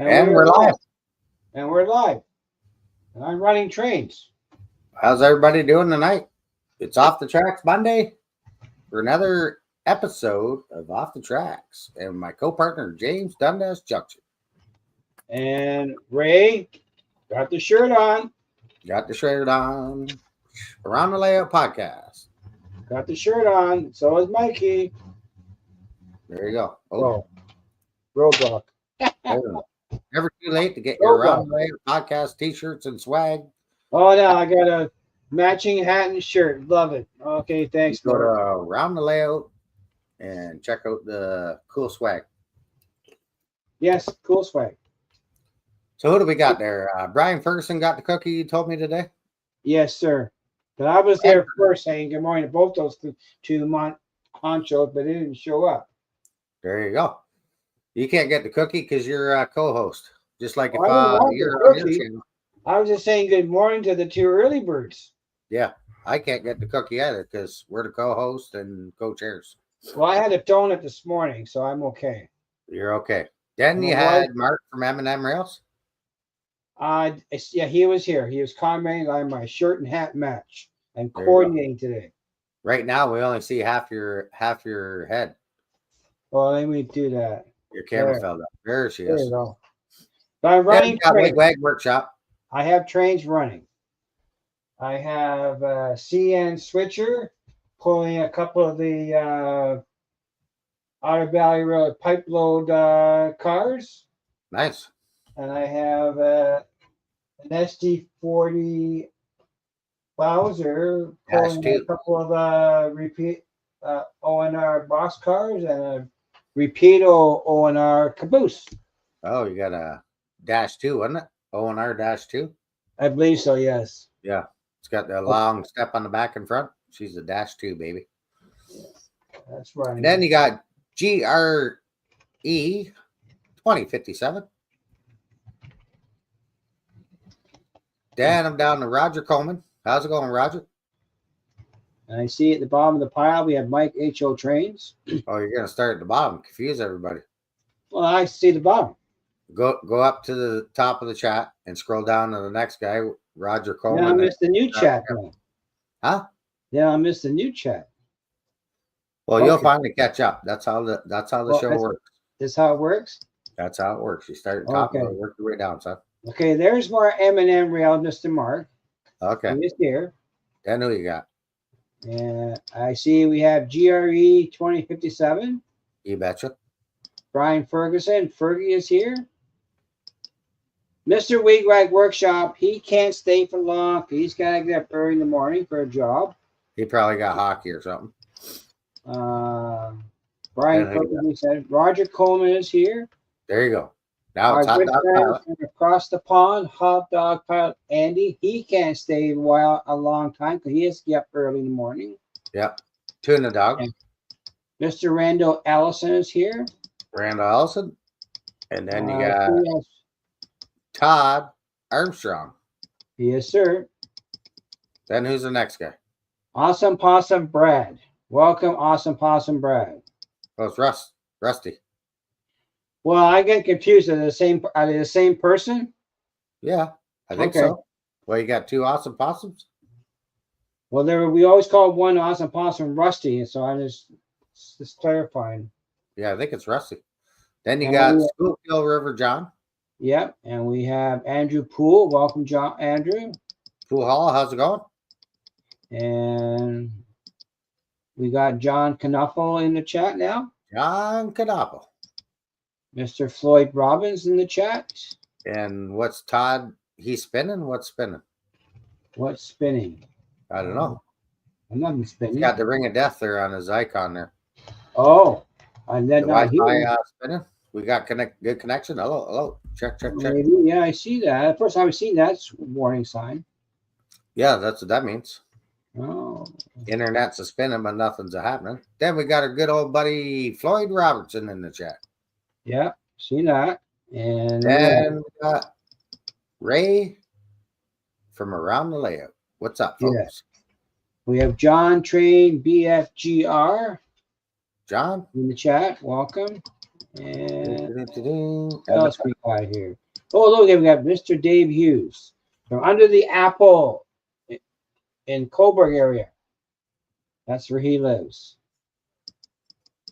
And we're live. And we're live. And I'm running trains. How's everybody doing tonight? It's Off the Tracks Monday for another episode of Off the Tracks. And my co-partner, James Dundas Junction. And Ray got the shirt on. Got the shirt on. Around the Layout Podcast. Got the shirt on. So is Mikey. There you go. Oh, roadblock. Never too late to get your Around the Layout Podcast t-shirts and swag. Oh, no, I got a matching hat and shirt. Love it. Okay, thanks. Go to Around the Layout and check out the cool swag. Yes, cool swag. So who do we got there? Brian Ferguson got the cookie you told me today? Yes, sir. But I was there first saying good morning to both those two honchos, but they didn't show up. There you go. You can't get the cookie because you're a co-host. Just like if you're on your channel. I was just saying good morning to the two early birds. Yeah, I can't get the cookie either because we're the co-host and co-chairs. Well, I had a donut this morning, so I'm okay. You're okay. Then you had Mark from M&M Rails. Yeah, he was here. He was commenting on my shirt and hat match and coordinating today. Right now, we only see half your head. Well, let me do that. Your camera fell down. There she is. There you go. But I'm running trains. Wag Workshop. I have trains running. I have a CN switcher pulling a couple of the Outer Valley Road pipe load cars. Nice. And I have an SD40 Bowser pulling a couple of repeat ONR box cars and a repeato ONR caboose. Oh, you got a -2, wasn't it? ONR -2? I believe so, yes. Yeah. It's got the long step on the back and front. She's a -2, baby. That's right. And then you got GRE 2057. Then I'm down to Roger Coleman. How's it going, Roger? And I see at the bottom of the pile we have Mike HO Trains. Oh, you're gonna start at the bottom. Confuse everybody. Well, I see the bottom. Go up to the top of the chat and scroll down to the next guy, Roger Coleman. Yeah, I missed the new chat. Huh? Yeah, I missed the new chat. Well, you'll finally catch up. That's how the show works. That's how it works? That's how it works. You start at the top and work your way down, son. Okay, there's more M&M Rail, Mr. Mark. Okay. He is here. Then who you got? And I see we have GRE 2057. You betcha. Brian Ferguson. Fergie is here. Mr. Wigwag Workshop. He can't stay for long. He's got to get up early in the morning for a job. He probably got hockey or something. Brian Ferguson said Roger Coleman is here. There you go. Now it's Hot Dog Pilot. Across the pond, Hot Dog Pilot Andy. He can't stay a long time because he has to get up early in the morning. Yep. Tuna Dog. And Mr. Randall Allison is here. Randall Allison. And then you got Todd Armstrong. Yes, sir. Then who's the next guy? Awesome Possum Brad. Welcome, Awesome Possum Brad. Oh, it's Rusty. Well, I get confused. Are they the same person? Yeah, I think so. Well, you got two Awesome Possums? Well, we always call one Awesome Possum Rusty, and so I'm just clarifying. Yeah, I think it's Rusty. Then you got Schoolkill River John. Yep, and we have Andrew Poole. Welcome, Andrew. Poole Hall, how's it going? And we got John Knuffle in the chat now. John Knuffle. Mr. Floyd Robbins in the chat. And what's Todd? He's spinning? What's spinning? What's spinning? I don't know. I'm not spinning. He's got the ring of death there on his icon there. Oh, and then Wi-Fi spinning. We got good connection. Hello. Check. Maybe, yeah, I see that. First time I've seen that warning sign. Yeah, that's what that means. Oh. Internet's a spinning, but nothing's a happening. Then we got our good old buddy Floyd Robertson in the chat. Yeah, see that. And then we got Ray from Around the Layout. What's up, folks? Yes. We have John Train BFGR. John in the chat. Welcome. And And what else we got here? Oh, look, we got Mr. Dave Hughes from Under the Apple in Coburg area. That's where he lives.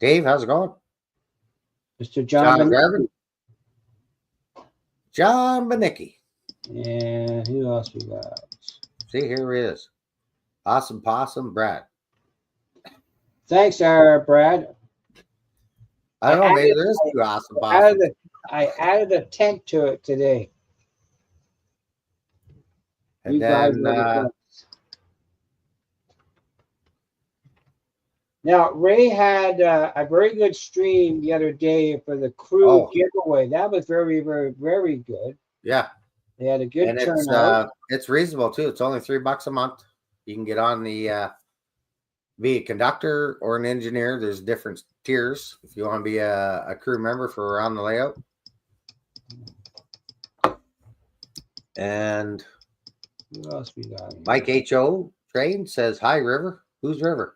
Dave, how's it going? Mr. John Garvin. John Benicki. And who else we got? See, here he is. Awesome Possum, Brad. Thanks, Brad. I don't know, maybe there is two Awesome Possums. I added a tent to it today. And you then, now, Ray had a very good stream the other day for the crew giveaway. That was very, very, very good. Yeah. They had a good turnout. It's reasonable, too. It's only $3 a month. You can get on the be a conductor or an engineer. There's different tiers if you want to be a crew member for around the layout. And what else we got? Mike H.O. Train says, hi, River. Who's River?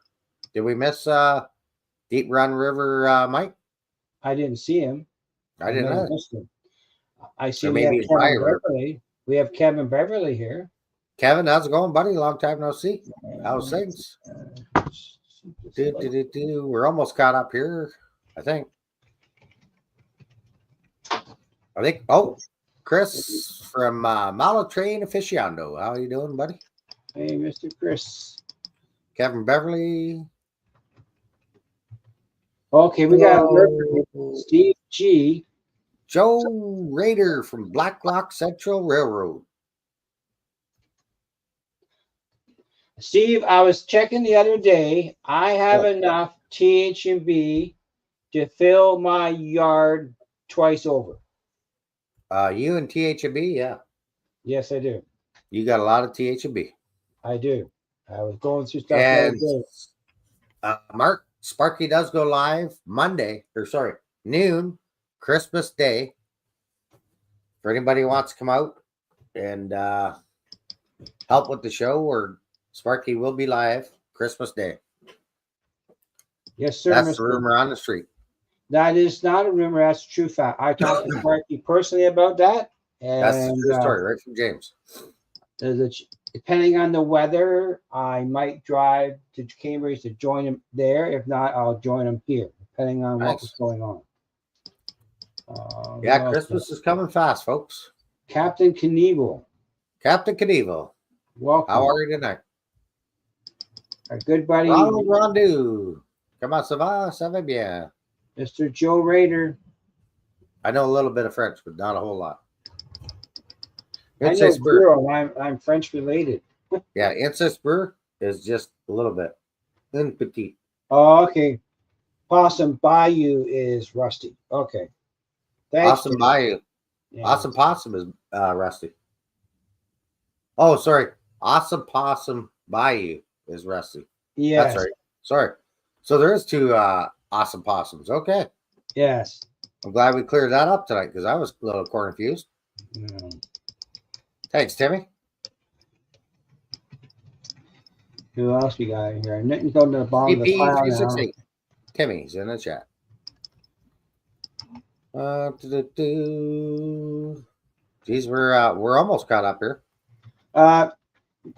Did we miss Deep Run River, Mike? I didn't see him. I didn't know. I see we have Kevin Beverly. We have Kevin Beverly here. Kevin, how's it going, buddy? Long time no see. How's things? We're almost caught up here, I think. Chris from Malo Train Aficionado. How are you doing, buddy? Hey, Mr. Chris. Kevin Beverly. Okay, we got Steve G. Joe Rader from Blacklock Central Railroad. Steve, I was checking the other day. I have enough TH&B to fill my yard twice over. You and TH&B, yeah. Yes, I do. You got a lot of TH&B. I do. I was going through stuff the other day. Mark, Sparky does go live noon, Christmas Day. For anybody who wants to come out and help with the show, or Sparky will be live Christmas Day. Yes, sir. That's the rumor on the street. That is not a rumor. That's a true fact. I talked to Sparky personally about that. And that's the true story, right from James. Depending on the weather, I might drive to Cambridge to join him there. If not, I'll join him here, depending on what's going on. Christmas is coming fast, folks. Captain Knievel. Captain Knievel. Welcome. How are you tonight? Our good buddy. Ronald Rondu. Comment ça va? Ça va bien. Mr. Joe Rader. I know a little bit of French, but not a whole lot. I know Burr. I'm French related. Yeah, Incest Burr is just a little bit. Un petit. Oh, okay. Possum Bayou is rusty. Okay. Thanks. Awesome Bayou. Yeah. Awesome Possum is rusty. Oh, sorry. Awesome Possum Bayou is rusty. Yeah. That's right. Sorry. So there is two Awesome Possums. Okay. Yes. I'm glad we cleared that up tonight because I was a little confused. Yeah. Thanks, Timmy. Who else we got in here? I'm going to the bottom of the pile now. Timmy's in the chat. Geez, we're almost caught up here.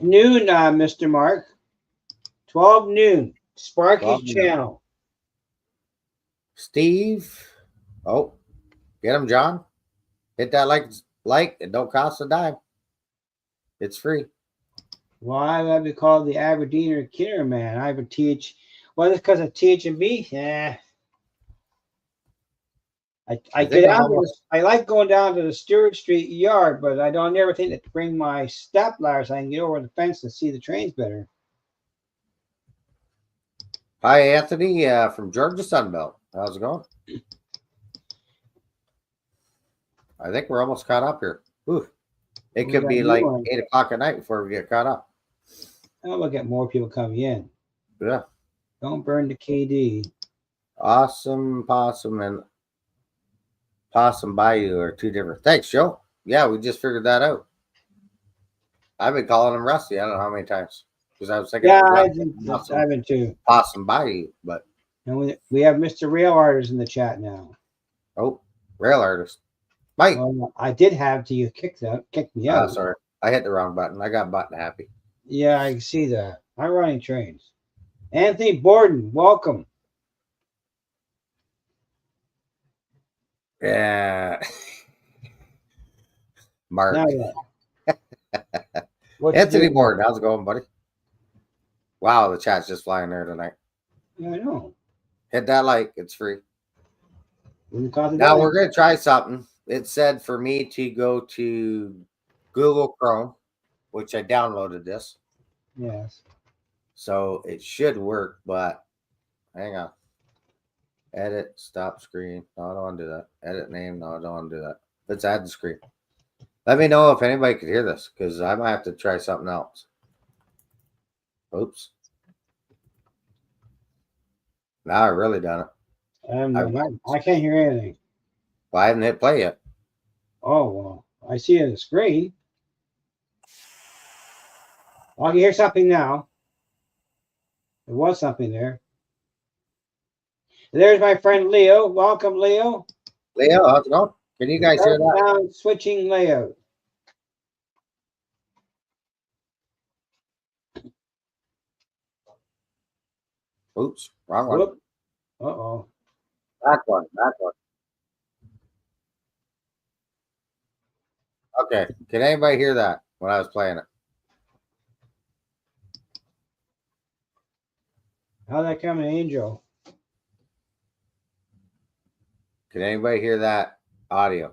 Noon, Mr. Mark. 12 noon. Sparky's channel. Steve. Oh, get him, John. Hit that like. It don't cost a dime. It's free. Why would I be called the Aberdener Killer Man? I would teach. Well, it's because of TH&B. Yeah. I like going down to the Stewart Street yard, but I don't never think to bring my step ladder so I can get over the fence and see the trains better. Hi, Anthony from Georgia Sunbelt. How's it going? I think we're almost caught up here. Ooh. It could be like 8 o'clock at night before we get caught up. Oh, we'll get more people coming in. Yeah. Don't burn the KD. Awesome Possum and Possum Bayou are two different. Thanks, Joe. Yeah, we just figured that out. I've been calling him Rusty. I don't know how many times. Because I was thinking. Yeah, I've been too. Possum Bayou, but. And we have Mr. Rail Artist in the chat now. Oh, rail artist. Mike. Well, I did have till you kicked me out. Sorry. I hit the wrong button. I got button happy. Yeah, I see that. I'm running trains. Anthony Borden, welcome. Yeah. Mark. Now what? Anthony Morton. How's it going, buddy? Wow, the chat's just flying there tonight. Yeah, I know. Hit that like. It's free. Now Now we're going to try something. It said for me to go to Google Chrome, which I downloaded this. Yes. So it should work, but hang on. Edit, stop screen. No, I don't want to do that. Edit name. No, I don't want to do that. Let's add the screen. Let me know if anybody could hear this, because I might have to try something else. Oops. Now I really done it. I can't hear anything. Well, I haven't hit play yet. Oh, well, I see it on the screen. I can hear something now. There was something there. There's my friend Leo. Welcome, Leo. Leo, how's it going? Can you guys hear that? Sound switching layout. Oops, wrong one. Whoop. Uh-oh. That one, that one. Okay, can anybody hear that when I was playing it? How'd that come in, Angel? Can anybody hear that audio?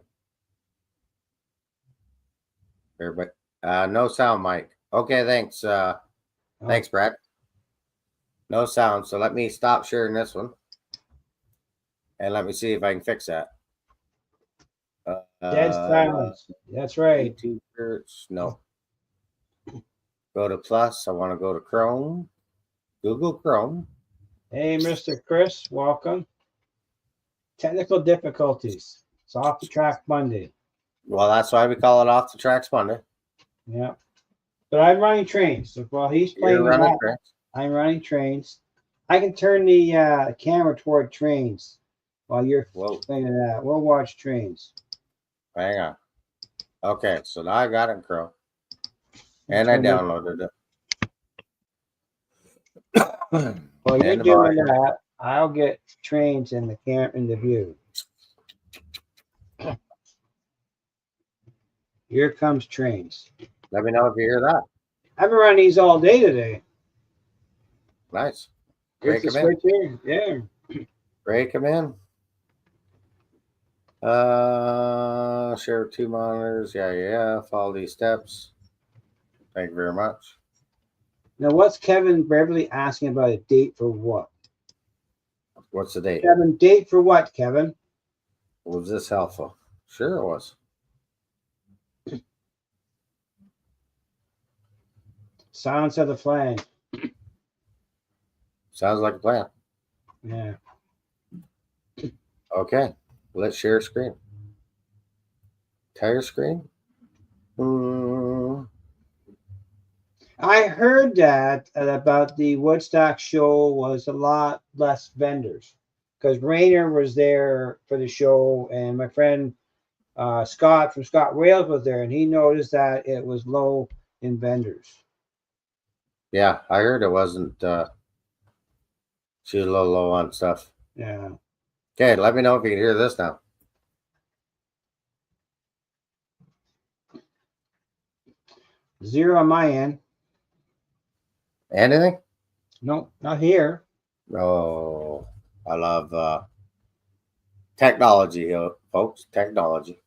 Everybody, no sound, Mike. Okay, thanks. Thanks, Brad. No sound. So let me stop sharing this one, and let me see if I can fix that. Dead silence. That's right. No. Go to plus. I want to go to Chrome. Google Chrome. Hey, Mr. Chris, welcome. Technical difficulties. It's off the track Monday. Well, that's why we call it Off the Tracks Monday. Yeah. But I'm running trains. So while he's playing that, I'm running trains. I can turn the camera toward trains while you're playing that. We'll watch trains. Hang on. Okay, so now I got it in Chrome. And I downloaded it. While you're doing that, I'll get trains in the view. Here comes trains. Let me know if you hear that. I've been running these all day today. Nice. Break them in. Yeah. Break them in. Share 2 monitors. Yeah. Follow these steps. Thank you very much. Now, what's Kevin Beverly asking about a date for what? What's the date? Kevin, date for what, Kevin? Was this helpful? Sure it was. Silence of the flag. Sounds like a plan. Yeah. Okay. Let's share screen. Entire screen. I heard that about the Woodstock show was a lot less vendors because Rainer was there for the show, and my friend Scott from Scott Rails was there, and he noticed that it was low in vendors. Yeah, I heard it wasn't. She was a little low on stuff. Yeah. Okay, let me know if you can hear this now. Zero on my end. Anything? No, not here. Oh, I love technology, folks. Technology,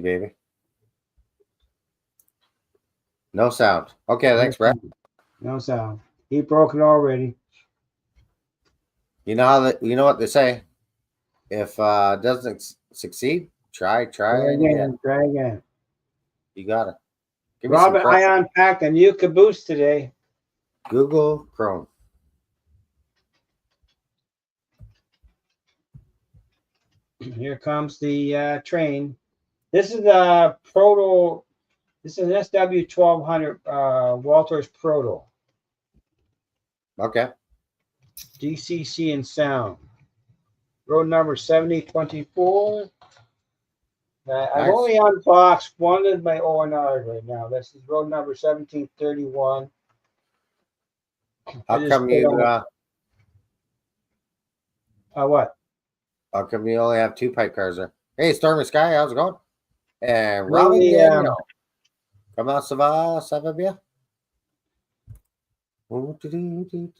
baby. No sound. Okay, thanks, Brett. No sound. He broke it already. You know how you know what they say. If it doesn't succeed, try again. Try again. You got it. Robin, I unpacked a new caboose today. Google Chrome. Here comes the train. This is the proto. This is an SW1200 Walters Proto. Okay. DCC and sound. road number 7024. I've Nice. only unboxed one of my O&Rs right now. This is road number 1731. How come you what? how come you only have 2 pipe cars there? Hey, Stormy Sky, how's it going? And Robin Really, Daniel. Comment ça va? Ça va bien?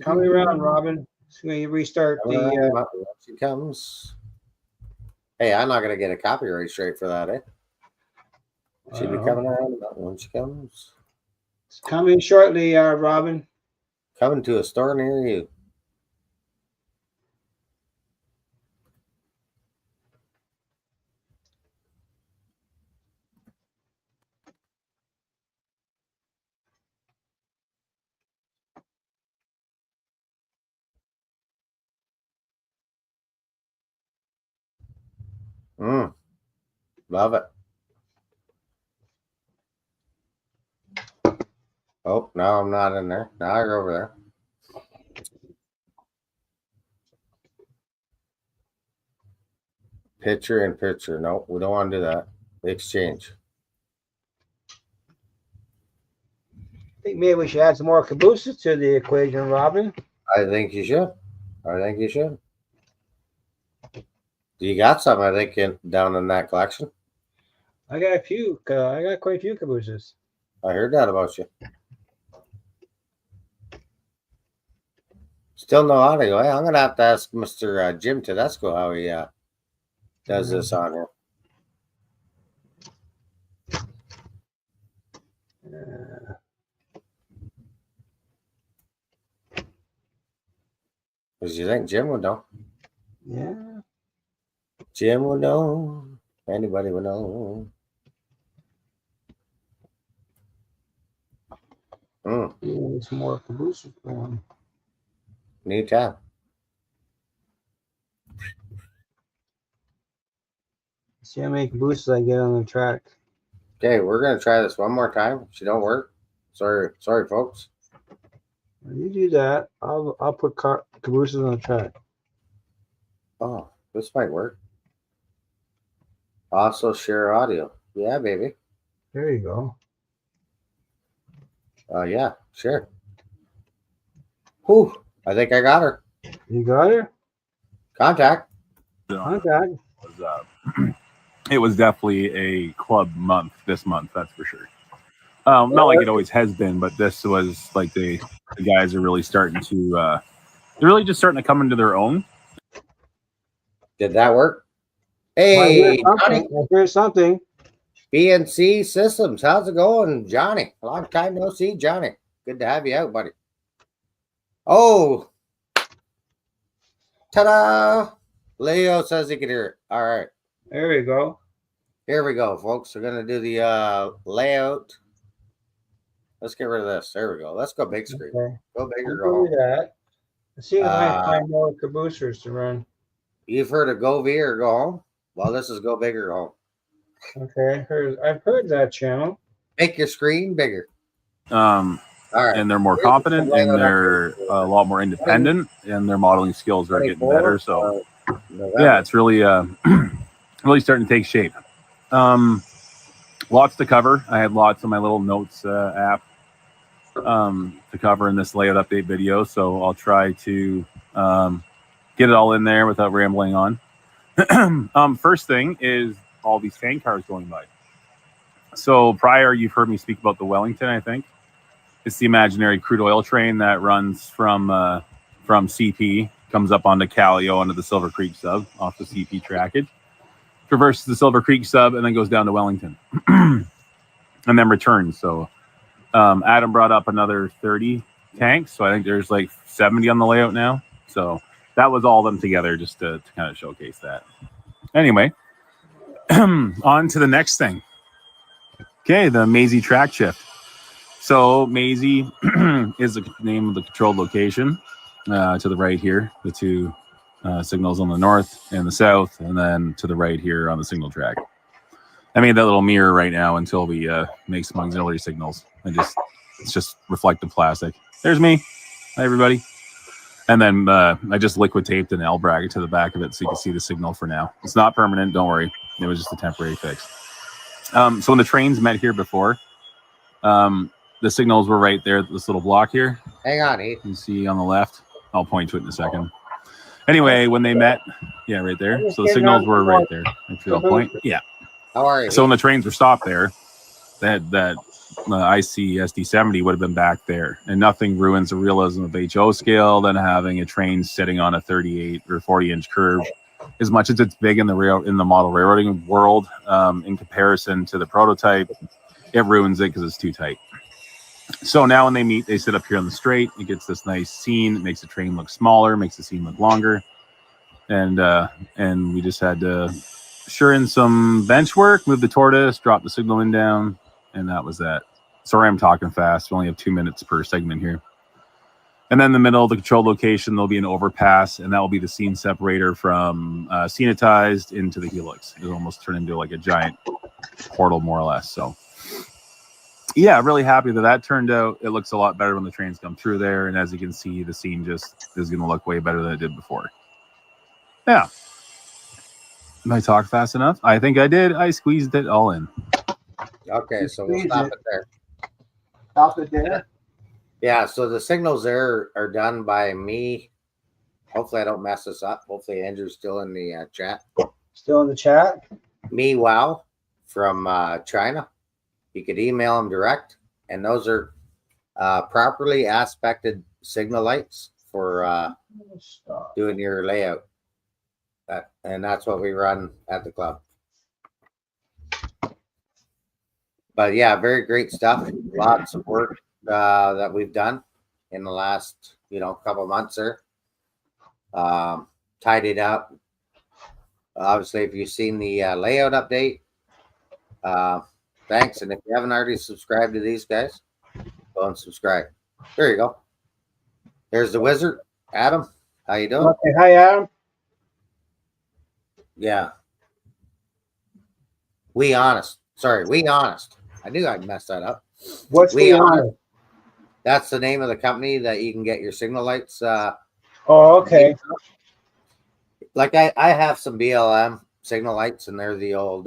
Coming around, Robin. So you restart the. She comes. Hey, I'm not gonna get a copyright straight for that, eh? She'll be coming around about when she comes. It's coming shortly, Robin. Coming to a store near you. Love it. Oh, no, I'm not in there. Now you're over there. Picture in picture. Nope, we don't want to do that. Exchange. I think maybe we should add some more cabooses to the equation, Robin. I think you should. I think you should. You got some, I think, down in that collection. I got a few. I got quite a few cabooses. I heard that about you. Still no audio. I'm gonna have to ask Mr. Jim Tedesco how he does this on here. Because you think Jim would know? Yeah. Jim would know. Anybody would know. There's more cabooses going. New tab. See how many cabooses I get on the track. Okay, we're gonna try this one more time. If she don't work, sorry, folks. When you do that, I'll put cabooses on the track. Oh, this might work. Also share audio. Yeah, baby. There you go. Yeah, sure. Whew, I think I got her. You got her? Contact. Contact. It was definitely a club month this month, that's for sure. Not like it always has been, but this was like the guys are really starting to they're really just starting to come into their own. Did that work? Hey, Johnny. I heard something. BNC Systems, how's it going, Johnny? Long time no see, Johnny. Good to have you out, buddy. Oh, ta-da! Leo says he can hear it. All right. There we go. Here we go, folks. We're going to do the layout. Let's get rid of this. There we go. Let's go big screen. Okay. Go big or We'll go home. do that. Let's see if I can find more caboosers to run. You've heard of go V or go home? Well, this is go big or go home. Okay, I've heard that channel. Make your screen bigger. All right. And they're more competent and they're a lot more independent and their modeling skills are getting better. So yeah, it's really really starting to take shape. Lots to cover. I had lots on my little notes app to cover in this layout update video. So I'll try to get it all in there without rambling on. First thing is all these tank cars going by. So prior, you've heard me speak about the Wellington, I think. It's the imaginary crude oil train that runs from CP, comes up onto Callio, onto the Silver Creek sub, off the CP trackage, traverses the Silver Creek sub, and then goes down to Wellington, and then returns. So Adam brought up another 30 tanks, so I think there's like 70 on the layout now. So that was all of them together just to kind of showcase that. Anyway, on to the next thing. Okay, the Maisie track shift. So Maisie is the name of the controlled location to the right here, the two signals on the north and the south, and then to the right here on the signal track. I made that little mirror right now until we make some auxiliary signals. It's just reflective plastic. There's me. Hi, everybody. And then I just liquid taped an L bracket to the back of it so you can see the signal for now. It's not permanent, don't worry. It was just a temporary fix. So when the trains met here before, the signals were right there, this little block here. Hang on, Heath. You can see on the left. I'll point to it in a second. Anyway, when they met, yeah, right there. So the signals were right there. Make sure I'll point. Yeah. How are you? So when the trains were stopped there, that IC SD70 would have been back there, and nothing ruins the realism of HO scale than having a train sitting on a 38 or 40-inch curve. As much as it's big in the model railroading world, in comparison to the prototype, it ruins it because it's too tight. So now when they meet, they sit up here on the straight. It gets this nice scene. It makes the train look smaller, makes the scene look longer, and we just had to sure in some bench work, move the tortoise, drop the signal in down, and that was that. Sorry, I'm talking fast. We only have 2 minutes per segment here. And then in the middle of the control location, there'll be an overpass, and that will be the scene separator from scenitized into the helix. It'll almost turn into like a giant portal, more or less. So, yeah, really happy that turned out. It looks a lot better when the trains come through there, and as you can see, the scene just is going to look way better than it did before. Yeah. Did I talk fast enough? I think I did. I squeezed it all in. Okay, so we'll stop it there. Stop it there. Yeah, so the signals there are done by me. Hopefully I don't mess this up. Hopefully Andrew's still in the chat. Still in the chat. Me Wow from China. You could email him direct, and those are properly aspected signal lights for doing your layout. And that's what we run at the club. But yeah, very great stuff. Lots of work that we've done in the last, couple of months there. Tidied up. Obviously, if you've seen the layout update, thanks. And if you haven't already subscribed to these guys, go and subscribe. There you go. There's the wizard, Adam. How you doing? Okay, hi, Adam. Yeah. We Honest. Sorry, We Honest. I knew I'd mess that up. What's We the Honest? honor? That's the name of the company that you can get your signal lights. Oh, okay. Like I have some BLM signal lights, and they're the old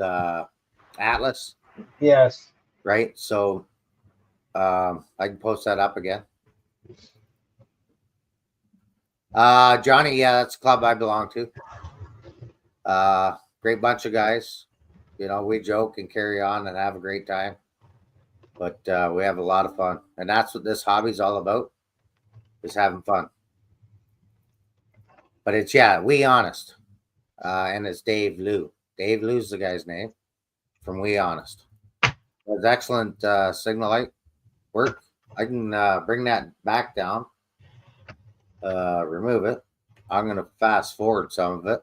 Atlas, Yes. right? So I can post that up again. Johnny, yeah, that's the club I belong to. Great bunch of guys. We joke and carry on and have a great time. But we have a lot of fun. And that's what this hobby's all about, is having fun. But it's, We Honest. And it's Dave Liu. Dave Liu's the guy's name from We Honest. It's excellent signal light work. I can bring that back down. Remove it. I'm going to fast forward some of it.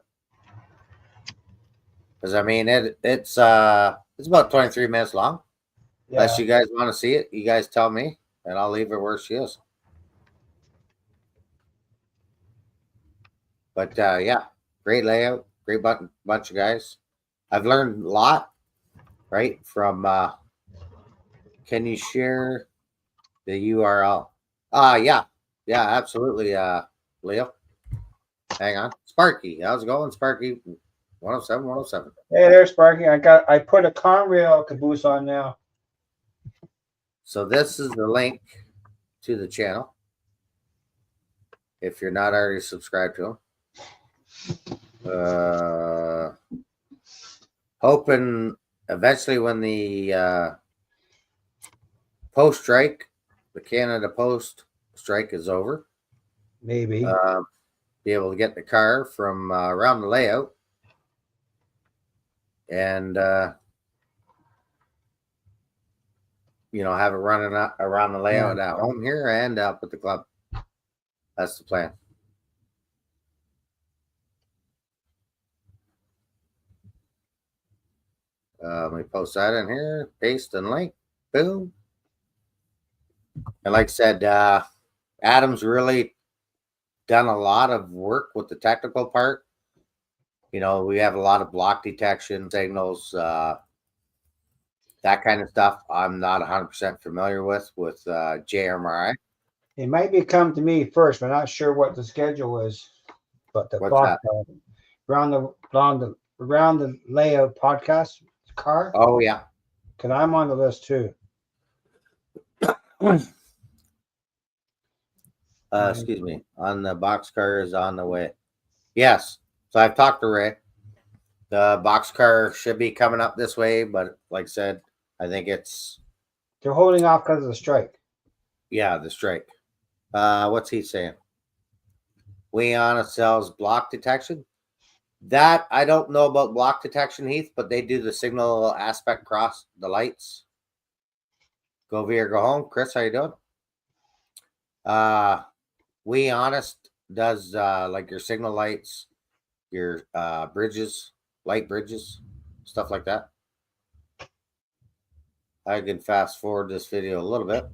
Because, it's about 23 minutes long. Yeah. Unless you guys want to see it, you guys tell me, and I'll leave her where she is. But, great layout, great bunch of guys. I've learned a lot, right, from, can you share the URL? Yeah, absolutely, Leo. Hang on. Sparky, how's it going, Sparky? 107. Hey there, Sparky. I put a Conrail caboose on now. So this is the link to the channel. If you're not already subscribed to them. Hoping eventually when the post strike, the Canada Post strike is over. Maybe. Be able to get the car from around the layout. And, have it running around the layout at home here and up at the club. That's the plan. Let me post that in here. Paste and link. Boom. And like I said, Adam's really done a lot of work with the technical part. We have a lot of block detection signals, that kind of stuff. I'm not 100% familiar with JMRI. It might be come to me first. But I'm not sure what the schedule is. But the What's box that? around the layout podcast car, Oh yeah. because I'm on the list too. Excuse me. On the boxcar is on the way. Yes. So I've talked to Ray. The boxcar should be coming up this way, but like I said, I think it's They're holding off because of the strike. the strike. What's he saying? Weon sells block detection. That I don't know about block detection, Heath, but they do the signal aspect cross the lights. Go via go home. Chris, how you doing? We honest does like your signal lights, your bridges, light bridges, stuff like that. I can fast forward this video a little bit.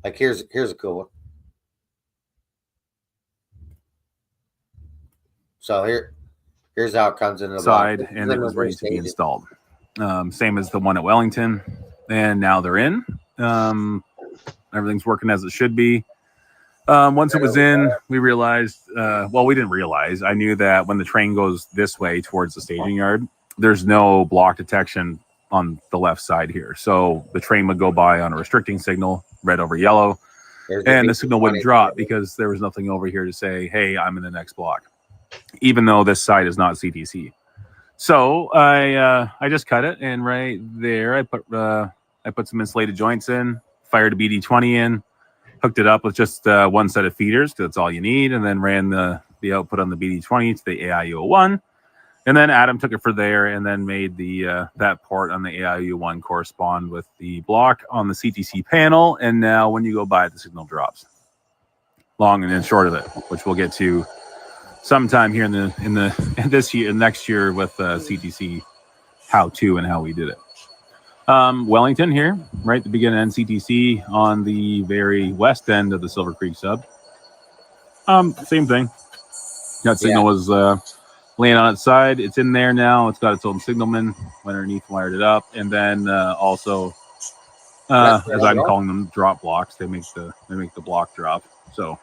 Like here's a cool one. So here's how it comes into the Side, block. and it was ready to be installed. Same as the one at Wellington, and now they're in. Everything's working as it should be. Once it was in, we realized, well, we didn't realize. I knew that when the train goes this way towards the staging yard, there's no block detection on the left side here. So the train would go by on a restricting signal, red over yellow, and the signal wouldn't drop because there was nothing over here to say, hey, I'm in the next block, even though this side is not CTC. So I just cut it, and right there I put some insulated joints in, fired a BD20 in, hooked it up with just one set of feeders because that's all you need, and then ran the output on the BD20 to the AIU01. And then Adam took it for there and then made the that port on the AIU1 correspond with the block on the CTC panel. And now when you go by it, the signal drops. Long and short of it, which we'll get to sometime here in this year, next year with CTC how to and how we did it. Wellington here, right at the beginning of CTC on the very west end of the Silver Creek sub. Same thing. That signal was laying on its side. It's in there now. It's got its own signalman. Went underneath, wired it up, and then also, as I'm calling them, drop blocks. They make the block drop. So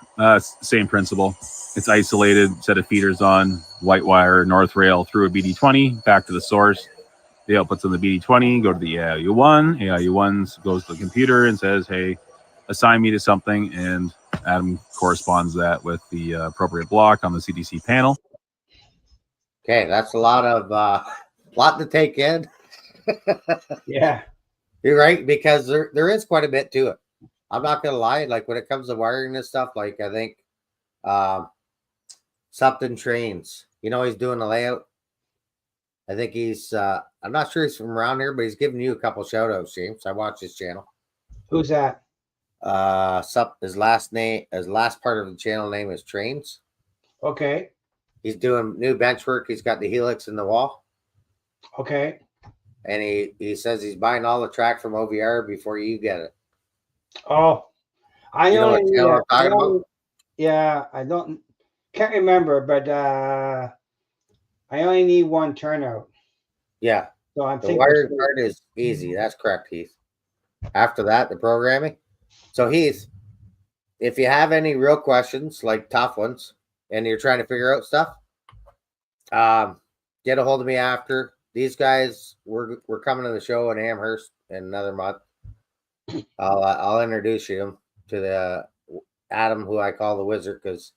same principle. It's isolated. Set of feeders on white wire, north rail through a BD20 back to the source. The outputs on the BD20 go to the AIU1. AIU1 goes to the computer and says, "Hey, assign me to something," and Adam corresponds that with the appropriate block on the CTC panel. Okay, that's a lot to take in. Yeah, you're right, because there is quite a bit to it. I'm not gonna lie. Like when it comes to wiring this stuff, like I think something trains. You know, he's doing a layout. I think he's. I'm not sure he's from around here, but he's giving you a couple shout outs, James. I watch his channel. who's that? His last part of the channel name is Trains. Okay. He's doing new benchwork. He's got the helix in the wall. Okay. And he says he's buying all the track from OVR before you get it. Oh, I You know what channel I'm talking about? Yeah, can't remember, but I only need one turnout. Yeah. So I'm The thinking wiring part is easy. That's correct, Heath. After that, the programming. So Heath, if you have any real questions, like tough ones, and you're trying to figure out stuff, get a hold of me after. These guys, we're coming to the show in Amherst in another month. I'll introduce you to the Adam, who I call the wizard, because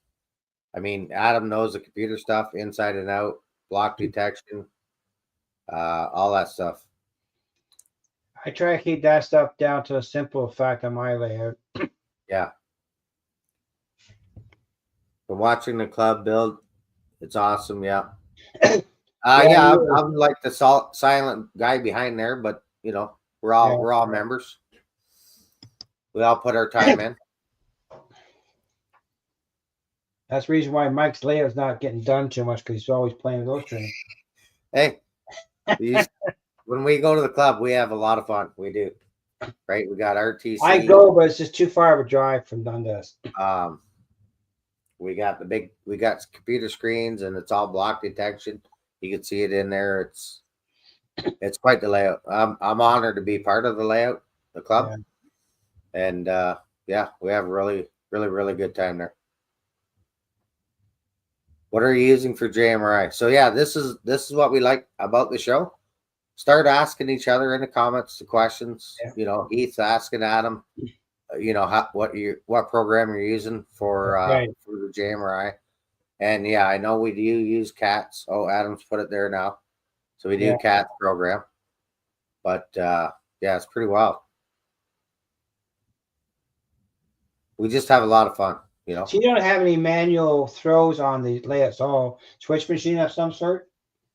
I mean Adam knows the computer stuff inside and out, block detection, all that stuff. I try to keep that stuff down to a simple fact on my layout. Yeah. From watching the club build, it's awesome. Yeah. I'm like the silent guy behind there, but you know, we're all members. We all put our time in. That's the reason why Mike's layout's not getting done too much, because he's always playing with those trains. Hey, when we go to the club, we have a lot of fun. We do, right? We got RTC. I go, but it's just too far of a drive from Dundas. We got computer screens, and it's all block detection. You can see it in there. It's quite the layout. I'm honored to be part of the layout, the club, and we have a really Really, really good time there. What are you using for JMRI? So yeah, this is what we like about the show. Start asking each other in the comments the questions. Yeah. You know, Heath's asking Adam, you know, what program you're using for for the JMRI. And yeah, I know we do use cats. Oh, Adam's put it there now. So we do cats program. But yeah, it's pretty wild. We just have a lot of fun, you know. So you don't have any manual throws on the layouts, all switch machine of some sort?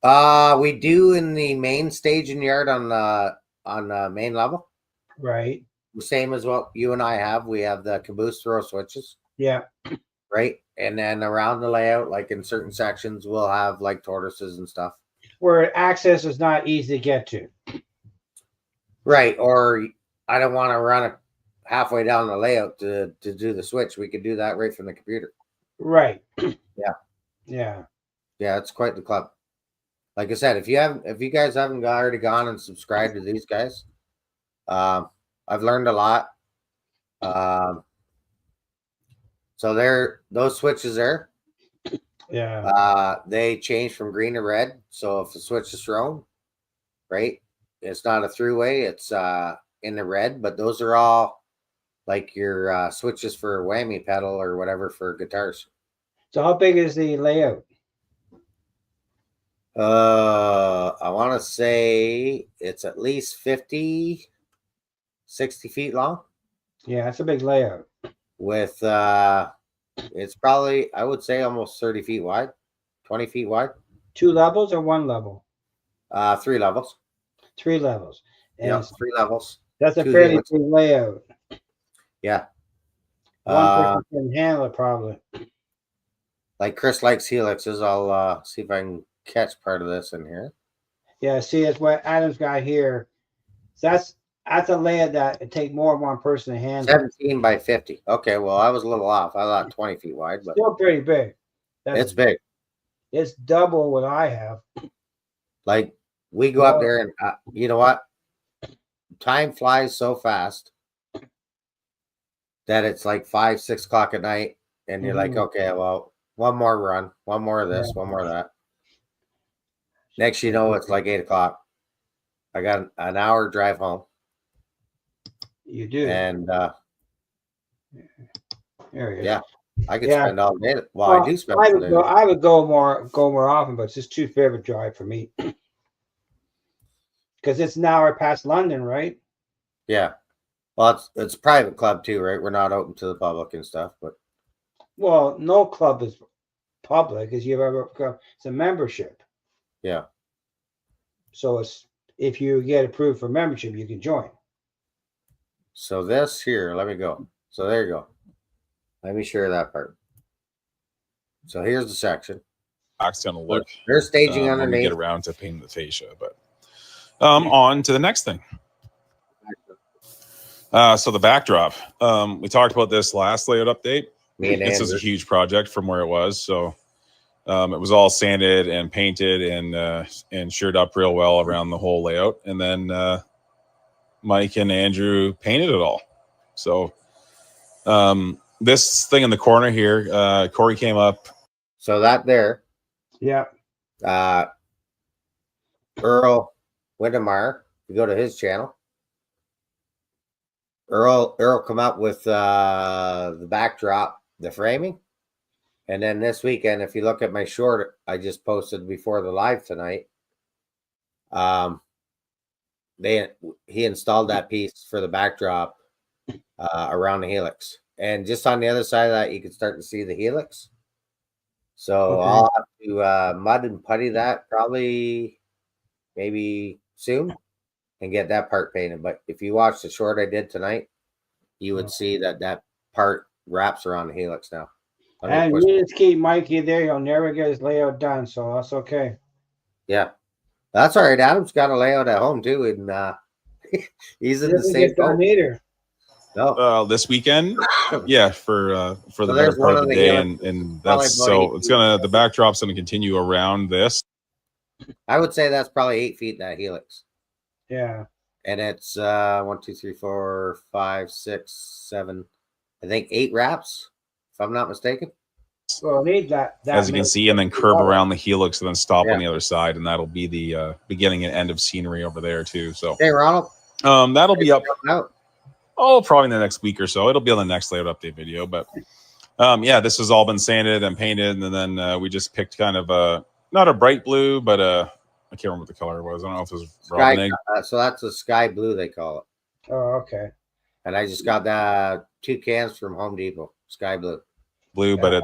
We do in the main staging yard on the main level. Right. The same as what you and I have. We have the caboose throw switches. Yeah. Right. And then around the layout, like in certain sections, we'll have like tortoises and stuff. Where access is not easy to get to. Right. Or I don't want to run it halfway down the layout to do the switch. We could do that right from the computer. Right. Yeah. Yeah. Yeah, it's quite the club. Like I said, if you guys haven't already gone and subscribed to these guys, I've learned a lot. So those switches there. Yeah. They change from green to red. So if the switch is thrown, right, it's not a throughway. It's in the red. But those are all like your switches for a whammy pedal or whatever for guitars. So how big is the layout? I want to say it's at least 50, 60 feet long. Yeah, it's a big layout. With it's probably, I would say, almost 30 feet wide, 20 feet wide. 2 levels or 1 level? 3 levels. 3 levels. And Yeah, 3 levels. that's a 2 fairly units. big layout. Yeah. One person can handle it probably. Like Chris likes helixes. I'll see if I can catch part of this in here. Yeah, see, it's what Adam's got here. So that's a layout that it take more than one person to handle. 17 by 50. Okay, well, I was a little off. I thought 20 feet wide, but Still pretty big. it's big. It's double what I have. Like we go up there and you know what? Time flies so fast that it's like 5, 6 o'clock at night, and you're like, okay, well, one more run, one more of this, one more of that. Next, you know, it's like 8 o'clock. I got an hour drive home. You do. And yeah, I could spend all day. Well, I do spend I all would day. I would go more often, but it's just too fair of a drive for me. Because it's an hour past London, right? Yeah. Well, it's a private club too, right? We're not open to the public and stuff, but well, no club is public, as you've ever it's a membership. Yeah. So it's if you get approved for membership, you can join. So this here, let me go. So there you go. Let me share that part. So here's the section. It's gonna look. They're staging when underneath. we get around to painting the fascia, but on to the next thing. So the backdrop. We talked about this last layout update. This is a huge project from where it was. So it was all sanded and painted and sheared up real well around the whole layout. And then Mike and Andrew painted it all. So this thing in the corner here, Corey came up. So that there. Yeah. Earl Windemeyer, you go to his channel. Earl come up with the backdrop, the framing. And then this weekend, if you look at my short I just posted before the live tonight, he installed that piece for the backdrop around the helix. And just on the other side of that, you can start to see the helix. So I'll have to mud and putty that probably maybe soon and get that part painted. But if you watch the short I did tonight, you would see that part wraps around the helix now. And you just keep Mikey there. He'll never get his layout done, so that's okay. Yeah, that's all right. Adam's got a layout at home too, and he's in the same boat. Either. No, this weekend, yeah, for the better part of the day, and that's so it's the backdrop's gonna continue around this. I would say that's probably 8 feet that helix. Yeah, and it's 1, 2, 3, 4, 5, 6, 7. I think 8 wraps, if I'm not mistaken. Well, need that as you can many. see, and then curve around the helix and then stop Yeah. on the other side, and that'll be the beginning and end of scenery over there too. So Hey, Ronald. that'll be up. Out. Oh, probably in the next week or so. It'll be on the next layout update video. But yeah, this has all been sanded and painted, and then we just picked kind of not a bright blue, but I can't remember what the color was. I don't know if it was robin egg. So that's a sky blue, they call it. Oh, okay. And I just got 2 cans from Home Depot, sky blue. But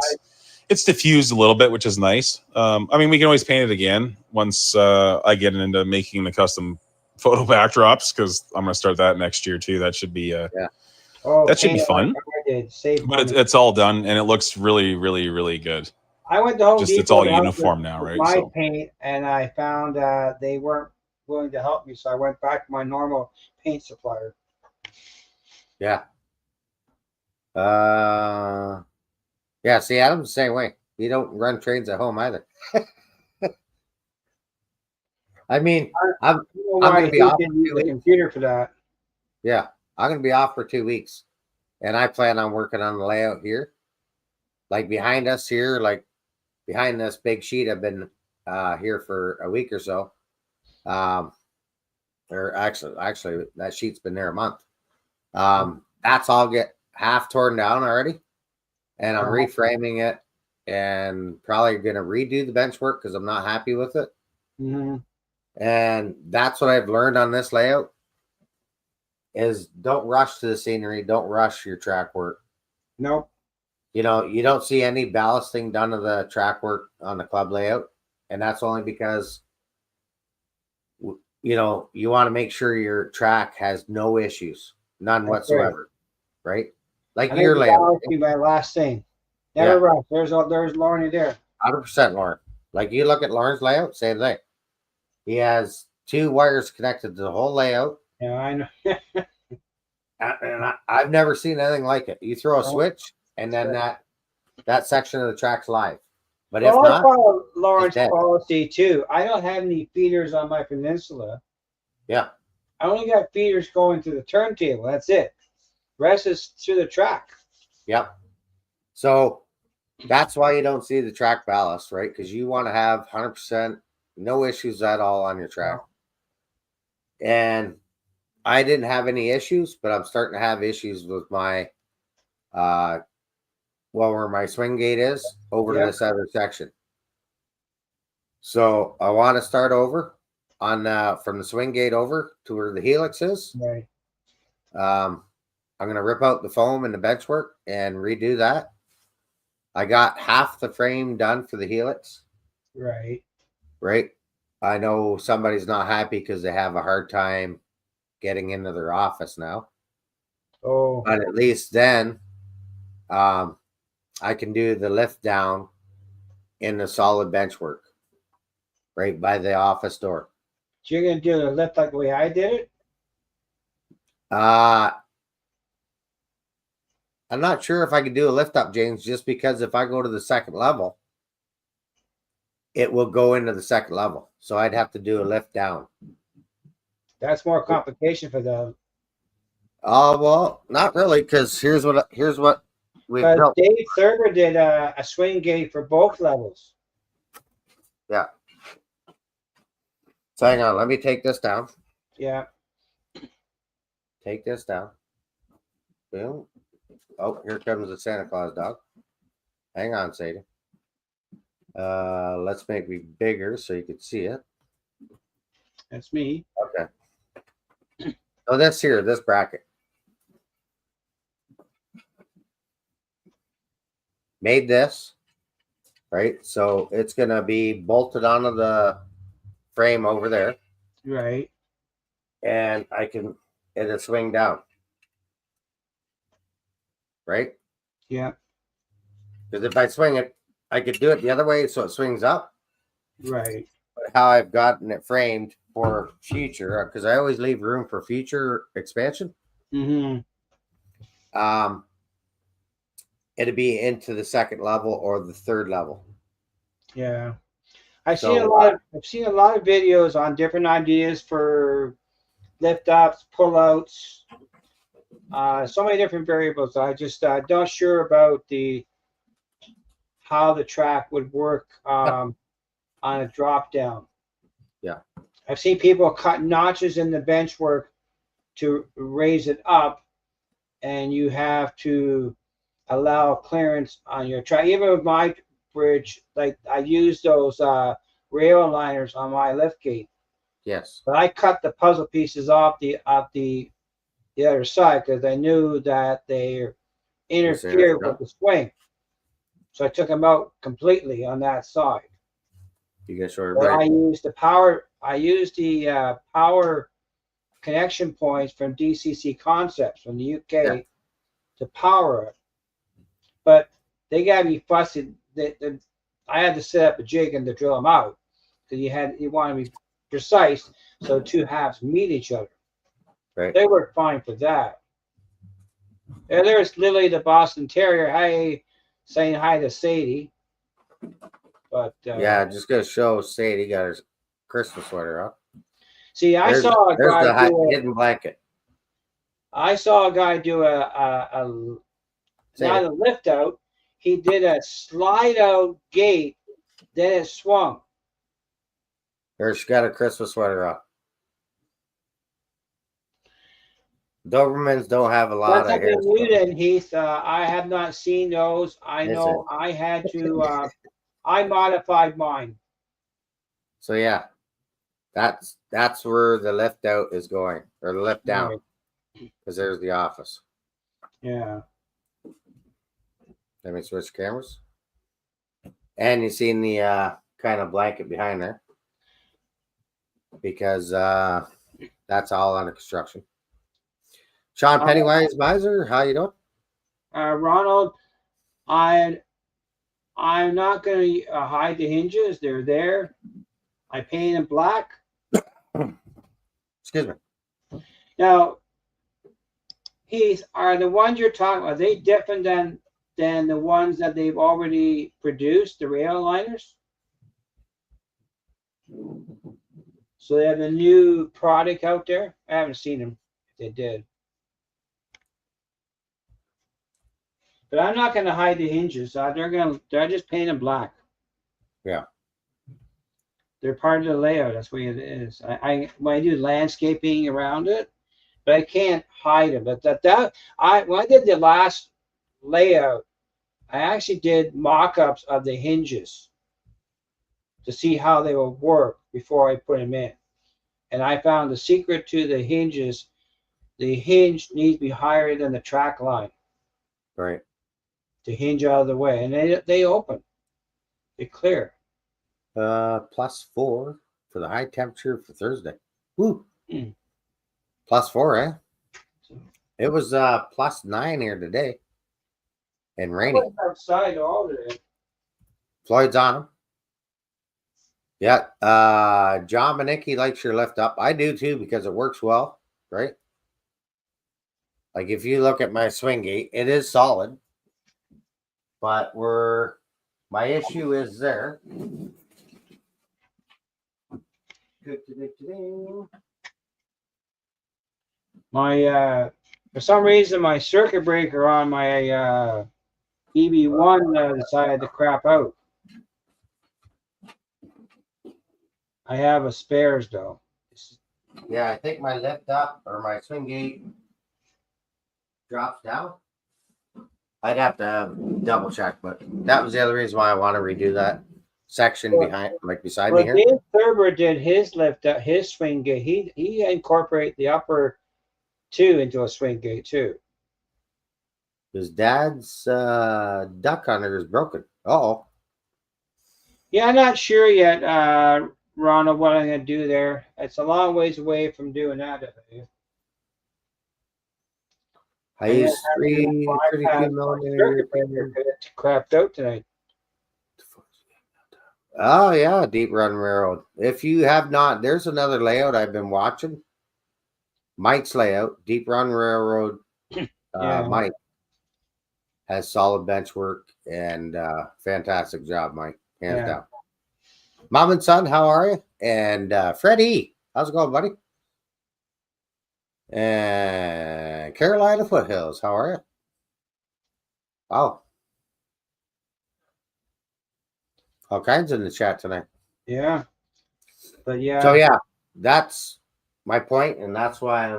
it's diffused a little bit, which is nice. I mean, we can always paint it again once I get into making the custom photo backdrops, because I'm going to start that next year too. That should be that should be fun. But it's all done, and it looks really, really, really good. I went to Home Depot. It's all uniform now, right? My paint, and I found they weren't willing to help me, so I went back to my normal paint supplier. Yeah. Yeah, see, Adam's the same way. You don't run trains at home either. I mean, I'm going to be off use the computer for that. Yeah, I'm going to be off for 2 weeks, and I plan on working on the layout here. Like behind us here, like behind this big sheet, I've been here for a week or so. Or actually, that sheet's been there a month. That's all get half torn down already, and I'm reframing it, and probably going to redo the benchwork because I'm not happy with it. Mm-hmm. And that's what I've learned on this layout is don't rush to the scenery. Don't rush your track work. Nope. You know, you don't see any ballasting done to the track work on the club layout. And that's only because, you know, you want to make sure your track has no issues, none whatsoever. Right? Like your layout. My last thing. Never rush. There's Lauren there. 100% Lauren. Like you look at Lauren's layout, same thing. He has 2 wires connected to the whole layout. Yeah, I know. And I've never seen anything like it. You throw a switch, and then that section of the track's live. But if not, I follow Lauren's policy too. I don't have any feeders on my peninsula. Yeah. I only got feeders going to the turntable. That's it. Rest is to the track. Yep. So that's why you don't see the track ballast, right? Because you want to have 100%. No issues at all on your track. And I didn't have any issues, but I'm starting to have issues with my where my swing gate is over to this other section. So I want to start over on from the swing gate over to where the helix is. Right. I'm going to rip out the foam and the benchwork and redo that. I got half the frame done for the helix. Right. Right. I know somebody's not happy because they have a hard time getting into their office now. Oh. But at least then I can do the lift down in the solid benchwork right by the office door. So you're going to do the lift like the way I did it? I'm not sure if I could do a lift up, James, just because if I go to the second level, it will go into the second level. So I'd have to do a lift down. That's more complication for them. Oh, well, not really, because here's what we've built. Dave Thurber did a swing gate for both levels. Yeah. So hang on, let me take this down. Yeah. Take this down. Boom. Oh, here comes the Santa Claus dog. Hang on, Sadie. Let's make it bigger so you can see it. That's me. Okay. So this bracket. Made this, right? So it's going to be bolted onto the frame over there. Right. And it'll swing down. Right? Yeah. Because if I swing it, I could do it the other way so it swings up. Right. But how I've gotten it framed for future, because I always leave room for future expansion. Mm-hmm. It'd be into the second level or the third level. Yeah. I've seen a lot of videos on different ideas for lift ups, pull outs. So many different variables. I just not sure about how the track would work on a drop down. Yeah. I've seen people cut notches in the benchwork to raise it up, and you have to allow clearance on your track. Even with my bridge, like I use those rail liners on my lift gate. Yes. But I cut the puzzle pieces off the other side because I knew that they interfered with the swing. So I took them out completely on that side. You guys show But everybody. I used the power. I used the power connection points from DCC Concepts from the UK to power it. But they got me fussy. I had to set up a jig and to drill them out because you want to be precise so two halves meet each other. Right. They work fine for that. And there's Lily the Boston Terrier. Hey, saying hi to Sadie. But yeah, just gonna show Sadie got her Christmas sweater up. See, I saw a guy do hidden blanket. I saw a guy do not a lift out. He did a slide out gate, then it swung. There's got a Christmas sweater up. Dobermans don't have a lot That's of hair. new then, Heath. I have not seen those. I know I had to. I modified mine. So yeah, that's where the lift out is going, or the lift down, because there's the office. Yeah. Let me switch cameras. And you seen the kind of blanket behind there, because that's all under construction. Sean Pennywise Miser, how you doing? Ronald, I'm not going to hide the hinges. They're there. I paint them black. Excuse me. Now, Heath, are the ones you're talking about, are they different than the ones that they've already produced, the rail liners? So they have a new product out there? I haven't seen them if they did. But I'm not going to hide the hinges. They're just painted black. Yeah. They're part of the layout. That's the way it is. When I do landscaping around it, but I can't hide them. But when I did the last layout, I actually did mock-ups of the hinges to see how they will work before I put them in. And I found the secret to the hinges. The hinge needs to be higher than the track line. Right. To hinge out of the way, and they open. They clear. +4 for the high temperature for Thursday. Woo. +4, eh? It was +9 here today, and rainy. I went outside all day. Floyd's on him. Yeah. John Manicki likes your lift up. I do too, because it works well, right? Like if you look at my swing gate, it is solid. But my issue is there. My for some reason my circuit breaker on my EB1 decided to crap out. I have a spares though. Yeah, I think my lift up or my swing gate drops down. I'd have to double check, but that was the other reason why I want to redo that section beside me here. Dave Thurber did his lift up, his swing gate. He incorporated the upper two into a swing gate too. His dad's duck hunter is broken. Oh. Yeah, I'm not sure yet, Ronald, what I'm going to do there. It's a long ways away from doing that. I used 32 millimeter. It crapped out tonight. Oh yeah, Deep Run Railroad. If you have not, there's another layout I've been watching. Mike's layout, Deep Run Railroad. Mike has solid bench work and fantastic job, Mike. Hands down. Mom and son, how are you? And Freddie, how's it going, buddy? And Carolina Foothills, how are you? Oh, all kinds in the chat tonight. Yeah. But yeah. So yeah, that's my point, and that's why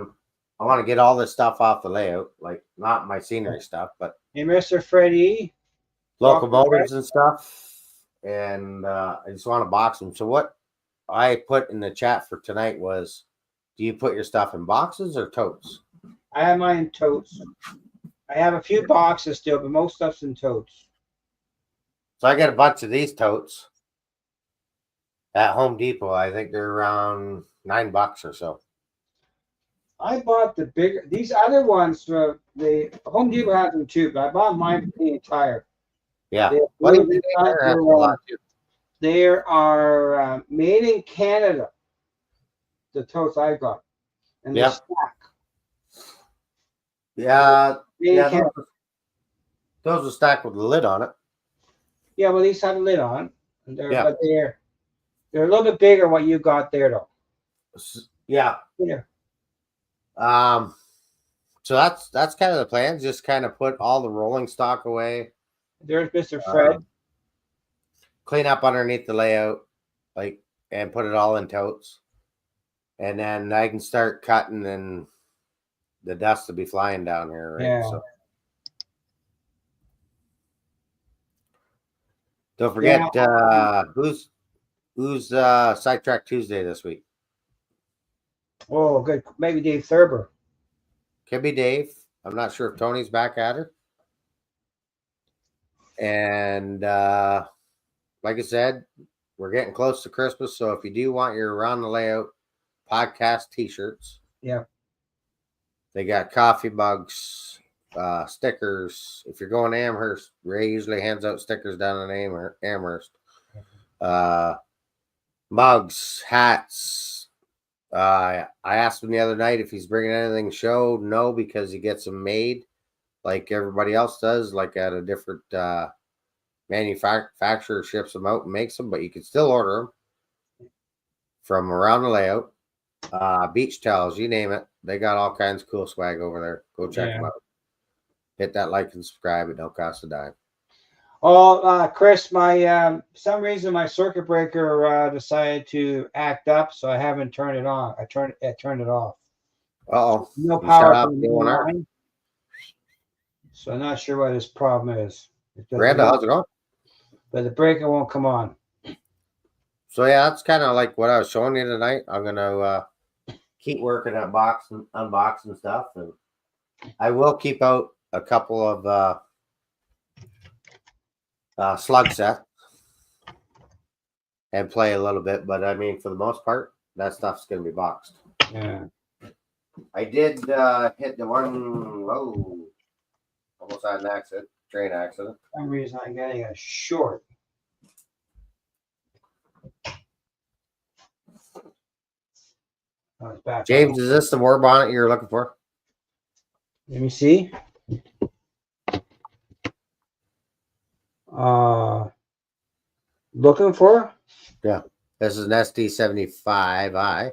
I want to get all this stuff off the layout, like not my scenery stuff, but Hey, Mr. Freddie. locomotives and stuff. And I just want to box them. So what I put in the chat for tonight was, do you put your stuff in boxes or totes? I have mine in totes. I have a few boxes still, but most stuff's in totes. So I got a bunch of these totes at Home Depot. I think they're around $9 or so. I bought the bigger. These other ones, the Home Depot has them too, but I bought mine for the entire. Yeah. They are made in Canada. The totes I got, and they stack. Yeah, those are stacked with the lid on it. Yeah, well, these have a lid on, but they're a little bit bigger. What you got there, though? Yeah. Yeah. So that's kind of the plan. Just kind of put all the rolling stock away. There's Mr. Fred. Clean up underneath the layout, and put it all in totes. And then I can start cutting, and the dust will be flying down here, right? Yeah. So don't forget who's Sidetrack Tuesday this week. Oh, good. Maybe Dave Thurber. Could be Dave. I'm not sure if Tony's back at her. And like I said, we're getting close to Christmas. So if you do want your Around the Layout podcast t-shirts, they got coffee mugs, stickers. If you're going to Amherst, Ray usually hands out stickers down in Amherst. Mugs, hats. I asked him the other night if he's bringing anything to show. No, because he gets them made like everybody else does, like at a different manufacturer ships them out and makes them, but you can still order them from Around the Layout. Beach towels, you name it. They got all kinds of cool swag over there. Go check them out. Hit that like and subscribe. It don't cost a dime. Oh, Chris, my some reason my circuit breaker decided to act up, so I haven't turned it on. I turned it off. Uh-oh. No power from the line. So I'm not sure what his problem is. Brenda, how's it going? But the breaker won't come on. So yeah, that's kind of like what I was showing you tonight. I'm gonna keep working at unboxing stuff, and I will keep out a couple of slug sets and play a little bit, but I mean, for the most part, that stuff's gonna be boxed. Yeah. I did hit the one. Whoa! Almost had an accident, train accident. For some reason, I'm getting a short. Oh, it's back. James, is this the war bonnet you're looking for? Let me see. Looking for? Yeah. This is an SD75i.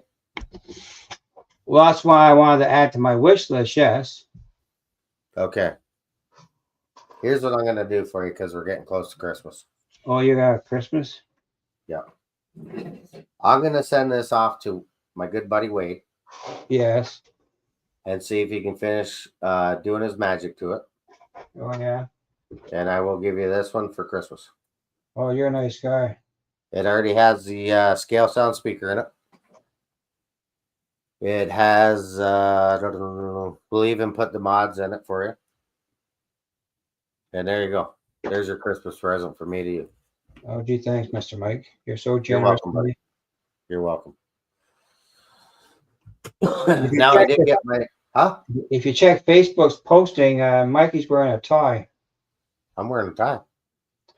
Well, that's why I wanted to add to my wish list, yes. Okay. Here's what I'm going to do for you because we're getting close to Christmas. Oh, you got Christmas? Yeah. I'm going to send this off to my good buddy Wade. Yes. And see if he can finish doing his magic to it. Oh, yeah. And I will give you this one for Christmas. Oh, you're a nice guy. It already has the scale sound speaker in it. It has, we'll even put the mods in it for you. And there you go. There's your Christmas present for me to you. Oh, gee, thanks, Mr. Mike. You're so generous. You're welcome, buddy. You're welcome. Now I did get my, If you check Facebook's posting, Mikey's wearing a tie. I'm wearing a tie.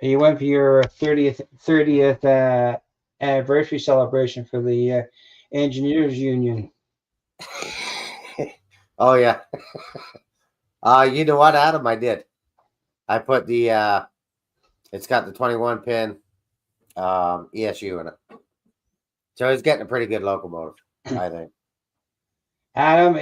You went for your 30th anniversary celebration for the Engineers Union. Oh yeah. You know what, Adam? I did. I put the it's got the 21 pin ESU in it. So it's getting a pretty good locomotive, I think. Adam,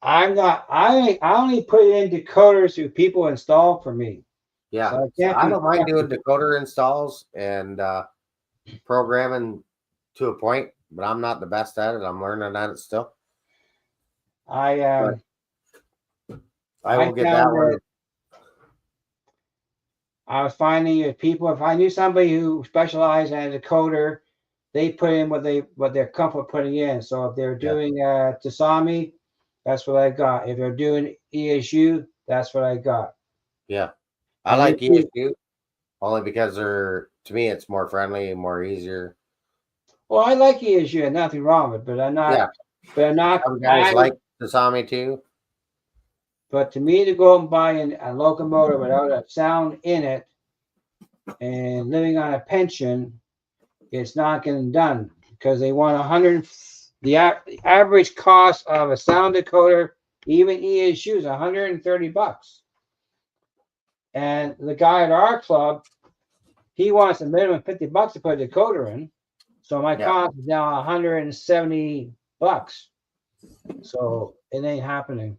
I'm not. I only put it in decoders who people install for me. Yeah, So so I don't mind doing decoder installs and programming to a point, but I'm not the best at it. I'm learning at it still. I will get that one. I was finding if I knew somebody who specialized in a decoder, they put in what they're comfortable putting in. So if they're doing Tasami, that's what I got. If they're doing ESU, that's what I got. Yeah, I like ESU only because to me it's more friendly and more easier. Well, I like ESU, and nothing wrong with it, but I'm not. Yeah, but I'm not. Some guys like Tasami too. But to me, to go and buy a locomotive without a sound in it and living on a pension, it's not getting done because they want 100. The average cost of a sound decoder, even ESU, is $130. And the guy at our club, he wants a minimum $50 to put a decoder in. So my cost is now $170. So it ain't happening.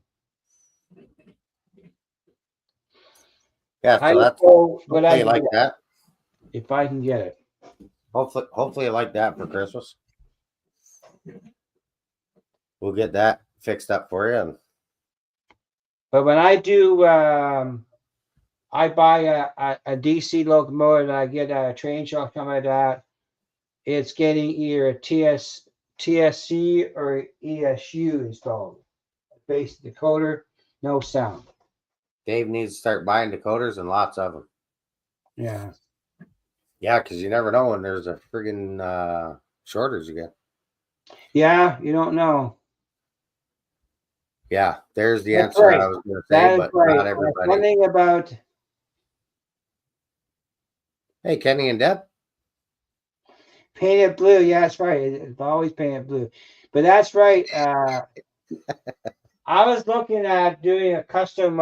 Yeah, so that's hopefully like that. If I can get it. Hopefully like that for Christmas. We'll get that fixed up for you. But when I do, I buy a DC locomotive and I get a train shop coming at that. It's getting either a TSC or ESU installed. Base decoder, no sound. Dave needs to start buying decoders and lots of them. Yeah. Yeah, because you never know when there's a friggin' shortage again. Yeah, you don't know. Yeah, there's the answer I was going to say, but not everybody. One thing about... Hey, Kenny and Deb. Painted blue, yeah, that's right. It's always painted blue. But that's right. I was looking at doing a custom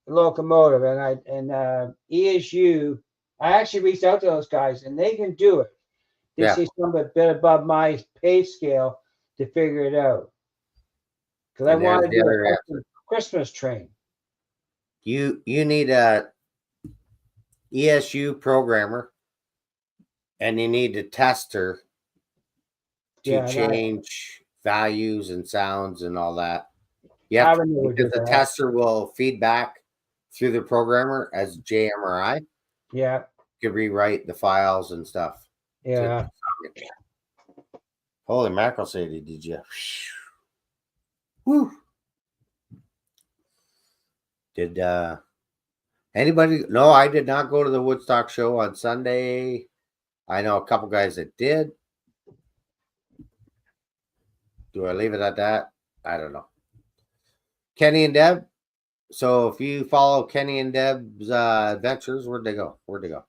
locomotive, and ESU. I actually reached out to those guys, and they can do it. They see something a bit above my pay scale to figure it out. Because I want to do a Christmas train. You need a ESU programmer, and you need a tester to change values and sounds and all that. Yeah, because the tester will feed back through the programmer as JMRI. Yeah. You can rewrite the files and stuff. Yeah. Holy mackerel, Sadie, did you? Whew. Did anybody? No, I did not go to the Woodstock show on Sunday. I know a couple guys that did. Do I leave it at that? I don't know. Kenny and Deb. So if you follow Kenny and Deb's adventures, where'd they go? Where'd they go?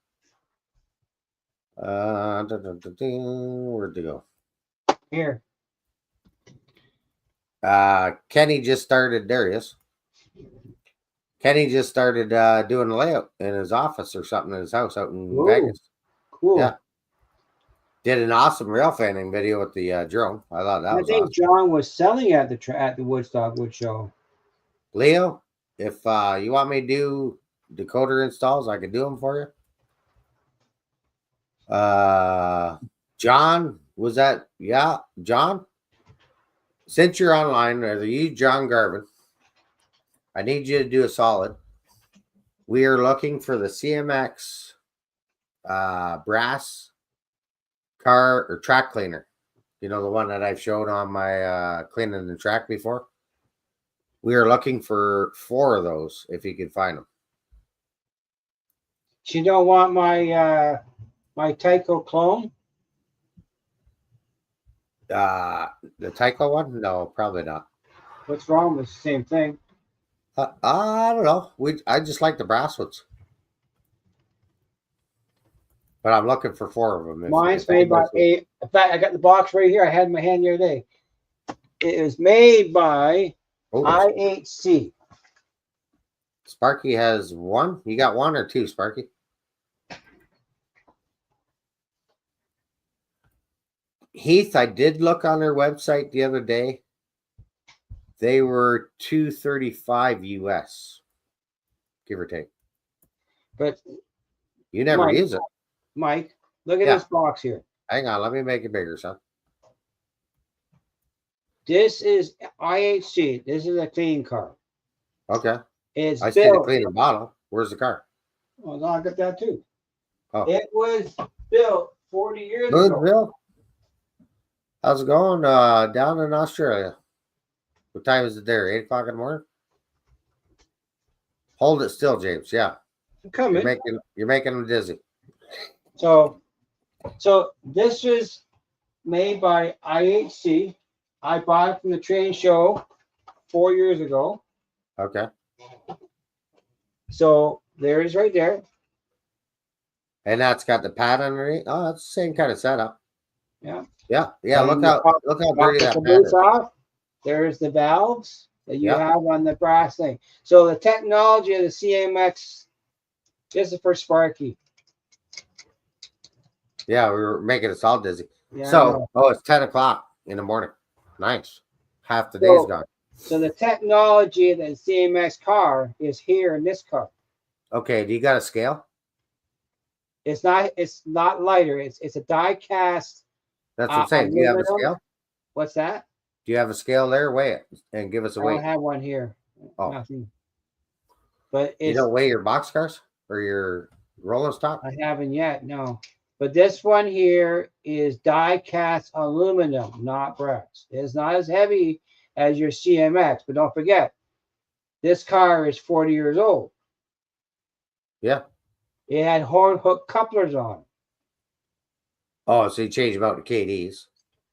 Here. Kenny just started. There he is. Kenny just started doing a layout in his office or something in his house out in Vegas. Cool. Yeah. Did an awesome rail fanning video with the drone. I thought that was awesome. John was selling at the Woodstock Wood Show. Leo, if you want me to do decoder installs, I can do them for you. John, was that? Yeah, John. Since you're online, either you, John Garvin, I need you to do a solid. We are looking for the CMX brass car or track cleaner. You know, the one that I've showed on my cleaning the track before. We are looking for 4 of those if you can find them. You don't want my my Tyco clone? The Tyco one? No, probably not. What's wrong with the same thing? I don't know. I just like the brass ones. But I'm looking for 4 of them. Mine's made by in fact, I got the box right here. I had in my hand the other day. It was made by IHC. Sparky has 1. You got 1 or 2, Sparky? Heath, I did look on their website the other day. They were $235 US, give or take. But You never Mike, use it. Mike, look at Yeah. this box here. Hang on, let me make it bigger, son. This is IHC. This is a clean car. Okay. It's I see the built. cleaner bottle. Where's the car? Well, no, I got that too. Oh. It was built 40 years ago. Boonesville? How's it going? Down in Australia. What time is it there? 8 o'clock in the morning? Hold it still, James. Yeah. I'm coming. You're making them dizzy. So this was made by IHC. I bought it from the train show 4 years ago. Okay. So there it is right there. And that's got the pad underneath. Oh, that's the same kind of setup. Yeah. Yeah. Yeah. And Look how dirty the that pad boots is. off. There's the valves that you Yeah. have on the brass thing. So the technology of the CMX, this is for Sparky. Yeah, we were making us all dizzy. Yeah, I So, know. it's 10 o'clock in the morning. Nice. Half the So- day's gone. So the technology of the CMX car is here in this car. Okay. Do you got a scale? It's not lighter. It's a die cast. That's what I'm saying. Do you have a aluminum. scale? What's that? Do you have a scale there? Weigh it and give us a I don't weight. have one here. Oh. Nothing. But You it's don't weigh your boxcars or your rolling stock? I haven't yet, no. But this one here is die cast aluminum, not brass. It's not as heavy as your CMX, but don't forget, this car is 40 years old. Yeah. It had horn hook couplers on. Oh, so you change them out to KDs.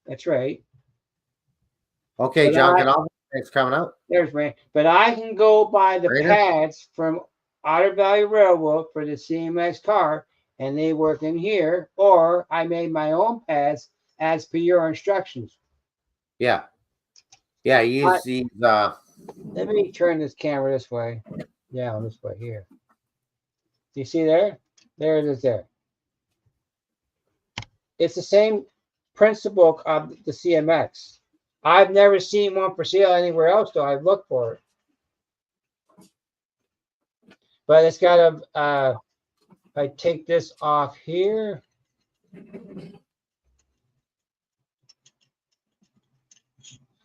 That's right. Okay, But John, thanks for coming out. There's Ray. But I can go buy the Rainer? pads from Otter Valley Railroad for the CMX car, and they work in here, or I made my own pads as per your instructions. Yeah. Yeah, use But- these. Let me turn this camera this way. Yeah, this way here. You see there? There it is there. It's the same principle of the CMX. I've never seen one for sale anywhere else, though. I've looked for it. But it's got a, if I take this off here.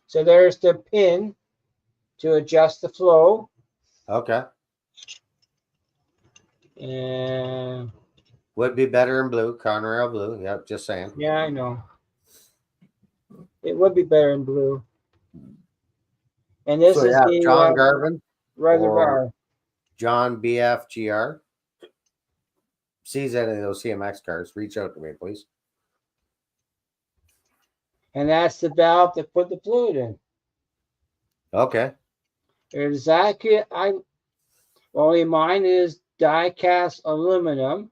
So there's the pin to adjust the flow. Okay. And Would be better in blue, Conrail blue. Yep, just saying. yeah, I know. It would be better in blue. And this So, is yeah, the John Garvin, reservoir. John BFGR. Sees any of those CMX cars, reach out to me, please. And that's the valve that put the fluid in. Okay. Exactly. Only mine is die cast aluminum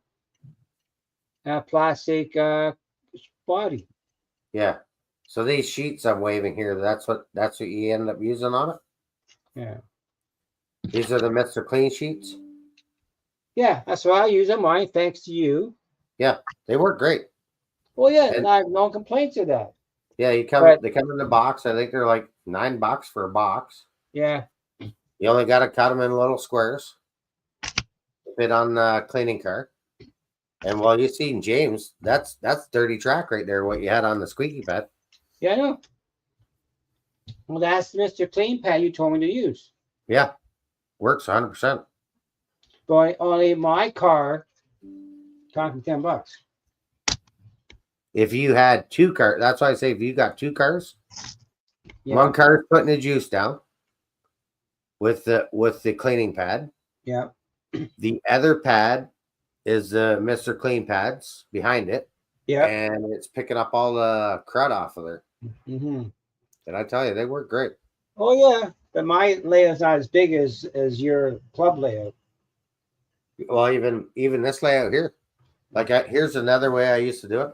and a plastic body. Yeah. So these sheets I'm waving here, that's what you end up using on it? Yeah. These are the Mr. Clean sheets? Yeah, that's what I use on mine, thanks to you. Yeah, they work great. Well, yeah, And- and I have no complaints with that. Yeah, they come in the box. I think they're like $9 for a box. Yeah. You only got to cut them in little squares. Fit on the cleaning car. And while you seen James, that's dirty track right there, what you had on the squeaky pad. Yeah, I know. Well, that's Mr. Clean Pad you told me to use. Yeah. Works 100%. But only my car, talking $10. If you had two cars, that's why I say if you got two cars, Yeah. one car is putting the juice down with the cleaning pad. Yeah. The other pad is the Mr. Clean pads behind it. Yeah. And it's picking up all the crud off of there. Mm-hmm. And I tell you, they work great. Oh yeah, but my layout's not as big as your club layout. Well, even this layout here, like here's another way I used to do it.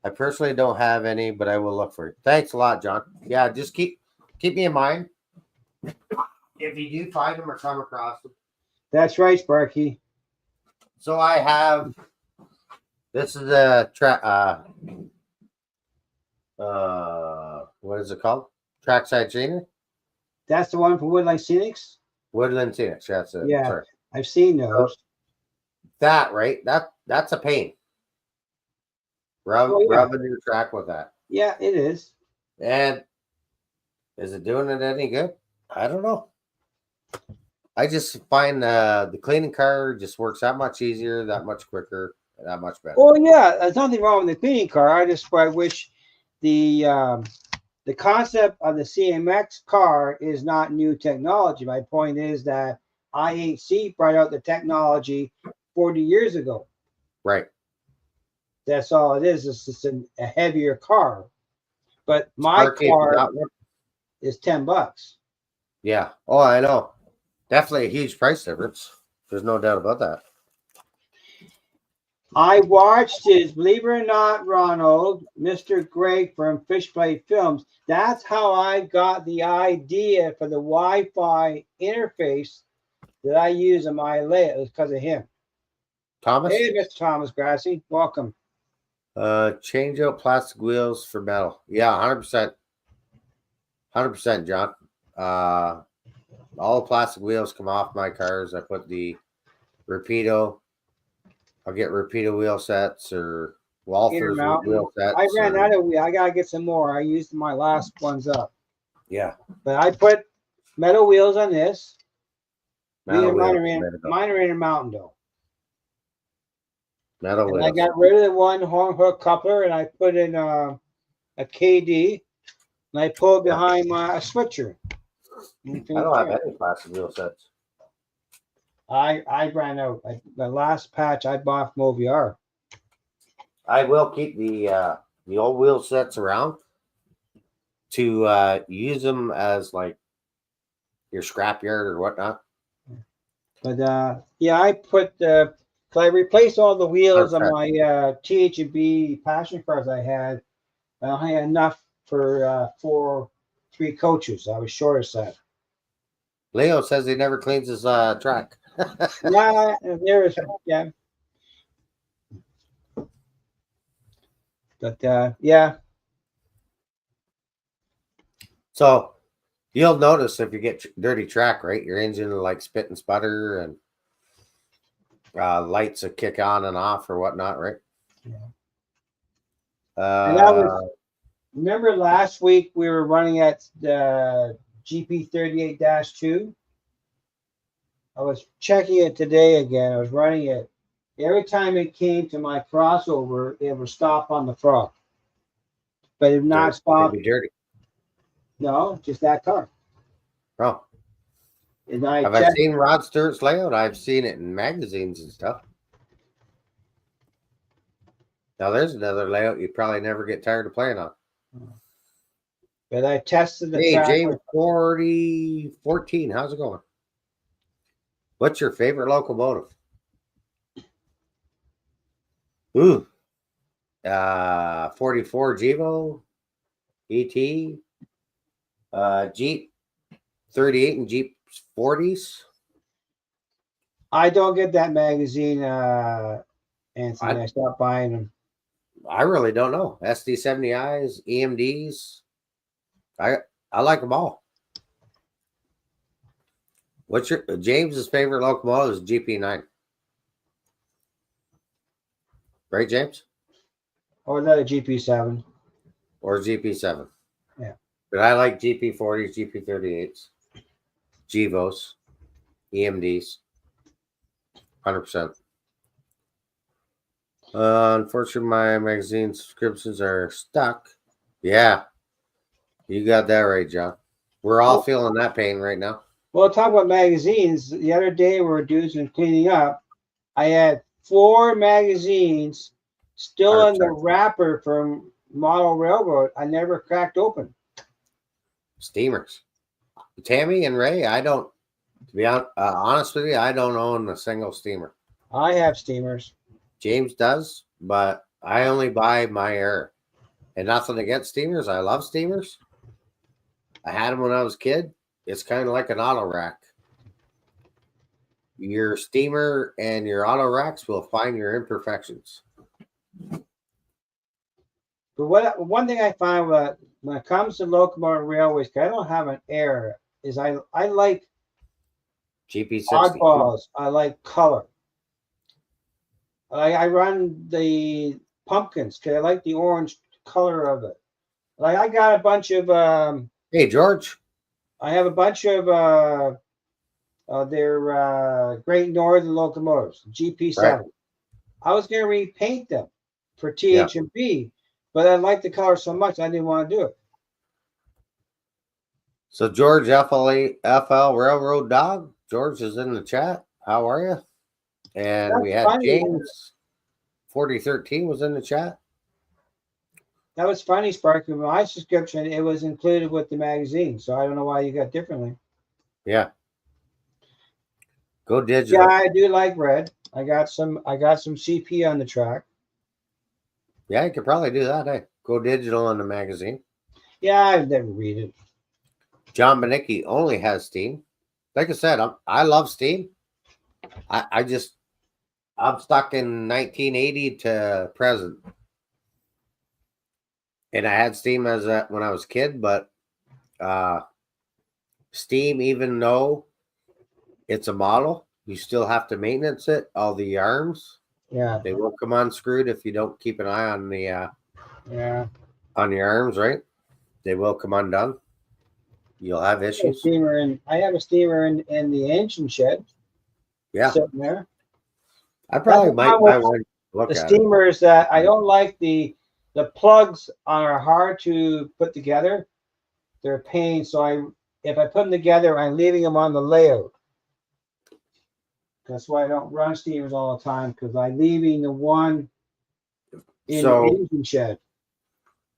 I personally don't have any, but I will look for it. Thanks a lot, John. Yeah, just keep me in mind if you do find them or come across them. That's right, Sparky. So I have this is the what is it called? Trackside chainer. That's the one for Woodland Scenics? Woodland Scenics. That's it. Yeah. Sorry. I've seen those. That, right? That's a pain. Oh, yeah. Rubbing your track with that. Yeah, it is. And is it doing it any good? I don't know. I just find the cleaning car just works that much easier, that much quicker, that much better. Oh yeah, there's nothing wrong with the cleaning car. I wish the concept of the CMX car is not new technology. My point is that IHC brought out the technology 40 years ago. Right. That's all it is. It's just a heavier car. But my car is $10. Yeah. Oh, I know. Definitely a huge price difference. There's no doubt about that. I watched his, believe it or not, Ronald, Mr. Greg from Fishblade Films. That's how I got the idea for the Wi-Fi interface that I use in my layout. It was because of him. Thomas? Hey, Mr. Thomas Grassi, welcome. Change out plastic wheels for metal. Yeah, 100%. 100%, John. All the plastic wheels come off my cars. I put the Rapido. I'll get Rapido wheel sets or Walther's wheel sets. I ran out of wheel. I gotta get some more. I used my last ones up. Yeah. But I put metal wheels on this. Mine are in a Mountain Dew. Metal wheels. I got rid of the one horn hook coupler and I put in a KD and I pulled behind my switcher. I don't have any plastic wheel sets. I ran out. The last patch I bought from OVR. I will keep the old wheel sets around to use them as like your scrapyard or whatnot. But yeah, I put I replaced all the wheels on my TH&B passion cars I had. I had enough for 3 coaches. I was short of that. Leo says he never cleans his track. Yeah, there is. Yeah. But yeah. So you'll notice if you get dirty track, right? Your engine will like spit and sputter and lights will kick on and off or whatnot, right? Yeah. And remember last week we were running at the GP38-2. I was checking it today again. I was running it. Every time it came to my crossover, it would stop on the frog. But it would not stop. It'd be dirty. No, just that car. Oh. And Have I seen Rod Stewart's layout? I've seen it in magazines and stuff. Now there's another layout you probably never get tired of playing on. But I tested the track. James 4014, how's it going? What's your favorite locomotive? Ooh. 44 Jevo, ET, Jeep 38 and Jeep 40s. I don't get that magazine, Anthony. I stopped buying them. I really don't know. SD70Is, EMDs. I like them all. What's your James's favorite locomotive is GP9. Right, James? Or another GP7. Or GP7. Yeah. But I like GP40s, GP38s, Gevos, EMDs. 100%. Unfortunately, my magazine subscriptions are stuck. Yeah. You got that right, John. We're all feeling that pain right now. Well, talk about magazines. The other day we were doing some cleaning up. I had 4 magazines still in the wrapper from Model Railroad. I never cracked open. Steamers. Tammy and Ray, to be honest with you, I don't own a single steamer. I have steamers. James does, but I only buy my air. And nothing against steamers. I love steamers. I had them when I was a kid. It's kind of like an auto rack. Your steamer and your auto racks will find your imperfections. But one thing I find when it comes to locomotive railways, I don't have an air. is I like GP60. oddballs. I like color. I run the pumpkins because I like the orange color of it. Like I got a bunch of Hey, George. I have a bunch of their Great Northern locomotives, GP7. Right. I was going to repaint them for Yeah. THMP, but I liked the color so much I didn't want to do it. So George FL Railroad Dog. George is in the chat. How are you? And That's we had funny. James 4013 was in the chat. That was funny, Sparky. My subscription, it was included with the magazine, so I don't know why you got differently. Yeah. Go digital. Yeah, I do like red. I got some CP on the track. Yeah, you could probably do that. Hey, go digital in the magazine. Yeah, I've never read it. John Benicki only has Steam. Like I said, I love Steam. I'm stuck in 1980 to present. And I had Steam when I was a kid, but Steam, even though it's a model, you still have to maintenance it. All the arms, Yeah, they will come unscrewed if you don't keep an eye on the yeah. on the arms, right? They will come undone. You'll have issues. I have a steamer in the engine shed. Yeah, Sitting there. I probably That's might how buy one. Look The at it. steamers that I don't like the plugs are hard to put together. They're a pain. So if I put them together, I'm leaving them on the layout. That's why I don't run steamers all the time because I'm leaving the one in the engine shed.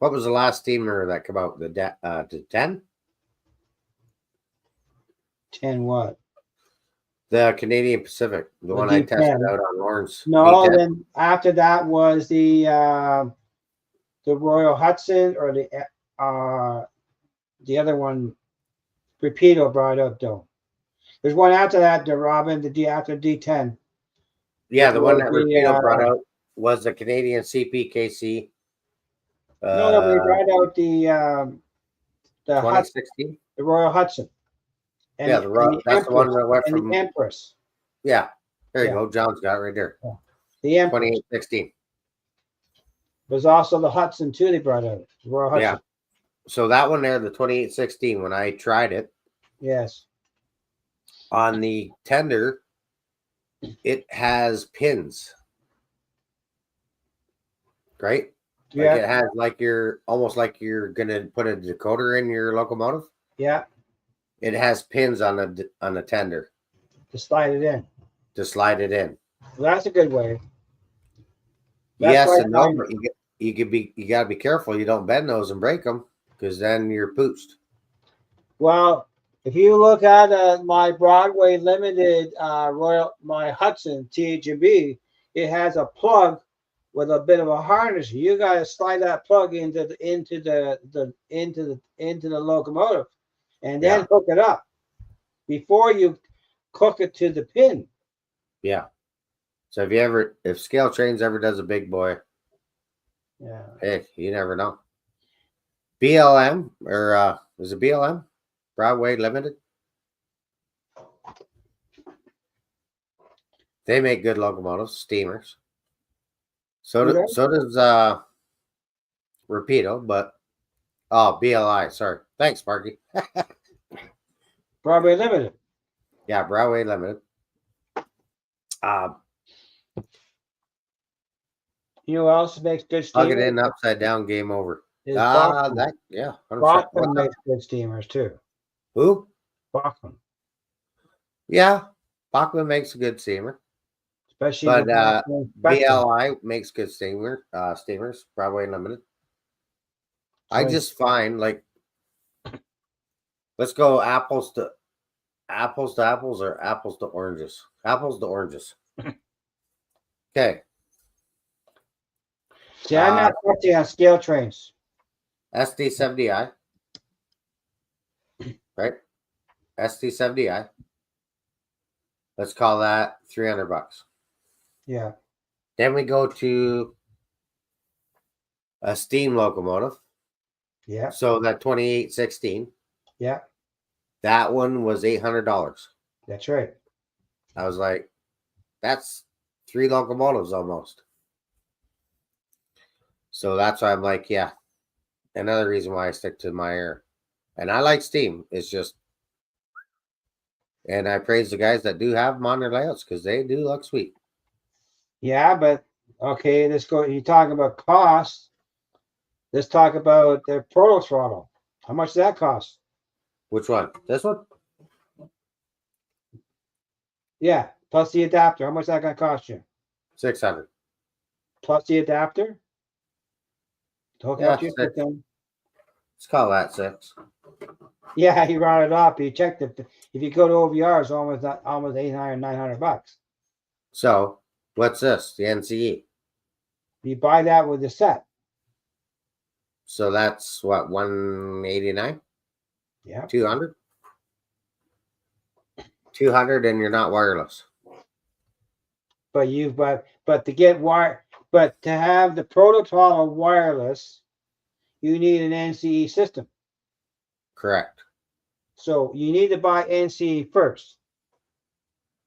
What was the last steamer that came out? The 10? 10 what? The Canadian Pacific, the one I D10. tested out on Lawrence. No, D10. then after that was the Royal Hudson or the other one. Rapido brought up though. There's one after that, the Robin, after D10. Yeah, the one that Rapido brought out was the Canadian CPKC. No, they brought out the 2016. the Royal Hudson. And that's the one that went from the Empress. Yeah, there you go. John's got it right there. Yeah. The Empress 2016 was also the Hudson too. They brought out the Royal Hudson. Yeah, so that one there, the 2816, when I tried it, yes, on the tender, it has pins, right? Yeah, like it has almost like you're gonna put a decoder in your locomotive. Yeah, it has pins on the tender to slide it in. Well, that's a good way. Yes and no, but you gotta be careful you don't bend those and break them, because then you're pooched. Well, if you look at my Broadway Limited my Hudson THB, it has a plug with a bit of a harness. You got to slide that plug into the locomotive, and then hook it up before you hook it to the pin. Yeah. So if Scale Trains ever does a big boy, yeah, hey, you never know. BLM or is it BLM? Broadway Limited. They make good locomotives, steamers. So does Rapido, but BLI. Sorry, thanks, Sparky. Broadway Limited. Yeah, Broadway Limited. You know what else makes good steamers? Plug it in upside down, game over. Bachman. Yeah. Bachman makes good steamers too. Who? Bachman. Yeah, Bachman makes a good steamer. Especially but BLI makes good steamers. Broadway Limited. I just find, like, let's go apples to apples or apples to oranges. Apples to oranges. Okay. See, I'm not touching on Scale Trains. SD70i. Right? SD70i. Let's call that $300. Yeah. Then we go to a steam locomotive. Yeah. So that 2816. Yeah. That one was $800. That's right. I was like, that's 3 locomotives almost. So that's why I'm like, yeah. Another reason why I stick to my air. And I like steam. It's just, and I praise the guys that do have them on their layouts because they do look sweet. Yeah, but okay, let's go. You talking about cost. Let's talk about the proto throttle. How much does that cost? Which one? This one? Yeah, plus the adapter. How much is that gonna cost you? 600. Plus the adapter? To hook Yeah, up to your 6. system. Let's call that 6. Yeah, you round it up. You checked it. If you go to OVR, it's almost $800, $900. So what's this? The NCE. You buy that with the set. So that's what, 189? Yeah. 200? 200 and you're not wireless. But to get wire, but to have the proto throttle wireless, you need an NCE system. Correct. So you need to buy NCE first.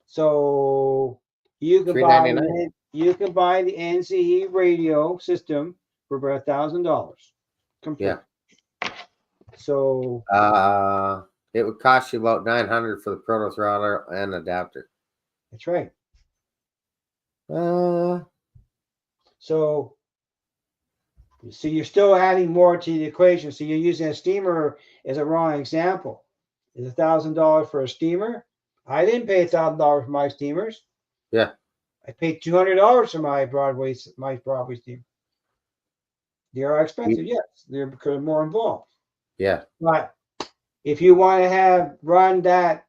So you can buy the NCE radio system for about $1,000. Complete. Yeah. So it would cost you about 900 for the proto throttle and adapter. that's right. So you're still adding more to the equation. So you're using a steamer as a wrong example. Is $1,000 for a steamer? I didn't pay $1,000 for my steamers. Yeah. I paid $200 for my Broadway steamer. They are expensive, yes. They're because more involved. Yeah. But if you want to run that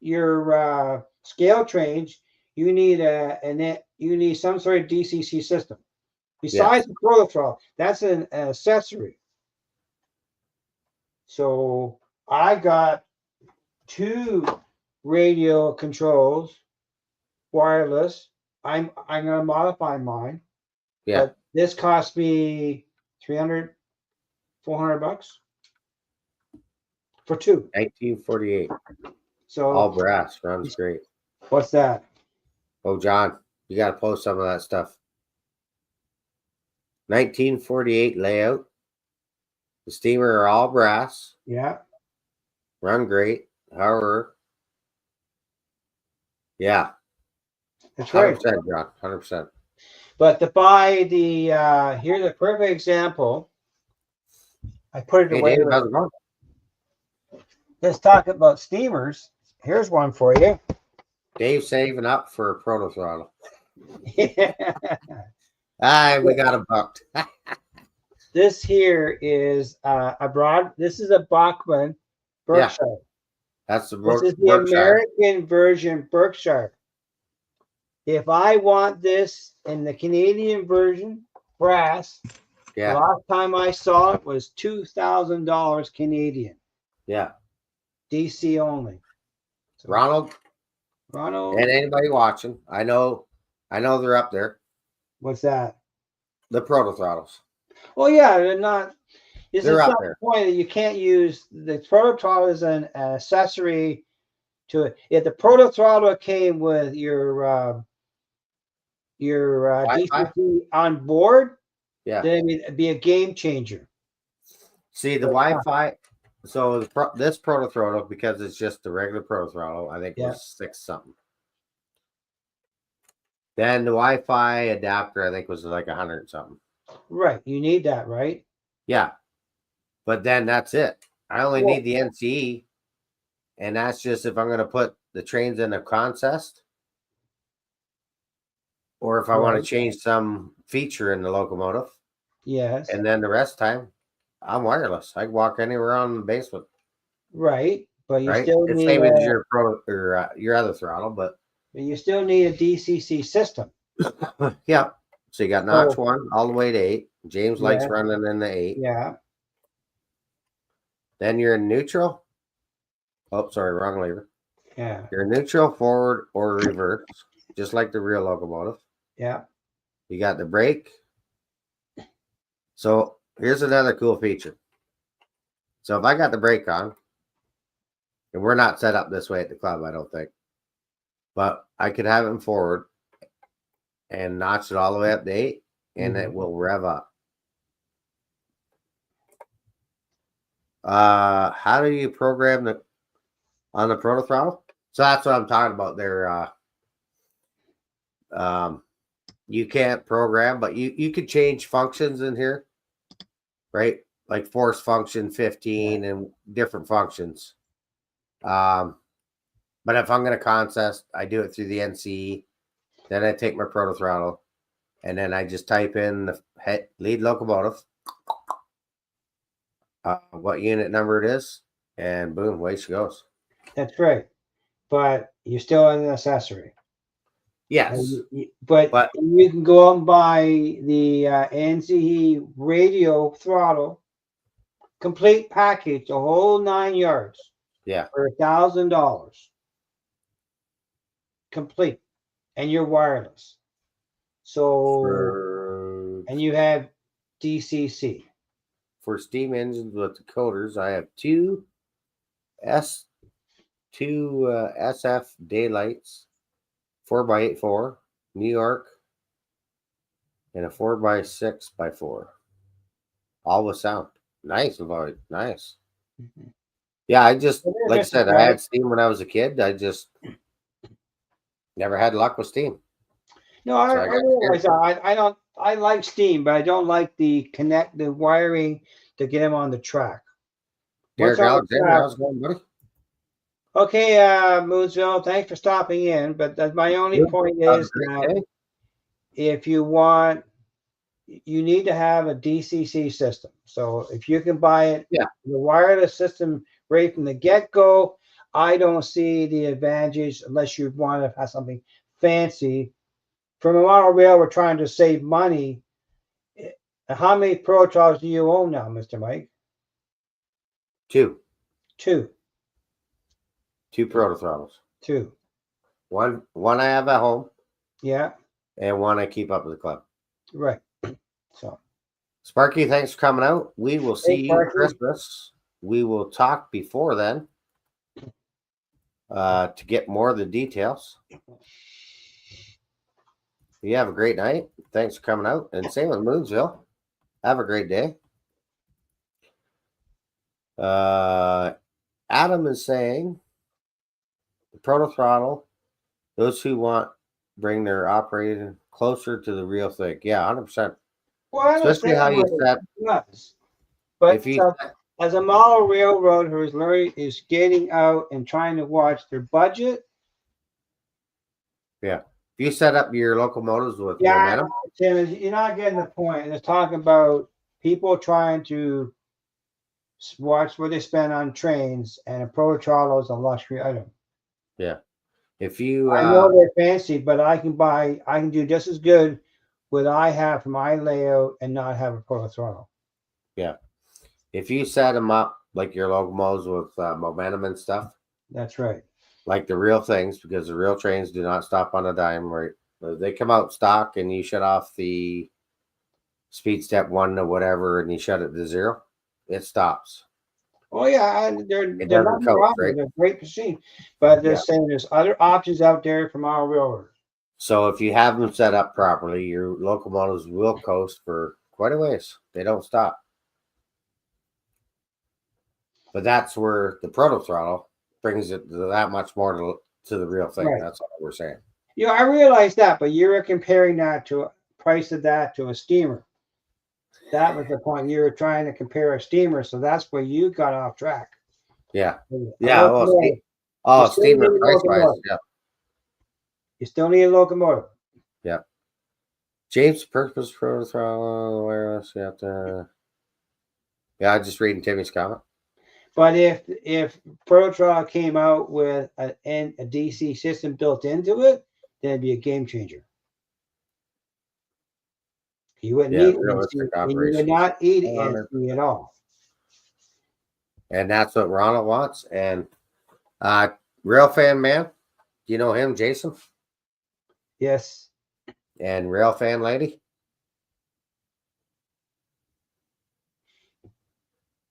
your scale trains, you need some sort of DCC system. Besides the proto throttle, that's an accessory. So I got 2 radio controls, wireless. I'm gonna modify mine. Yeah. But this cost me $300, $400 for 2. 1948. So All brass. Runs great. what's that? Oh, John, you got to post some of that stuff. 1948 layout. The steamer are all brass. Yeah. Run great. However, yeah. That's right. 100%, John. 100%. But to buy the here's a perfect example. I put it Hey, away. Dave, how's it going? Let's talk about steamers. Here's one for you. Dave's saving up for a proto throttle. Yeah. We got him booked. This here is this is a Bachmann Berkshire. Yeah, that's the This is the Berkshire. American version Berkshire. If I want this in the Canadian version, brass, Yeah. the last time I saw it was $2,000 Canadian. Yeah. DC only. So, Ronald and anybody watching, I know they're up there. What's that? The proto throttles. Well, yeah, they're not. They're up there. The point that you can't use the proto throttle as an accessory to it. If the proto throttle came with your DCC on board, yeah, then it'd be a game changer. See the Wi-Fi. So this proto throttle, because it's just the regular proto throttle, I think was 6 something. Then the Wi-Fi adapter, I think, was like 100 something. Right, you need that, right? Yeah, but then that's it. I only need the NCE, and that's just if I'm going to put the trains in a consist, or if I want to change some feature in the locomotive. Yes. And then the rest of the time, I'm wireless. I can walk anywhere on the basement. Right, but you still it's need same as your your other throttle, but you still need a DCC system. yeah. So you got notch 1 all the way to 8. James likes running in the 8. Yeah. Then you're in neutral. Oh, sorry, wrong lever. Yeah. You're in neutral, forward, or reverse, just like the real locomotive. Yeah. You got the brake. So here's another cool feature. So if I got the brake on, And we're not set up this way at the club, I don't think. But I could have it in forward and notch it all the way up to 8, and it will rev up. How do you program the on the proto throttle? So that's what I'm talking about there. You can't program, but you could change functions in here, right? Like force function 15 and different functions. But if I'm going to contest, I do it through the NCE. Then I take my proto throttle, and then I just type in the lead locomotive, what unit number it is, and boom, away she goes. That's right. But you're still an accessory. Yes. But you can go out and buy the NCE radio throttle, complete package, the whole 9 yards. Yeah. For $1,000. Complete. And you're wireless. So, and you have DCC. For steam engines with decoders, I have two SF daylights, 4x8-4, New York, and a 4x6x4. All with sound. Nice, Lloyd. Nice. Yeah, I just, like I said, I had steam when I was a kid. I just never had luck with steam. No, I don't. I like steam, but I don't like the wiring to get them on the track. Derek Alexander, how's it going, buddy? Okay, Moonsville, thanks for stopping in. But my only point is that if you want, you need to have a DCC system. So if you can buy it, the wireless system right from the get-go, I don't see the advantage unless you want to have something fancy. From a model rail, we're trying to save money. How many Pro Throttles do you own now, Mr. Mike? Two. Two proto throttles. Two. One I have at home. Yeah. And one I keep up with the club. Right. So, Sparky, thanks for coming out. We will see you at Christmas. We will talk before then to get more of the details. You have a great night. Thanks for coming out. And same with Moonsville. Have a great day. Adam is saying the proto throttle, those who want bring their operating closer to the real thing. Yeah, 100%. Well, especially how you set. But if you as a model railroad who is learning, is getting out and trying to watch their budget. Yeah. If you set up your locomotives with momentum. Tim, you're not getting the point. And it's talking about people trying to watch what they spend on trains, and a proto throttle is a luxury item. Yeah. If you I know they're fancy, but I can do just as good what I have for my layout and not have a proto throttle. Yeah. If you set them up like your locomotives with momentum and stuff. That's right. Like the real things, because the real trains do not stop on a dime, right? They come out stock and you shut off the speed step 1 to whatever and you shut it to 0, it stops. Oh yeah, they're not wrong. Right? They're a great machine, but they're saying there's other options out there from our railroad. So if you have them set up properly, your locomotives will coast for quite a ways. They don't stop. But that's where the proto throttle brings it that much more to the real thing. Right. That's all we're saying. Yeah, I realize that, but you were comparing that to a price of that to a steamer. That was the point. You were trying to compare a steamer, so that's where you got off track. Yeah. Yeah. Steamer price wise. Yeah. You still need a locomotive. Yeah. James purpose proto throttle wireless. You have to. Yeah, I'm just reading Timmy's comment. But if Proto Throttle came out with a DC system built into it, then it'd be a game changer. You wouldn't need NC, and you would not need NC at all. And that's what Ronald wants. And Rail Fan Man, do you know him, Jason? Yes. And Rail Fan Lady?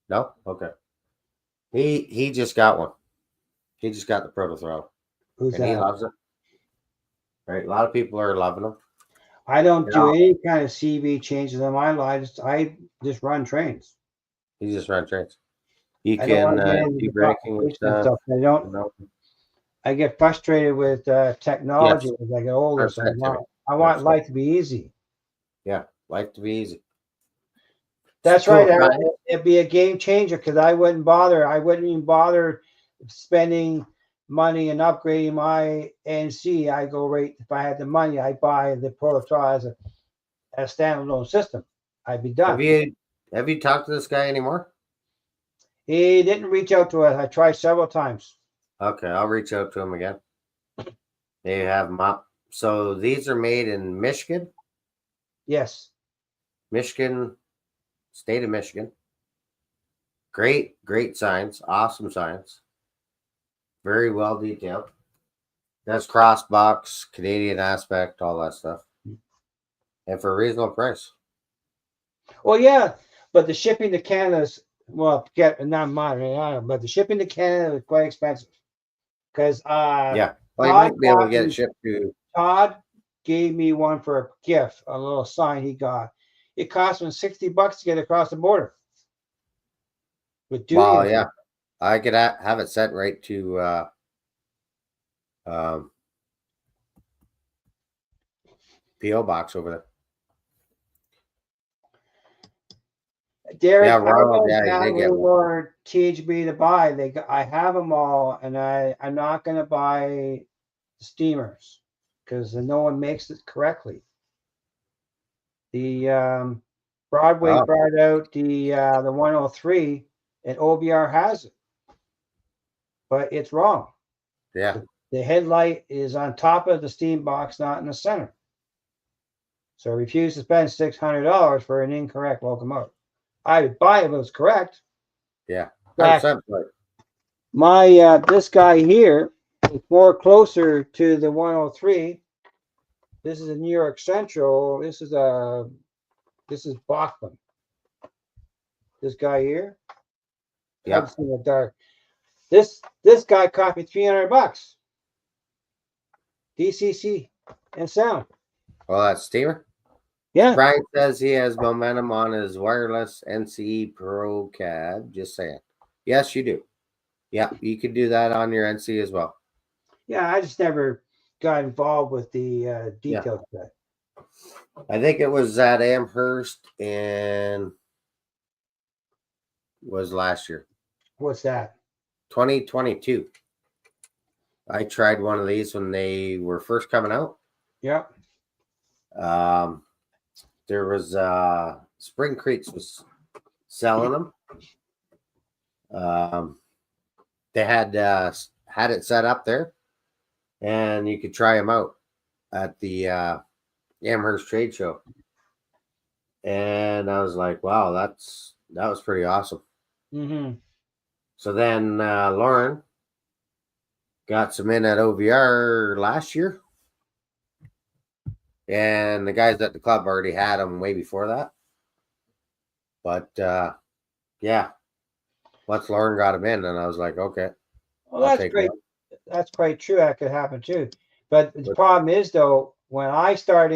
No? Okay. He just got one. He just got the proto throttle, Who's and he that? loves it. Right, a lot of people are loving them. I don't do Yeah. any kind of CV changes on my line. I just run trains. He just runs trains. You I don't can want to get into do the braking and complication and stuff. stuff. I don't. No, I get frustrated with technology Yes. as I get older. So 100%, Timmy. I want 100%. life to be easy. Yeah, life to be easy. That's Cool, right. right? It'd be a game changer because I wouldn't bother. I wouldn't even bother spending money and upgrading my NC. I go right, if I had the money, I buy the Proto as a standalone system. I'd be done. Have you talked to this guy anymore? He didn't reach out to us. I tried several times. Okay, I'll reach out to him again. They have them up. So these are made in Michigan, Yes. state of Michigan. Great signs, awesome signs. Very well detailed. That's cross box, Canadian aspect, all that stuff. And for a reasonable price. Well, yeah, but the shipping to Canada's not mine, but the shipping to Canada is quite expensive. Because Yeah. Well, you might be able to get it shipped to. Todd gave me one for a gift, a little sign he got. It cost him $60 to get across the border. With duty. Well, yeah. I could have it sent right to PO box over there. Derek, Yeah, I Ronald, don't yeah, have they any get one. more THB to buy. I have them all, and I'm not going to buy steamers because no one makes it correctly. The Broadway brought out the 103, and OBR has it, but it's wrong. Yeah. The headlight is on top of the steam box, not in the center. So I refuse to spend $600 for an incorrect locomotive. I would buy it if it was correct. Yeah. Fact, 100% right. my this guy here is more closer to the 103. This is a New York Central. This is Bachman. This guy here. Yeah. In the dark. This guy cost me $300. DCC and sound. Well, that's steamer. Yeah. Brian says he has momentum on his wireless NCE Pro cab. Just saying. Yes, you do. Yeah, you can do that on your NC as well. Yeah, I just never got involved with the details of that. I think it was at Amherst and was last year. What's that? 2022. I tried one of these when they were first coming out. Yeah. There was Spring Creeks was selling them. They had it set up there, and you could try them out at the Amherst Trade Show. And I was like, wow, that was pretty awesome. Mm-hmm. So then Lauren got some in at OVR last year. And the guys at the club already had them way before that. But yeah, once Lauren got them in, and I was like, okay. Well, that's great. That's quite true. That could happen too. But the problem is, though, when I started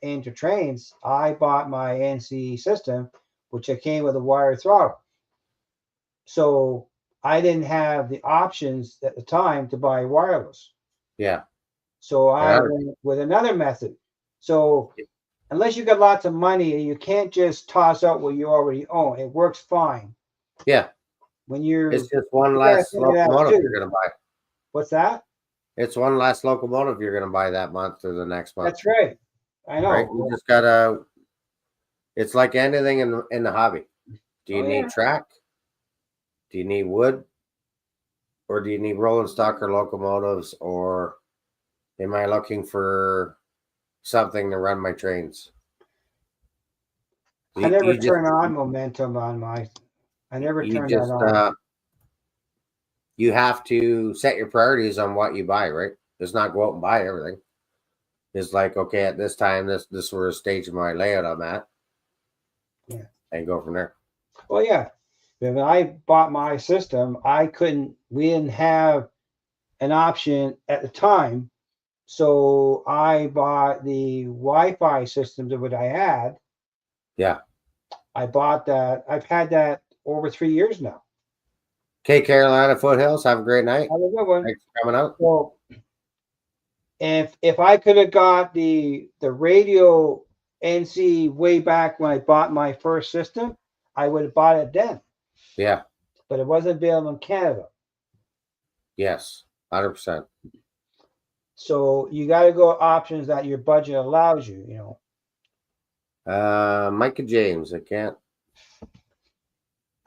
into trains, I bought my NCE system, which came with a wired throttle. So I didn't have the options at the time to buy wireless. Yeah. So I went with another method. So unless you got lots of money, you can't just toss out what you already own. It works fine. Yeah. It's just one less locomotive you're going to buy. What's that? It's one less locomotive you're going to buy that month or the next month. That's right. I know. Right? You just got to. It's like anything in the hobby. Do you need track? Do you need wood? Or do you need rolling stock or locomotives? Or am I looking for something to run my trains? I never turn on momentum on my. I never turn that on. You have to set your priorities on what you buy, right? Just not go out and buy everything. It's like, okay, at this time, this sort of stage of my layout I'm at. Yeah. And go from there. Well, yeah. When I bought my system, we didn't have an option at the time. So I bought the Wi-Fi system that what I had. Yeah. I bought that. I've had that over 3 years now. Okay, Carolina Foothills. Have a great night. Have a good one. Thanks for coming out. So if I could have got the radio NC way back when I bought my first system, I would have bought it then. Yeah. But it wasn't available in Canada. Yes. 100%. So you got to go options that your budget allows you. Micah James. I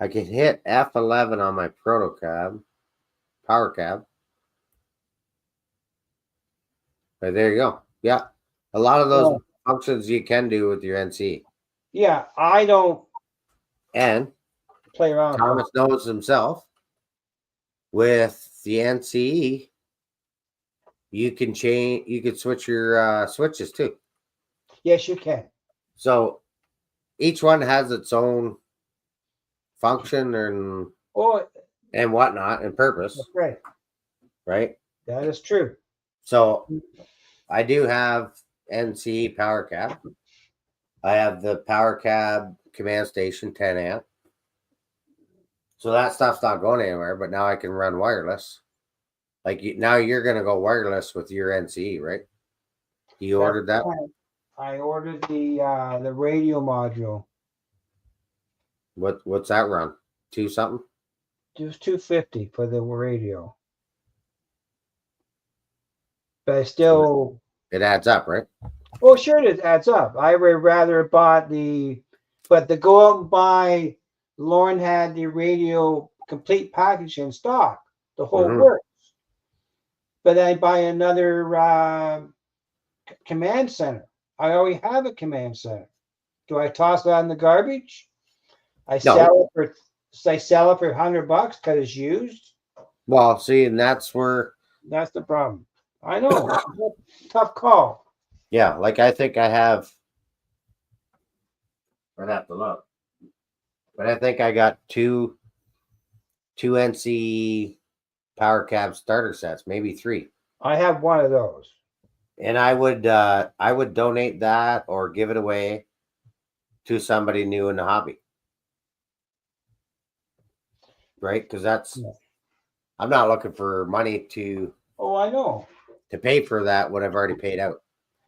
can hit F11 on my proto cab, power cab. But there you go. Yeah. A lot of those functions you can do with your NC. Yeah, I don't And play around. Thomas knows himself. With the NCE, you can switch your switches too. Yes, you can. So each one has its own function and whatnot and purpose. That's right. Right? That is true. So I do have NCE power cab. I have the power cab command station 10 amp. So that stuff's not going anywhere, but now I can run wireless. Like now you're going to go wireless with your NCE, right? You ordered that? I ordered the radio module. What's that run? 2 something? It was $250 for the radio. But I still... It adds up, right? Oh, sure it adds up. I would rather bought but to go out and buy, Lauren had the radio complete package in stock, the whole works. But I buy another command center. I already have a command center. Do I toss that in the garbage? I sell it for $100 because it's used. Well, see, and that's the problem. I know. Tough call. Yeah, like I think I have. I'd have to look, but I think I got two NC power cab starter sets, maybe 3. I have one of those, and I would donate that or give it away to somebody new in the hobby, right? Because I'm not looking for money to. Oh, I know. To pay for that, what I've already paid out.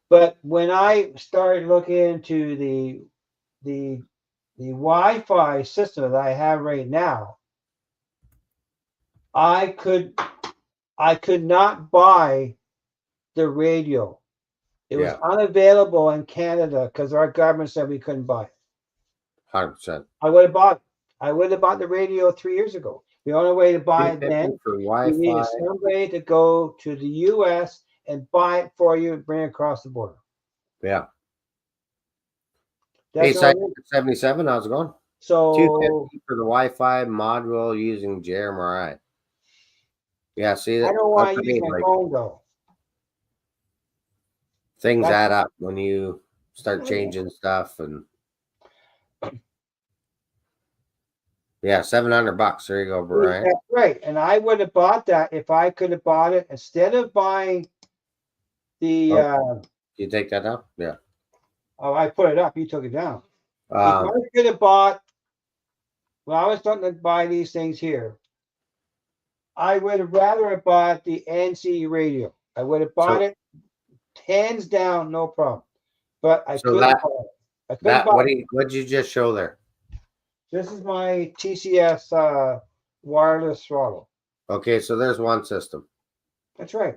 But when I started looking into the Wi-Fi system that I have right now, I could not buy the radio. It was unavailable in Canada because our government said we couldn't buy it. 100%. I would have bought it. I would have bought the radio 3 years ago. The only way to buy it then, for you Wi-Fi. need somebody to go to the U.S. and buy it for you and bring it across the border. Yeah. That's 77. How's it going? So 250 for the Wi-Fi module using JMRI. Yeah, see that. I don't want to use my phone though. Things add up when you start changing stuff and. Yeah, $700. There you go, Brian. That's right. And I would have bought that if I could have bought it instead of buying the. You take that down? Yeah. Oh, I put it up. You took it down. If Um, I could have bought. Well, I was starting to buy these things here. I would have rather have bought the NC radio. I would have bought it hands down, no problem. But I couldn't buy it. I couldn't buy it. What did you just show there? This is my TCS wireless throttle. Okay, so there's one system. That's right.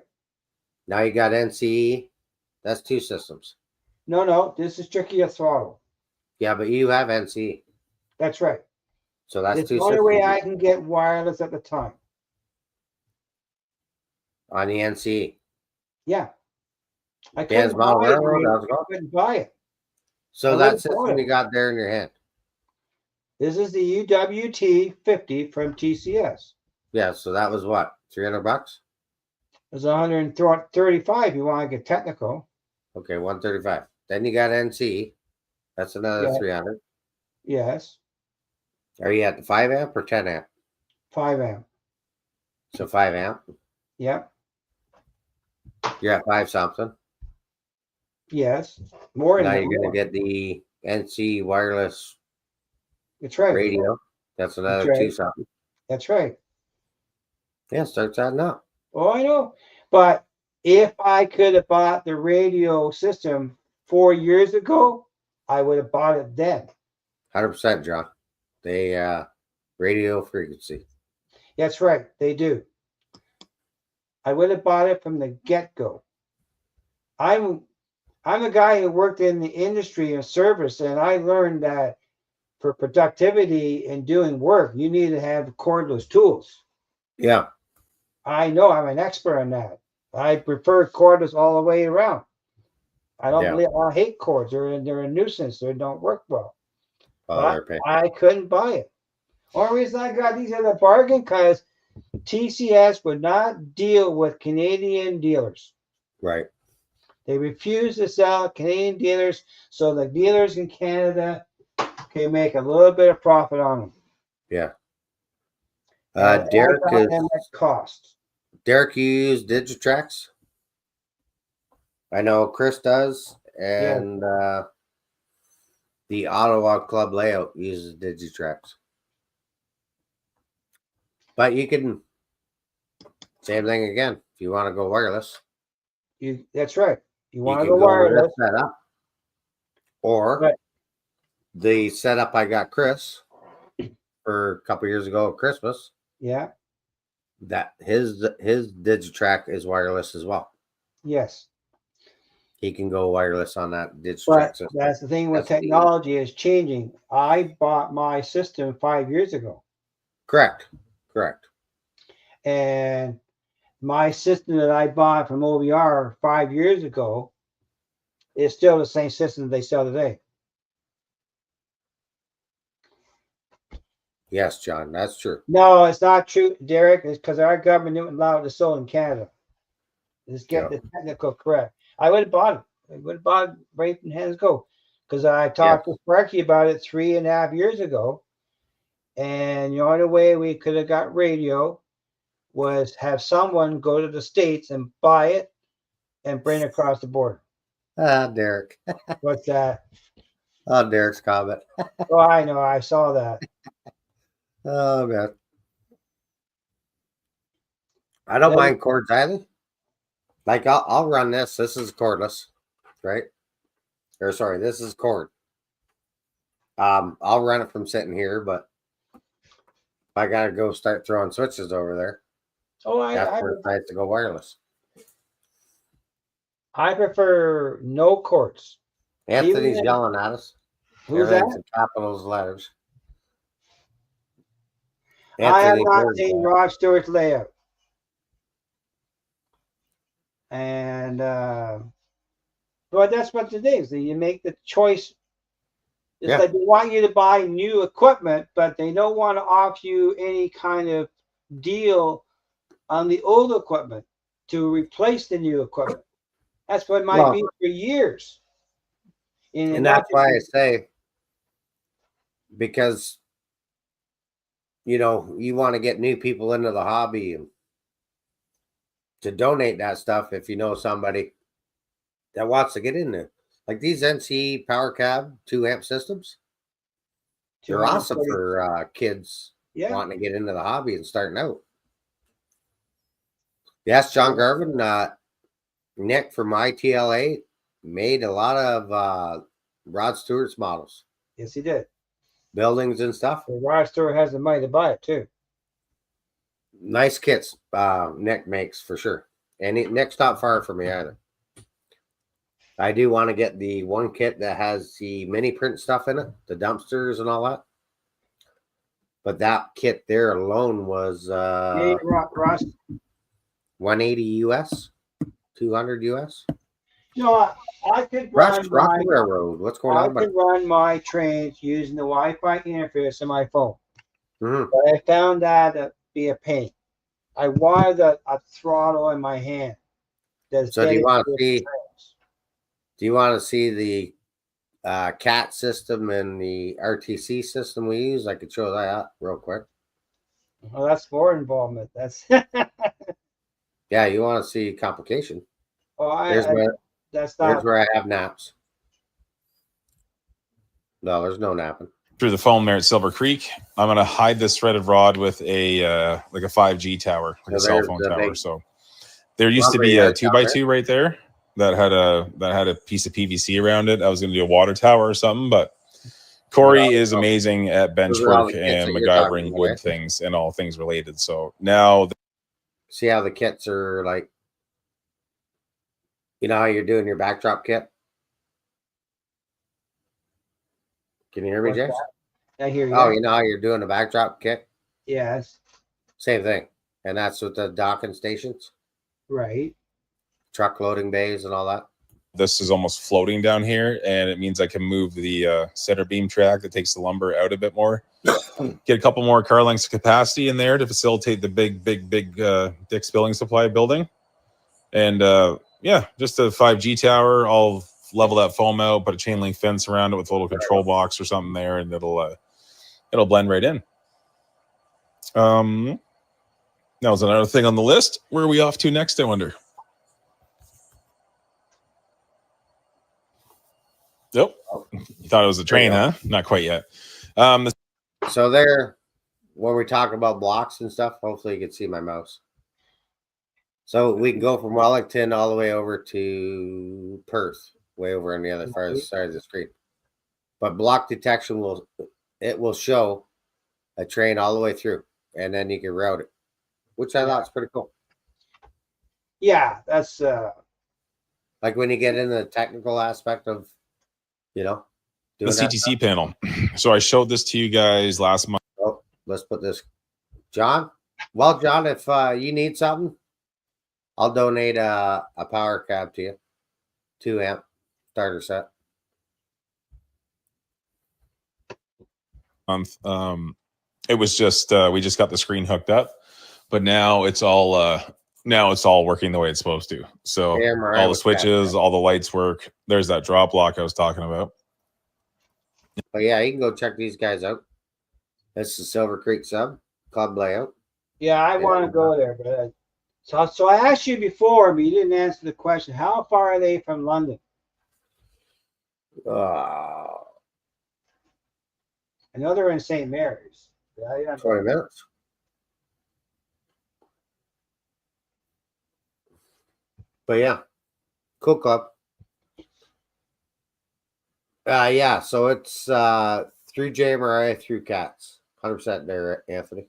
Now you got NCE. That's 2 systems. No, this is strictly a throttle. Yeah, but you have NCE. That's right. So that's It's 2 the only systems. way I can get wireless at the time. On the NCE. Yeah. I Dan's couldn't Model buy it. Railroad, how's it I going? couldn't buy it. So I that would've bought system it. you got there in your hand. This is the UWT 50 from TCS. Yeah, so that was what? $300? It's 135 if you want to get technical. Okay, 135. Then you got NC. That's another 300. Yes. Are you at the 5 amp or 10 amp? 5 amp. So 5 amp. Yep. You're at 5 something. Yes, more Now than you're that. gonna get the NC wireless That's right. radio. That's another right. 2 something. That's right. Yeah, starts adding up. Oh, I know. But if I could have bought the radio system 4 years ago, I would have bought it then. 100%, John. They radio frequency. That's right. They do. I would have bought it from the get-go. I'm a guy who worked in the industry and service, and I learned that for productivity and doing work, you need to have cordless tools. Yeah. I know I'm an expert on that. I prefer cordless all the way around. I don't believe I hate cords. They're a nuisance. They don't work well. But I couldn't buy it. Only reason I got these at a bargain because TCS would not deal with Canadian dealers. Right. They refuse to sell Canadian dealers, so the dealers in Canada can make a little bit of profit on them. Yeah. Derek cost. Derek, you use Digitrax? I know Chris does, and the Ottawa Club Layout uses Digitrax. But you can, same thing again, if you want to go wireless. That's right. You want to go wireless. Setup, or the setup I got Chris for a couple years ago at Christmas. Yeah. That his Digitrax is wireless as well. Yes. He can go wireless on that Digitrax system. That's the thing with technology is changing. I bought my system 5 years ago. Correct. And my system that I bought from OVR 5 years ago is still the same system they sell today. Yes, John, that's true. No, it's not true, Derek. It's because our government didn't allow it to sell in Canada. Let's get the technical correct. I would have bought it. I would have bought it right in hands go. Because I talked to Sparky about it 3.5 years ago. And the only way we could have got radio was have someone go to the States and buy it and bring it across the border. Derek. What's that? Oh, Derek's comment. Oh, I know. I saw that. Oh, man. I don't mind cords either. Like, I'll run this. This is cordless, right? Or sorry, this is cord. I'll run it from sitting here, but if I gotta go start throwing switches over there, that's where it's nice to go wireless. I prefer no cords. Anthony's yelling at us. Who's that? In capitals letters. I have not seen Rod Stewart's layout. And but that's what it is. You make the choice. It's like they want you to buy new equipment, but they don't want to offer you any kind of deal on the old equipment to replace the new equipment. That's what it might be for years. And that's why I say, because you want to get new people into the hobby and to donate that stuff if you know somebody that wants to get in there. Like these NC Power Cab 2-amp systems, they're awesome for kids wanting to get into the hobby and starting out. Yes, John Garvin, Nick from ITLA made a lot of Rod Stewart's models. Yes, he did. Buildings and stuff. Well, Rod Stewart has the money to buy it too. Nice kits Nick makes for sure. And Nick's not far from me either. I do want to get the one kit that has the mini print stuff in it, the dumpsters and all that. But that kit there alone was 180 US, 200 US. No, I could run my railroad. What's going on? I could run my trains using the Wi-Fi interface on my phone. Mm-hmm. But I found that to be a pain. I wanted a throttle in my hand. So do you want to see? Do you want to see the CAT system and the RTC system we use? I could show that real quick. Well, that's more involvement. That's yeah. You want to see complication? Oh, There's where that's there's not. where I have naps. No, there's no napping. Through the foam there at Silver Creek. I'm going to hide this threaded rod with a like a 5G tower, like So a cell there's phone the tower. big So there used to be a 2x2 right there that had a piece of PVC around it. I was going to do a water tower or something, but Corey is amazing at Benchwork and MacGyvering wood things and all things related. So now, see how the kits are like. You know how you're doing your backdrop kit? Can you hear me, James? I hear you. Oh, you know how you're doing a backdrop kit? Yes. Same thing. And that's with the docking stations, Right. truck loading bays and all that. this is almost floating down here, and it means I can move the center beam track that takes the lumber out a bit more. Get a couple more car lengths of capacity in there to facilitate the big Dick's Building Supply building. And yeah, just a 5G tower. I'll level that foam out, put a chain link fence around it with a little control box or something there, and it'll blend right in. That was another thing on the list. Where are we off to next, I wonder? Nope. You thought it was a train, huh? Not quite yet. So there, when we talk about blocks and stuff, hopefully you can see my mouse. So we can go from Wellington all the way over to Perth, way over on the other side of the screen. But block detection will show a train all the way through, and then you can route it, which I thought was pretty cool. Yeah, that's like when you get into the technical aspect of, the CTC panel. So I showed this to you guys last month. Oh, let's put this, John. Well, John, if you need something, I'll donate a power cab to you, 2 amp starter set. It was just we just got the screen hooked up, but now it's all working the way it's supposed to. So all the switches, all the lights work. There's that drop block I was talking about. But yeah, you can go check these guys out. That's the Silver Creek sub club layout. Yeah, I want to go there, but so I asked you before, but you didn't answer the question. How far are they from London? I know they're in St. Mary's. 20 minutes. But yeah, cool club. Yeah, so it's through JMRI, through Cats. 100% there, Anthony.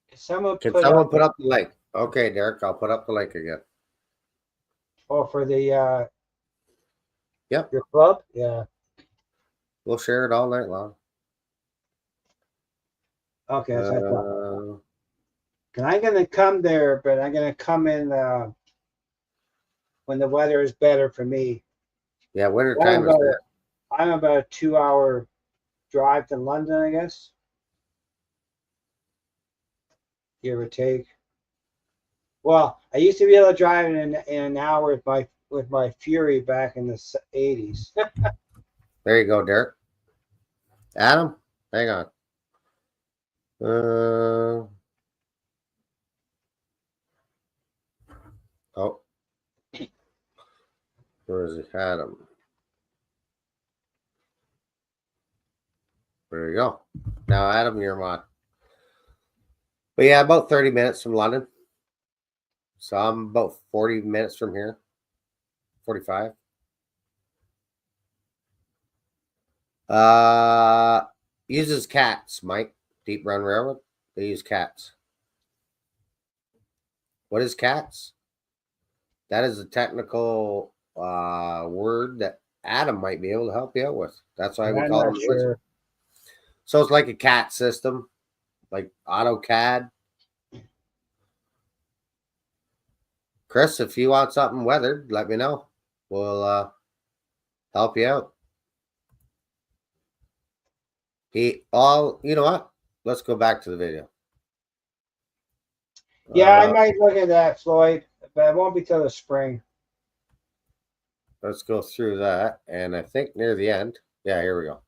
Can someone put up the link? Okay, Derek, I'll put up the link again. Oh, for the yep, your club? Yeah. We'll share it all night long. Okay, that's I'm gonna come there, but I'm gonna come in when the weather is better for me. Yeah, winter time is there. I'm about a 2-hour drive to London, I guess. Give or take. Well, I used to be able to drive in an hour with my Fury back in the 80s. There you go, Derek. Adam, hang on. Oh, where is he? Adam. There you go. Now, Adam, you're on. But yeah, about 30 minutes from London. So I'm about 40 minutes from here. 45. Uses Cats, Mike. Deep Run Railroad. They use Cats. What is Cats? That is a technical word that Adam might be able to help you out with. That's why we call them sure. So it's like a CAT system, like AutoCAD. Chris, if you want something weathered, let me know. We'll help you out. You know what? Let's go back to the video. Yeah, I might look at that, Floyd, but it won't be till the spring. Let's go through that. And I think near the end. Yeah, here we go.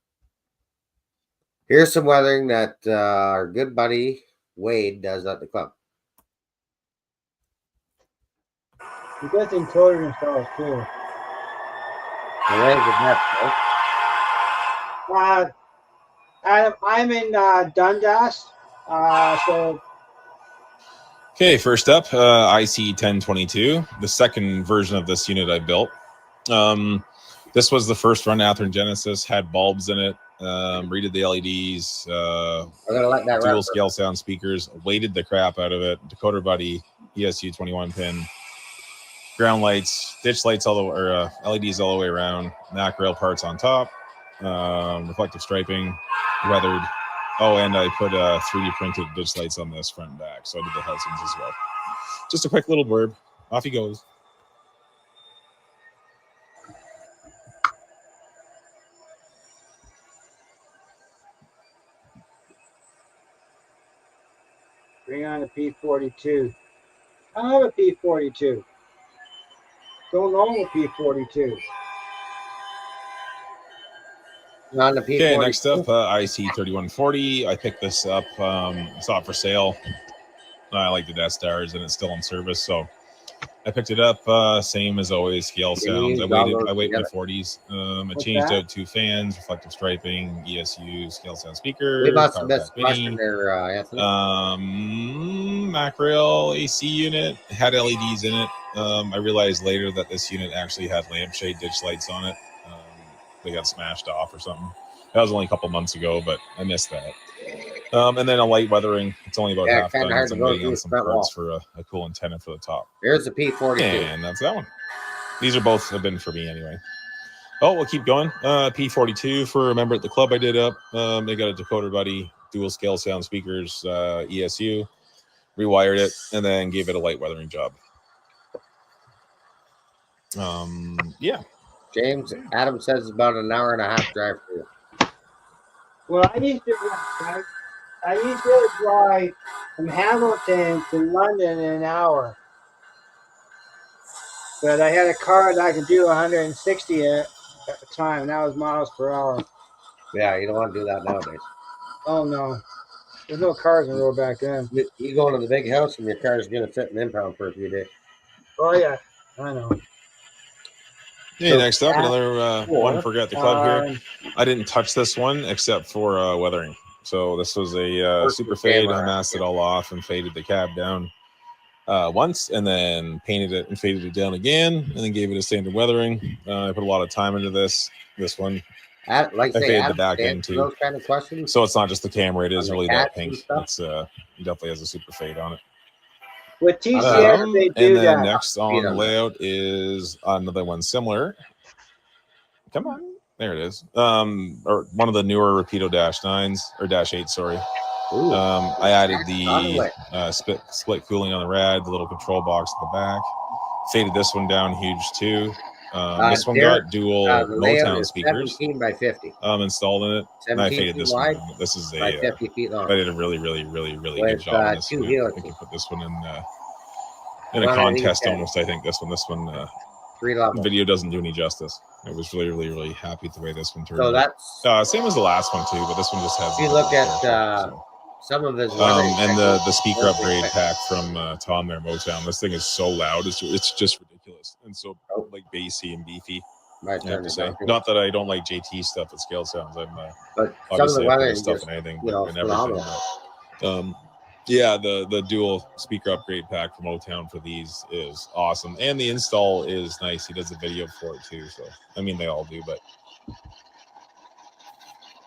Here's some weathering that our good buddy Wade does at the club. You got the encoder installed too. And where's the depth, right? I'm in Dundas. So Okay, first up, IC 1022, the second version of this unit I built. This was the first run Athearn Genesis, had bulbs in it, redid the LEDs, I'm gonna let that dual run. scale sound speakers, weighted the crap out of it, decoder buddy, ESU 21 pin, ground lights, ditch lights all the way, or LEDs all the way around, Mac rail parts on top, reflective striping, weathered. Oh, and I put 3D printed ditch lights on this front and back, so I did the housings as well. Just a quick little blurb. Off he goes. bring on the P42. I have a P42. Don't own a P42. On the P40. Okay, next up, IC 3140. I picked this up. Saw it for sale. I like the Death Stars, and it's still in service, so I picked it up. Same as always, scale sounds. I waited my 40s. I changed out 2 fans, reflective striping, ESU, scale sound speaker. We must have missed question there, Anthony. Mac rail AC unit had LEDs in it. I realized later that this unit actually had lampshade ditch lights on it. They got smashed off or something. That was only a couple months ago, but I missed that. And then a light weathering. It's only about half done. I'm waiting on some parts for a cool antenna for the top. Here's the P42. And that's that one. These are both have been for me anyway. Oh, we'll keep going. P42 for a member at the club I did up. They got a decoder buddy, dual scale sound speakers, ESU. Rewired it, and then gave it a light weathering job. Yeah. James, Adam says it's about an hour and a half drive for you. Well, I used to drive from Hamilton to London in an hour. But I had a car that I could do 160 at the time, and that was miles per hour. Yeah, you don't want to do that nowadays. Oh, no. There's no cars in the road back then. You go into the big house and your car's going to fit an impound for a few days. Oh, yeah. I know. Hey, so next up, another one for at the club here. I didn't touch this one except for weathering. So this was a super fade. I masked it all off and faded the cab down once, and then painted it and faded it down again, and then gave it a standard weathering. I put a lot of time into this one. I faded the back end too. Those kind of questions. So it's not just the camera; it is really that pink. It's it definitely has a super fade on it. With TCS, they do and then that. Next on the layout is another one similar. Come on, there it is. Or one of the newer Rapido -9s or -8, sorry. I added the split cooling on the rad, the little control box at the back. Faded this one down huge too. This one got dual Motown speakers. 17 by 50. Installed in it. And I faded this wide, one. This is a 50 feet long. I did a really good job on this one. I think I put this one in a contest almost. I think this one 3 level. Video doesn't do any justice. I was really happy with the way this one turned out. That's same as the last one too, but this one just has. If you look at some of his and the speaker upgrade pack from Tom there, Motown. This thing is so loud. It's just ridiculous and so like bassy and beefy. I have to say. Not that I don't like JT stuff at scale sounds. I'm but obviously some of the stuff and anything, but everything. But, yeah, the dual speaker upgrade pack from Motown for these is awesome, and the install is nice. He does a video for it too. So I mean, they all do, but.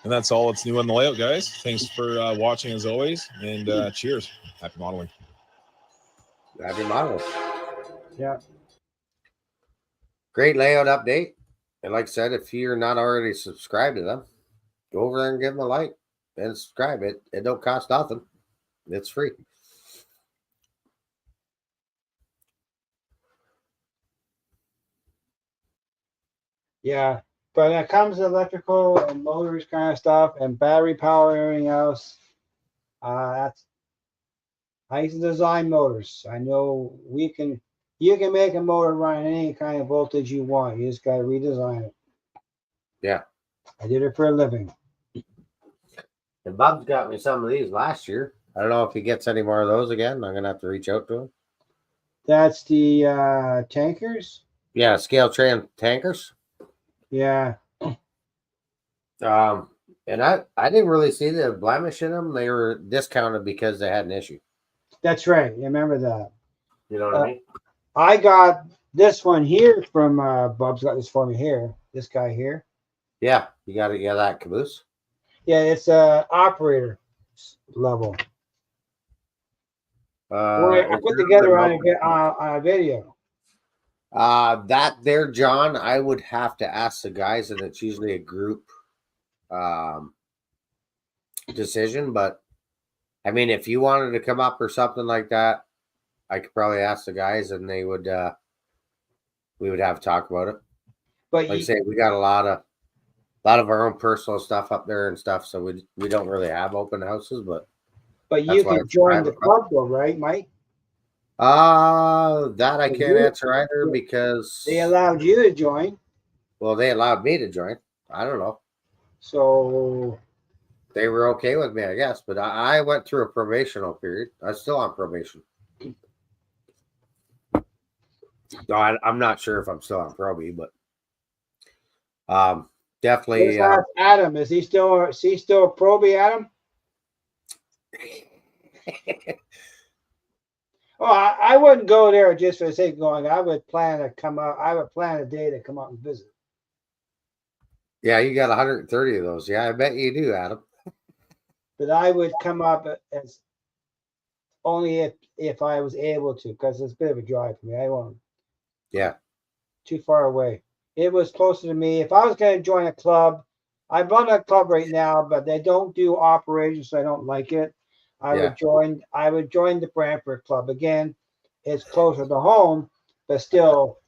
And that's all that's new on the layout, guys. Thanks for watching as always, and cheers. Happy modeling. Happy modeling. Yeah. Great layout update. And like I said, if you're not already subscribed to them, go over there and give them a like and subscribe. It don't cost nothing. It's free. Yeah. But when it comes to electrical and motors kind of stuff and battery power and everything else, I used to design motors. I know you can make a motor run any kind of voltage you want. You just got to redesign it. Yeah. I did it for a living. And Bub's got me some of these last year. I don't know if he gets any more of those again. I'm going to have to reach out to him. That's the tankers. Yeah, scale train tankers. Yeah. And I didn't really see the blemish in them. They were discounted because they had an issue. That's right. You remember that. You know what I mean? I got this one here from Bub's got this for me here. This guy here. Yeah, you got it. Yeah, that caboose. Yeah, it's operator level. I put together on a video. That there, John, I would have to ask the guys, and it's usually a group decision. But I mean, if you wanted to come up or something like that, I could probably ask the guys, and they would. We would have to talk about it. But like I say, we got a lot of our own personal stuff up there and stuff, so we don't really have open houses. But you can join the club, though, right, Mike? That I can't answer either because they allowed you to join. Well, they allowed me to join. I don't know. So they were okay with me, I guess. But I went through a probational period. I'm still on probation. No, I'm not sure if I'm still on probie, but definitely. Adam, is he still a probie, Adam? Oh, I wouldn't go there just for the sake of going. I would plan to come out. I would plan a day to come out and visit. Yeah, you got 130 of those. Yeah, I bet you do, Adam. But I would come up as only if I was able to, because it's a bit of a drive for me. I won't. Yeah. Too far away. It was closer to me. If I was going to join a club, I run a club right now, but they don't do operations, so I don't like it. I would join the Brantford Club. Again, it's closer to home, but still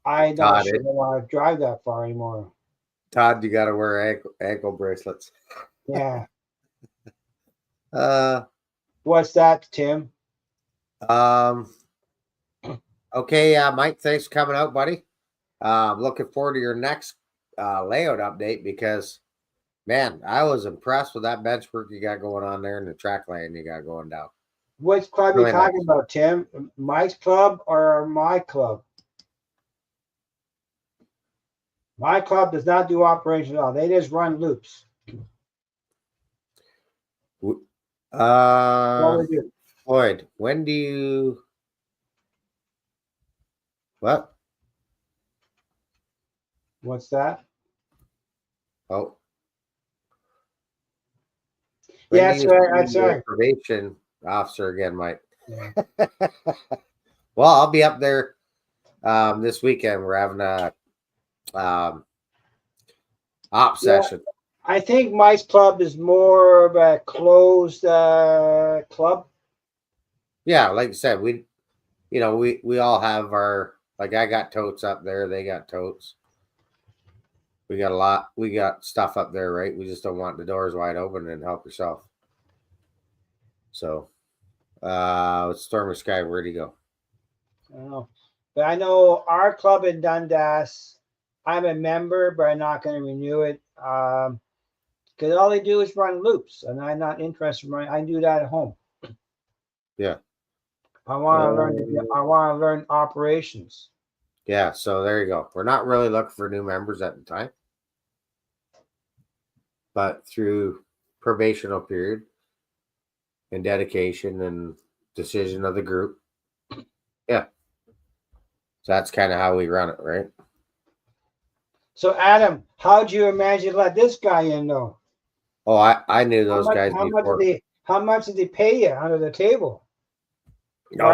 I don't sure want to drive that far anymore. Todd, you gotta wear ankle bracelets. Yeah. What's that, Tim? Okay, Mike, thanks for coming out, buddy. Looking forward to your next layout update because, man, I was impressed with that benchwork you got going on there and the track laying you got going down. Which club are you talking about, Tim? Mike's club or my club? My club does not do operations at all. They just run loops. Floyd, when do you... What? What's that? Oh. Yeah, that's right. Probation officer again, Mike. Yeah. Well, I'll be up there this weekend. We're having a op session. I think Mike's club is more of a closed club. Yeah, like I said, we all have our, like, I got totes up there, they got totes. We got stuff up there, right? We just don't want the doors wide open and help yourself. So Stormy Sky, where'd he go? I don't know. But I know our club in Dundas, I'm a member, but I'm not going to renew it. Because all they do is run loops, and I'm not interested in running. I do that at home. Yeah. I want to learn operations. Yeah, so there you go. We're not really looking for new members at the time. But through probational period and dedication and decision of the group. Yeah. So that's kind of how we run it, right? So Adam, how do you imagine let this guy in though? Oh, I knew those guys before. How much did they pay you under the table? No,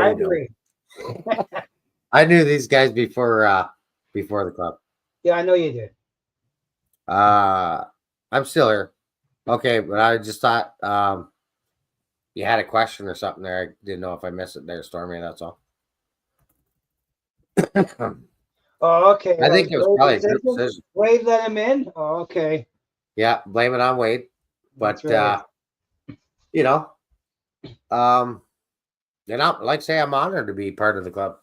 I knew these guys before the club. Yeah, I know you did. I'm still here. Okay, but I just thought you had a question or something there. I didn't know if I missed it there, Stormy. That's all. Oh, okay. I think it was probably a good decision. Wade let him in? Oh, okay. Yeah, blame it on Wade. But right. Like say I'm honored to be part of the club.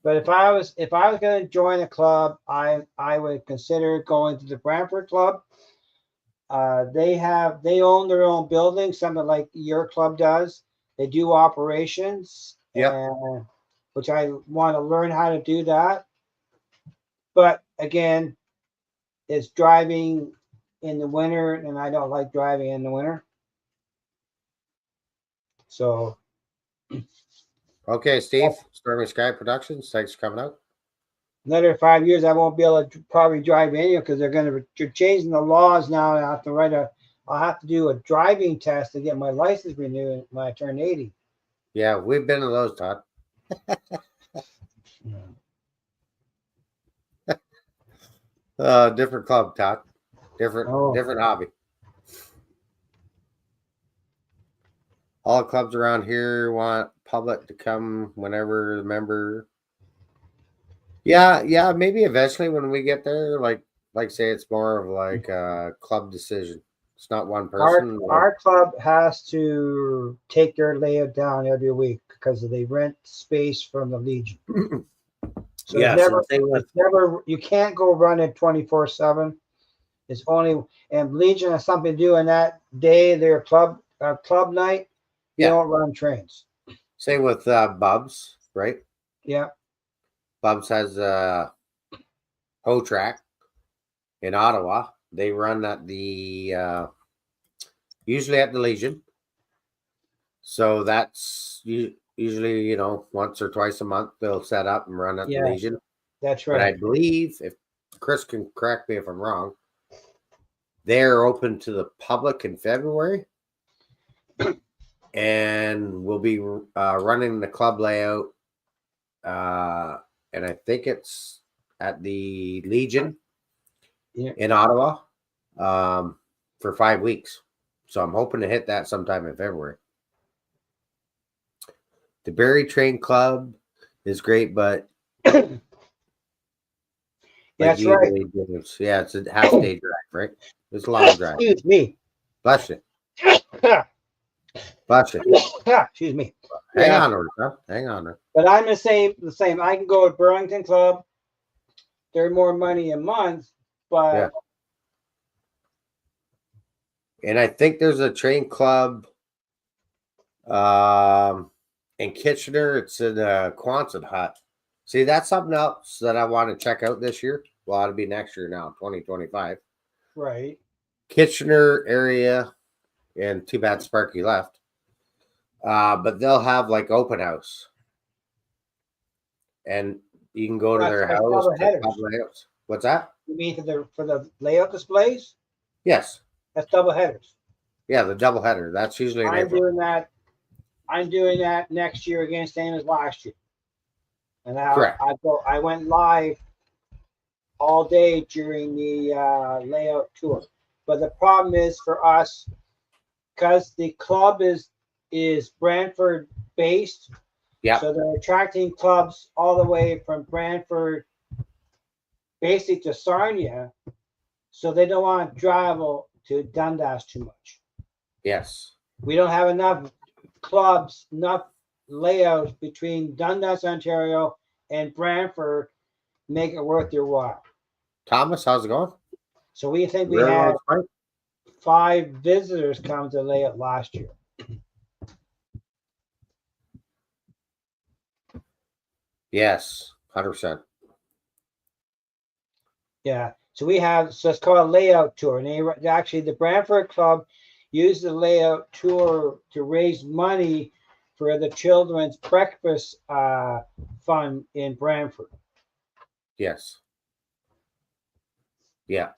But if I was going to join a club, I would consider going to the Brantford Club. They own their own building, something like your club does. They do operations. Yep. and which I want to learn how to do that. But again, it's driving in the winter, and I don't like driving in the winter. So, Okay, Steve, Stormy Sky Productions. Thanks for coming out. another 5 years, I won't be able to probably drive any because they're changing the laws now. I have to I'll have to do a driving test to get my license renewed when I turn 80. Yeah, we've been to those, Todd. Different club, Todd. Different hobby. All clubs around here want public to come whenever the member. Yeah, maybe eventually when we get there, like say it's more of like a club decision. It's not one person. Our club has to take their layout down every week because they rent space from the Legion. So Yeah, it's never you can't go running 24/7. It's only, and Legion has something to do in that day, their club night. You don't run trains. Same with Bubs, right? Yeah. Bubs has a Ho track in Ottawa. They run at the usually at the Legion. So that's usually, once or twice a month they'll set up and run at the Legion. That's right. But I believe, if Chris can correct me if I'm wrong, they're open to the public in February. And we'll be running the club layout. And I think it's at the Legion in Ottawa for 5 weeks. So I'm hoping to hit that sometime in February. The Barrie Train Club is great, but that's right. Yeah, it's a half-day drive, right? It's a long drive. Excuse me. Bless you. Bless you. Excuse me. Hang on, huh? Hang on. But I'm the same. I can go to Burlington Club. They're more money a month, but and I think there's a train club in Kitchener. It's in Quonset Hut. See, that's something else that I want to check out this year. Well, it'll be next year now, 2025. Right. Kitchener area, and too bad Sparky left. But they'll have like open house, and you can go to their house. Layouts. What's that? You mean for the layout displays? Yes. That's double headers. Yeah, the double header. That's usually I'm doing that next year again, same as last year. And I went live all day during the layout tour. But the problem is for us, because the club is Brantford based. Yeah. So they're attracting clubs all the way from Brantford basically to Sarnia. So they don't want to travel to Dundas too much. Yes. We don't have enough clubs, enough layouts between Dundas, Ontario and Brantford make it worth your while. Thomas, how's it going? So we think we had 5 visitors come to layout last year. Yes, 100%. Yeah. So it's called a layout tour. And the Brantford Club used the layout tour to raise money for the children's breakfast fund in Brantford. Yes. Yeah.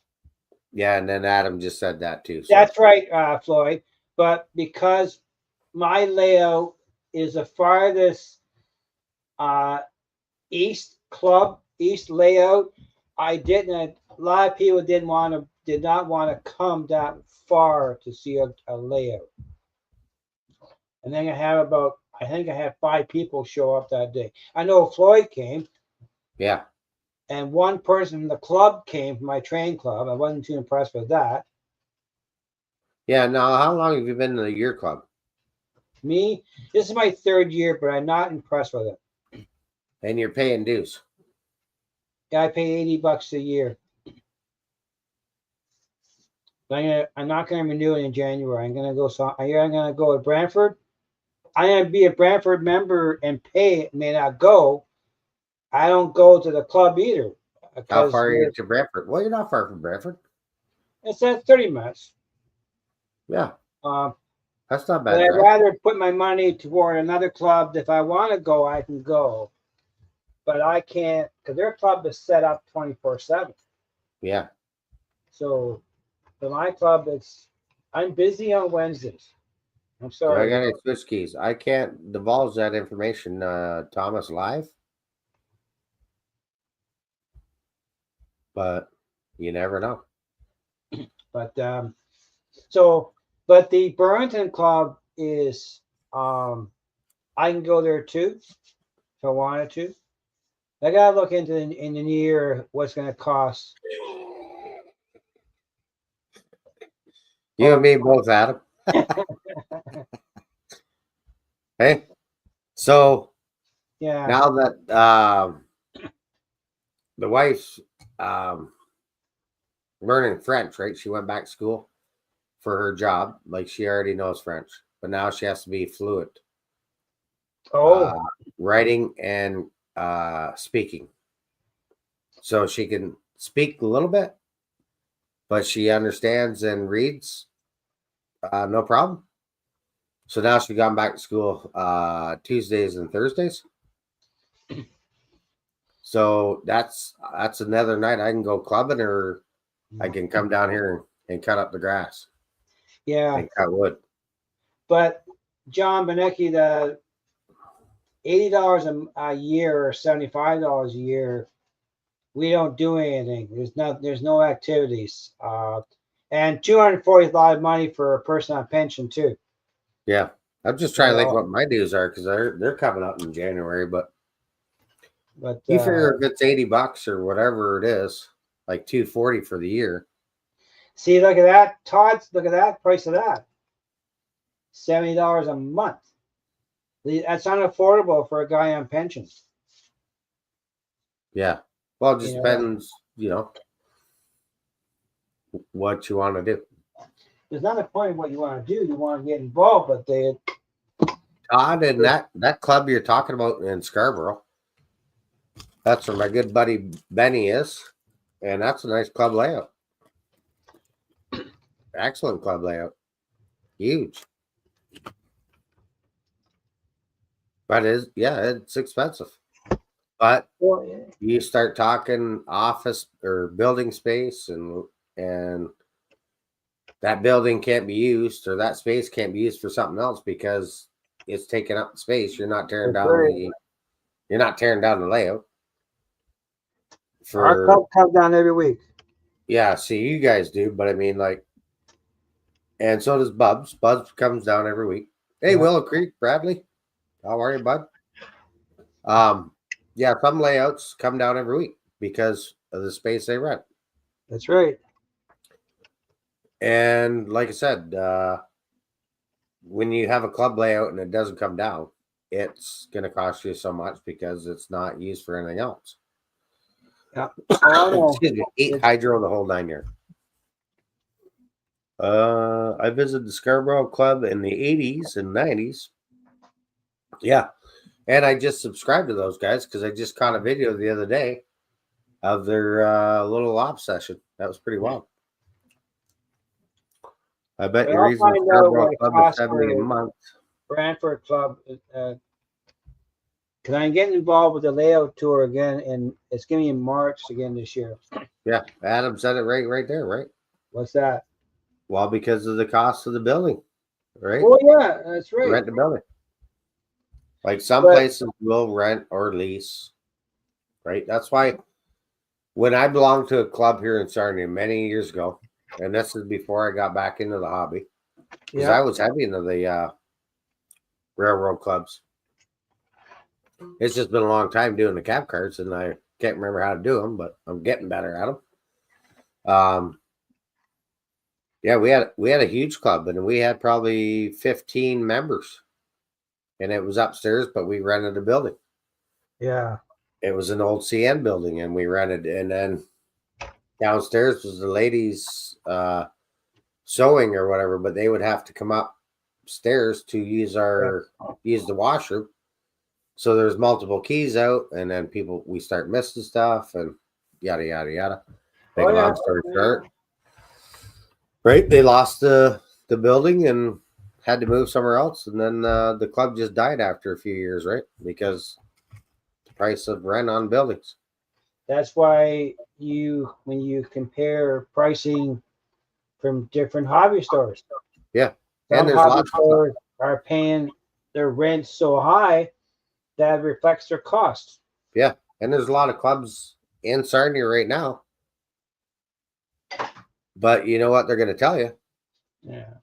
Yeah, and then Adam just said that too. So. That's right, Floyd. But because my layout is the farthest east layout, a lot of people did not want to come that far to see a layout. And then I think I had 5 people show up that day. I know Floyd came. Yeah. And one person from the club came from my train club. I wasn't too impressed with that. Yeah. Now, how long have you been in your club? Me? This is my 3rd year, but I'm not impressed with it. And you're paying dues? Yeah, I pay $80 a year. But I'm not going to renew it in January. I'm going to go to Brantford. I am be a Brantford member and pay, may not go. I don't go to the club either. How far are you to Brantford? Well, you're not far from Brantford. It's at 30 minutes. Yeah, Um, that's not but bad. I'd Drive. rather put my money toward another club. If I want to go, I can go. But I can't because their club is set up 24/7. Yeah. So for my club, I'm busy on Wednesdays. I'm Do I sorry. got any switch keys? I can't divulge that information, Thomas, live. But you never know. But but the Burlington Club is I can go there too if I wanted to. I gotta look into in the new year what's gonna cost. You and me both, Adam. Hey, so Yeah. now that the wife's learning French, right? She went back to school for her job. Like she already knows French, but now she has to be fluent. Writing and speaking. So she can speak a little bit, but she understands and reads no problem. So now she's gone back to school Tuesdays and Thursdays. So that's another night I can go clubbing, or I can come down here and cut up the grass. Yeah. And cut wood. But John Benecki, the $80 a year or $75 a year, we don't do anything. There's no activities. And $240 is a lot of money for a person on pension too. Yeah. I'm just trying to think what my dues are because they're coming up in January, but you figure if it's $80 or whatever it is, like $240 for the year. See, look at that, Todd. Look at that price of that. $70 a month. That's unaffordable for a guy on pension. Yeah. Well, it just depends, what you want to do. There's not a point in what you want to do. You want to get involved, but Todd, and that club you're talking about in Scarborough, that's where my good buddy Benny is, and that's a nice club layout. Excellent club layout. Huge. But it's expensive. But you start talking office or building space, and that building can't be used, or that space can't be used for something else because it's taking up space. You're not tearing down the layout. Our club comes down every week. Yeah, see, you guys do, but I mean, like, and so does Bubs. Bubs comes down every week. Hey, Willow Creek, Bradley, how are you, bud? Yeah, some layouts come down every week because of the space they rent. That's right. And like I said, when you have a club layout and it doesn't come down, it's going to cost you so much because it's not used for anything else. Yeah. Excuse me, 8 hydro the whole 9 year. I visited the Scarborough Club in the 80s and 90s. Yeah. And I just subscribed to those guys because I just caught a video the other day of their little op session. That was pretty wild. I bet your reason Scarborough Club is 70 a month. Brantford Club, because I'm getting involved with the layout tour again, and it's going to be in March again this year. Yeah, Adam said it right there, right? What's that? Well, because of the cost of the building, right? Oh, yeah, that's right. Rent the building. Like some places will rent or lease, right? That's why when I belonged to a club here in Sarnia many years ago, and this is before I got back into the hobby, because I was heavy into the railroad clubs. It's just been a long time doing the cab cars, and I can't remember how to do them, but I'm getting better at them. Yeah, we had a huge club, and we had probably 15 members, and it was upstairs, but we rented a building. Yeah, it was an old CN building, and we rented. And then downstairs was the ladies' sewing or whatever, but they would have to come up stairs to use use the washroom. So there's multiple keys out, and then we start missing stuff, and yada yada yada. Make a long story short, right? They lost the building and had to move somewhere else, and then the club just died after a few years, right? Because the price of rent on buildings. That's why when you compare pricing from different hobby stores, Yeah, some and there's hobby lots stores are paying their rent so high that reflects their costs. Yeah, and there's a lot of clubs in Sarnia right now. But you know what they're going to tell you? Yeah.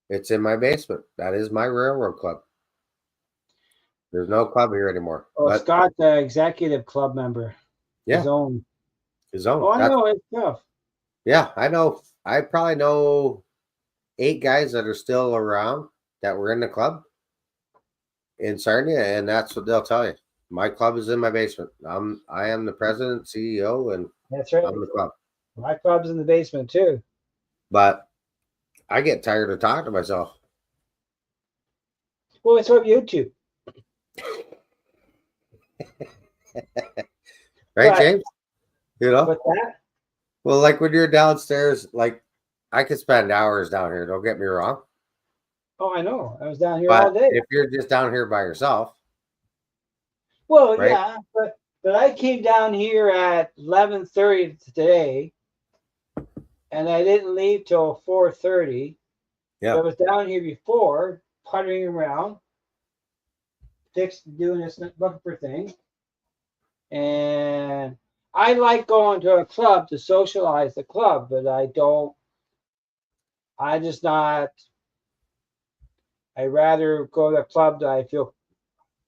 It's in my basement. That is my railroad club. There's no club here anymore. Well, but, Scott's an executive club member. Yeah. His own. Oh, I know. It's tough. Yeah, I know. I probably know 8 guys that are still around that were in the club in Sarnia, and that's what they'll tell you. My club is in my basement. I am the president, CEO, and That's right. I'm the club. My club's in the basement too. But I get tired of talking to myself. Well, it's on YouTube. Right, James? You know? What's that? Well, like when you're downstairs, like I could spend hours down here, don't get me wrong. Oh, I know. I was down here But all day. if you're just down here by yourself. Well, right? yeah, but I came down here at 11:30 today, and I didn't leave till 4:30. Yeah. I was down here before, puttering around, doing this looking for things, and I like going to a club to socialize the club, but I don't. I just not. I rather go to a club that I feel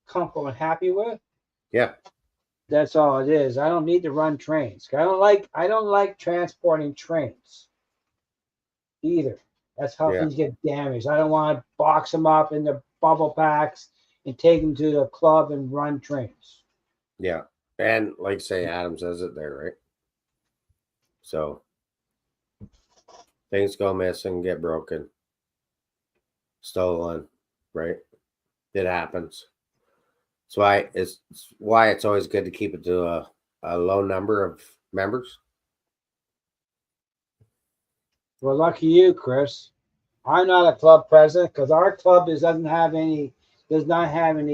comfortable and happy with. Yeah. That's all it is. I don't need to run trains. I don't like transporting trains either. That's how things get damaged. I don't want to box them up in the bubble packs and take them to the club and run trains. Yeah. And like say Adam says it there, right? So things go missing, get broken, stolen, right? It happens. It's why it's always good to keep it to a low number of members. Well, lucky you, Chris. I'm not a club president because our club does not have any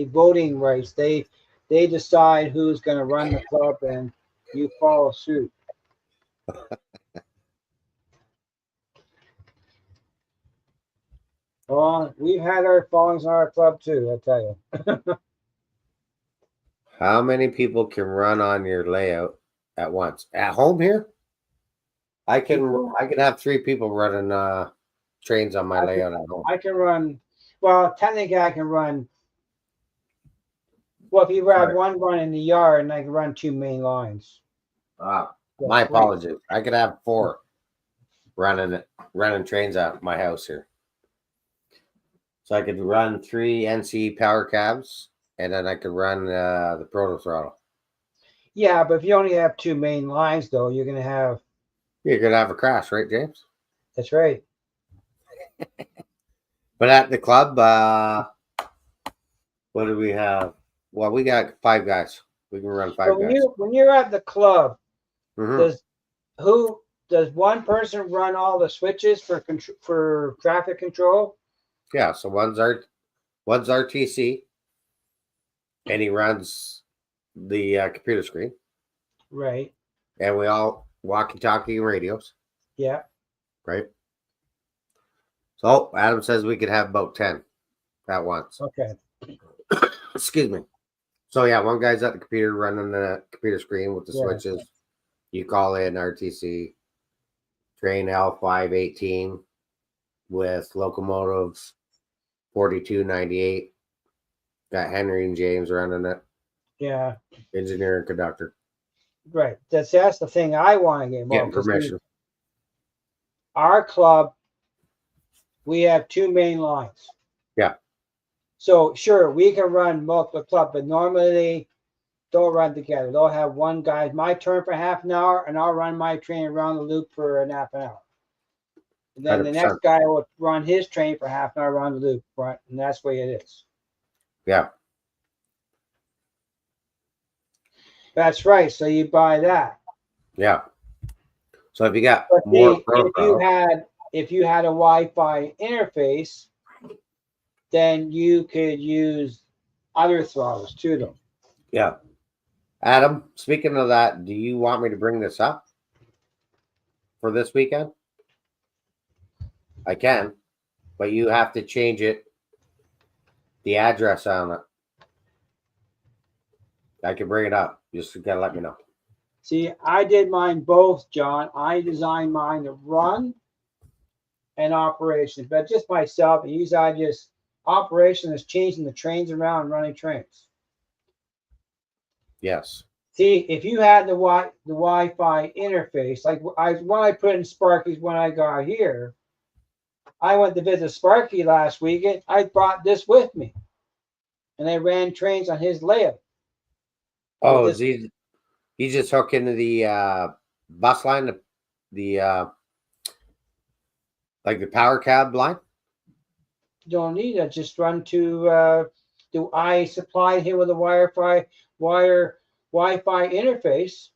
voting rights. They decide who's going to run the club, and you follow suit. Well, we've had our fallings in our club too, I tell you. How many people can run on your layout at once? At home here? I can have 3 people running trains on my layout at home. I can run. Well, technically, I can run. Well, if you have one run in the yard, and I can run 2 main lines. My apologies. I could have 4 running trains at my house here. So I could run 3 NC power cabs, and then I could run the proto throttle. Yeah, but if you only have 2 main lines, though, you're gonna have a crash, right, James? That's right. But at the club, what do we have? Well, we got 5 guys. We can run 5 guys. When you're at the club, Mm-hmm. does one person run all the switches for traffic control? Yeah, so one's RTC, and he runs the computer screen. Right. And we all walkie-talkie radios. Yeah. Right. So Adam says we could have about 10 at once. Okay. Excuse me. So yeah, one guy's at the computer running the computer screen with the switches. You call in RTC, train L518 with locomotives 4298. Got Henry and James running it. Yeah. Engineer and conductor. Right. That's the thing I want to get involved. Getting permission. Our club, we have 2 main lines. Yeah. So sure, we can run multiple clubs, but normally they don't run together. They'll have one guy, my turn for half an hour, and I'll run my train around the loop for a half an hour. And then the 100%. next guy will run his train for half an hour around the loop, right? And that's the way it is. Yeah. That's right. So you buy that. Yeah. So if you got But more see, protocol, if you had a Wi-Fi interface, then you could use other throttles too, though. yeah. Adam, speaking of that, do you want me to bring this up for this weekend? I can, but you have to change it, the address on it. I can bring it up. Just gotta let me know. See, I did mine both, John. I designed mine to run and operations, but just myself. And usually I just operation is changing the trains around and running trains. Yes. See, if you had the Wi-Fi interface, like when I put in Sparky's when I got here, I went to visit Sparky last weekend. I brought this with me, and I ran trains on his layout. Oh, is he just hook into the bus line, the like the power cab line? You don't need it. Just run to. Do I supply him with a Wi-Fi interface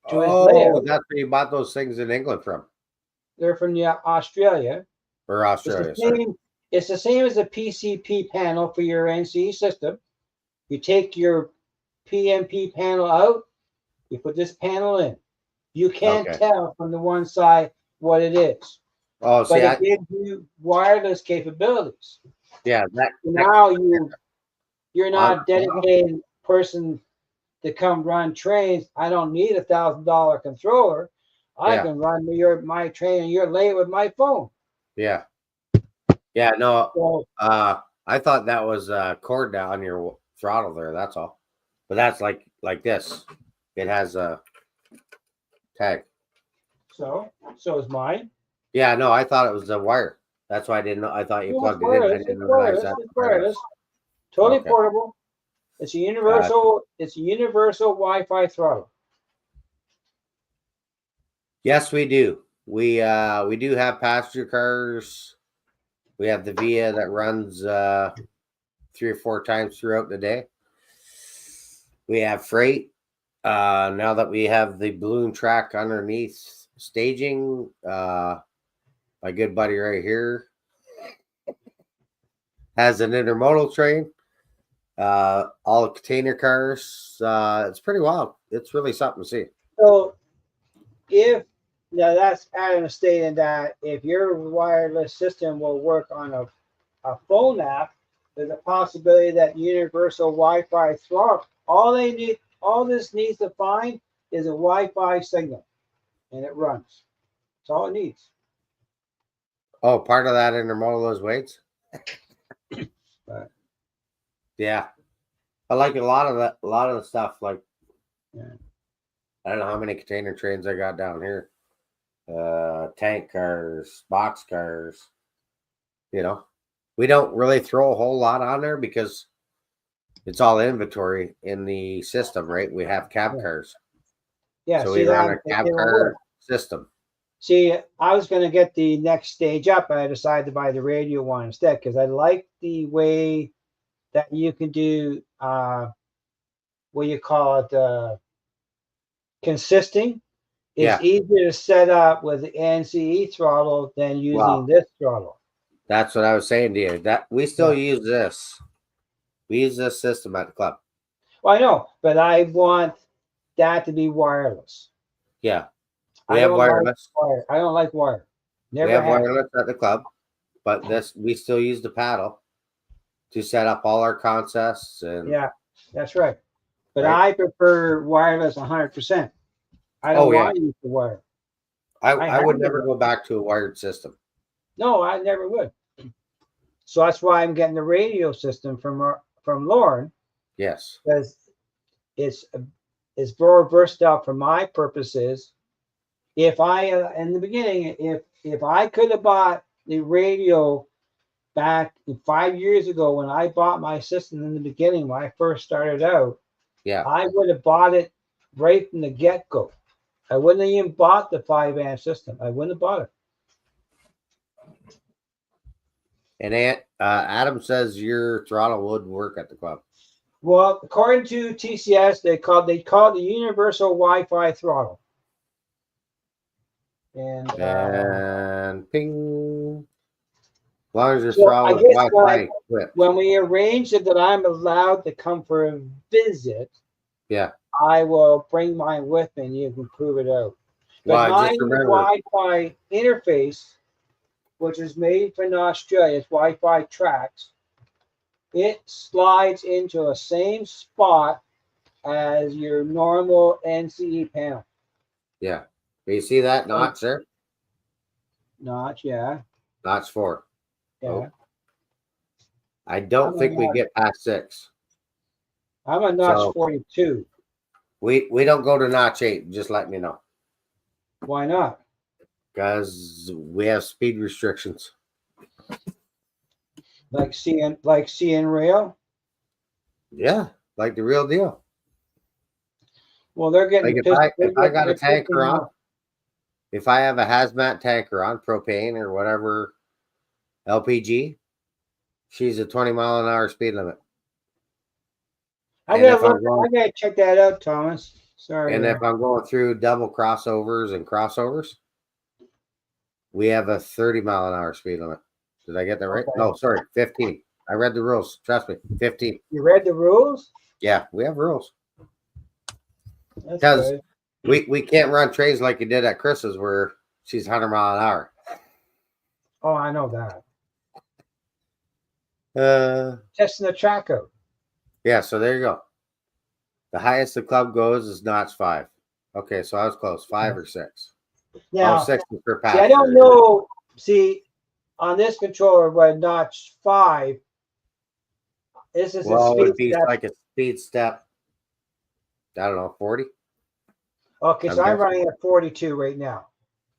to his layout? That's where you bought those things in England from, They're from or Australia. Australia. It's the same as a PCP panel for your NCE system. You take your PMP panel out, you put this panel in. You can't tell from the one side what it is. Oh, see, but it gives you wireless capabilities. Yeah, now you're not a dedicated person to come run trains. I don't need $1,000 controller. I can run my train and you're late with my phone. Yeah. Yeah, no. So, I thought that was a cord down your throttle there. That's all. But that's like this. It has a tag. So is mine. Yeah, no, I thought it was a wire. That's why I didn't know. I thought you plugged it in. I didn't realize that. It's wireless. Totally portable. It's a universal. It's a universal Wi-Fi throttle. Yes, we do. We do have passenger cars. We have the Via that runs 3 or 4 times throughout the day. We have freight. Now that we have the balloon track underneath staging, my good buddy right here has an intermodal train. All container cars. It's pretty wild. It's really something to see. So that's Adam stating that if your wireless system will work on a phone app, there's a possibility that universal Wi-Fi throttle. All this needs to find is a Wi-Fi signal, and it runs. That's all it needs. Oh, part of that intermodal is weights. Right. Yeah, I like a lot of that. A lot of the stuff. Like, I don't know how many container trains I got down here. Tank cars, box cars. You know, we don't really throw a whole lot on there because it's all inventory in the system, right? We have cab cars. Yeah, so we run a cab car system. See, I was going to get the next stage up. I decided to buy the radio one instead because I like the way that you can do what you call it consisting. It's easier to set up with the NCE throttle than using this throttle. That's what I was saying to you. That we still use this. We use this system at the club. Well, I know, but I want that to be wireless. Yeah. We have wireless. I don't like wire. We have wireless at the club, but we still use the paddle to set up all our contests. And yeah, that's right. But I prefer wireless 100%. I don't want to use the wire. I would never go back to a wired system. No, I never would. So that's why I'm getting the radio system from Lauren. Yes. Because it's very versatile for my purposes. If I in the beginning, if I could have bought the radio back 5 years ago when I bought my system in the beginning when I first started out, I would have bought it right from the get-go. I wouldn't have even bought the 5-amp system. I wouldn't have bought it. And Adam says your throttle would work at the club. Well, according to TCS, they call it the universal Wi-Fi throttle. And ping. As long as your So throttle is Wi-Fi equipped. when we arrange it that I'm allowed to come for a visit, Yeah. I will bring mine with me and you can prove it out. But Well, mine just is remember. Wi-Fi interface, which is made in Australia. It's Wi-Fi tracks. It slides into the same spot as your normal NCE panel. Yeah. Do you see that notch there? Notch, yeah. Notch 4. Yeah. Oh. I don't think we get past 6. I'm a notch So, 42. We don't go to notch 8. Just let me know. Why not? Because we have speed restrictions. Like CN rail? Yeah, like the real deal. Well, they're getting Like pissed. if I got a they're tanker pissing on, off. if I have a hazmat tanker on propane or whatever LPG, she's a 20-mile-an-hour speed limit. I gotta check that out, Thomas. Sorry. And if I'm going through double crossovers and crossovers, we have a 30-mile-an-hour speed limit. Did I get that right? Okay. No, sorry, 15. I read the rules. Trust me, 15. You read the rules? Yeah, we have rules. That's Because good. we can't run trays like you did at Chris's where she's 100 mile an hour. Oh, I know that. Testing the track out. Yeah, so there you go. The highest the club goes is notch 5. Okay, so I was close. 5 or 6. Now, 6 is per pass. see, I don't know. See, on this controller, by notch 5, this is Well, a it speed would be step. like a speed step. I don't know, 40. Okay, so I'm running at 42 right now.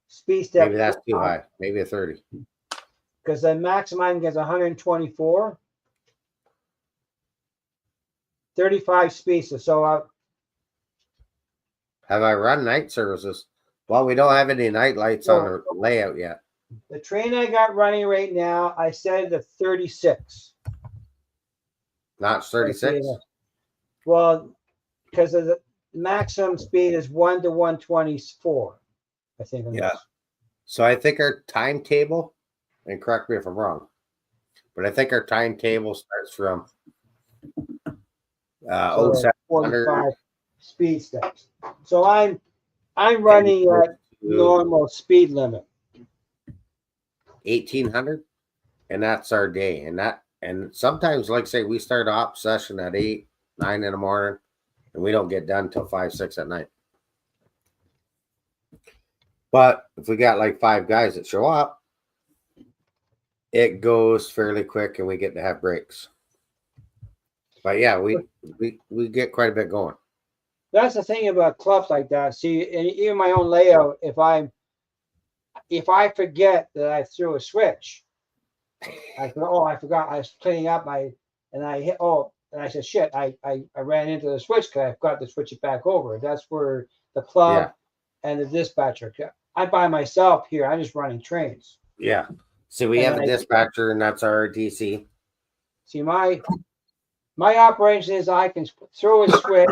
Speed step. Maybe that's too high. Maybe a 30. Because the maximum gets 124. 35 speeds. So Have I run night services? Well, we don't have any night lights on the layout yet. the train I got running right now, I set it to 36. Notch 36? Well, because of the maximum speed is 1 to 124, I think. Yeah. So I think our timetable, and correct me if I'm wrong, but I think our timetable starts from 45 speed steps. So I'm running at normal speed limit. 1800, and that's our day. And sometimes, like say, we start op session at 8, 9 in the morning, and we don't get done till 5, 6 at night. But if we got like 5 guys that show up, it goes fairly quick, and we get to have breaks. But yeah, we get quite a bit going. That's the thing about clubs like that. See, and even my own layout, if I forget that I threw a switch, I forgot I was cleaning up and I said shit, I ran into the switch because I forgot to switch it back over. That's where the club and the dispatcher. I'm by myself here. I'm just running trains. Yeah. So we have a dispatcher, and that's our RTC. See, my operation is I can throw a switch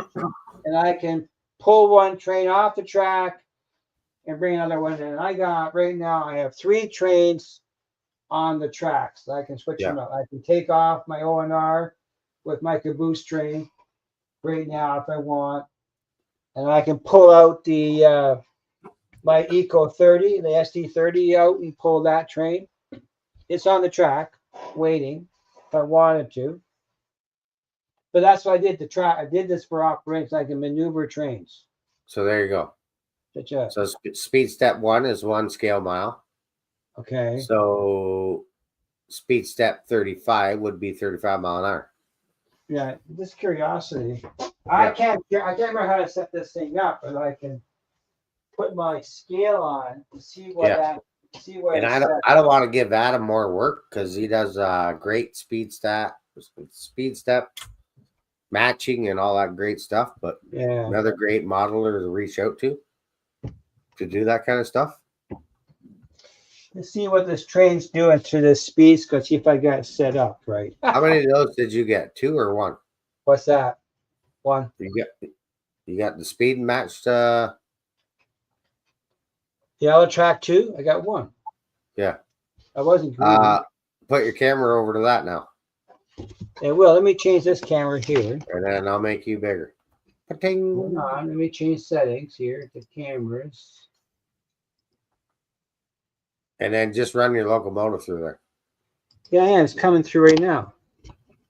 and I can pull one train off the track and bring another one in. I have 3 trains on the tracks. I can switch them up. I can take off my ONR with my caboose train right now if I want. And I can pull out the my Eco 30, the SD 30 out and pull that train. It's on the track waiting if I wanted to. But that's what I did. I did this for operations. I can maneuver trains. So there you go. Gotcha. So speed step 1 is 1 scale mile. Okay. So speed step 35 would be 35 mile an hour. Yeah, just curiosity. I can't remember how to set this thing up, but I can put my scale on to see what and I don't want to give Adam more work because he does great speed step matching and all that great stuff, but another great modeler to reach out to do that kind of stuff. Let's see what this train's doing to this speed. Let's see if I got it set up right. How many of those did you get? 2 or 1? What's that? 1. You got the speed matched. Yellow track 2. I got 1. Yeah. I wasn't green. Put your camera over to that now, And well, let me change this camera here. and then I'll make you bigger. Hold Pa-ting. on, let me change settings here. The cameras. And then just run your locomotive through there. Yeah, it's coming through right now.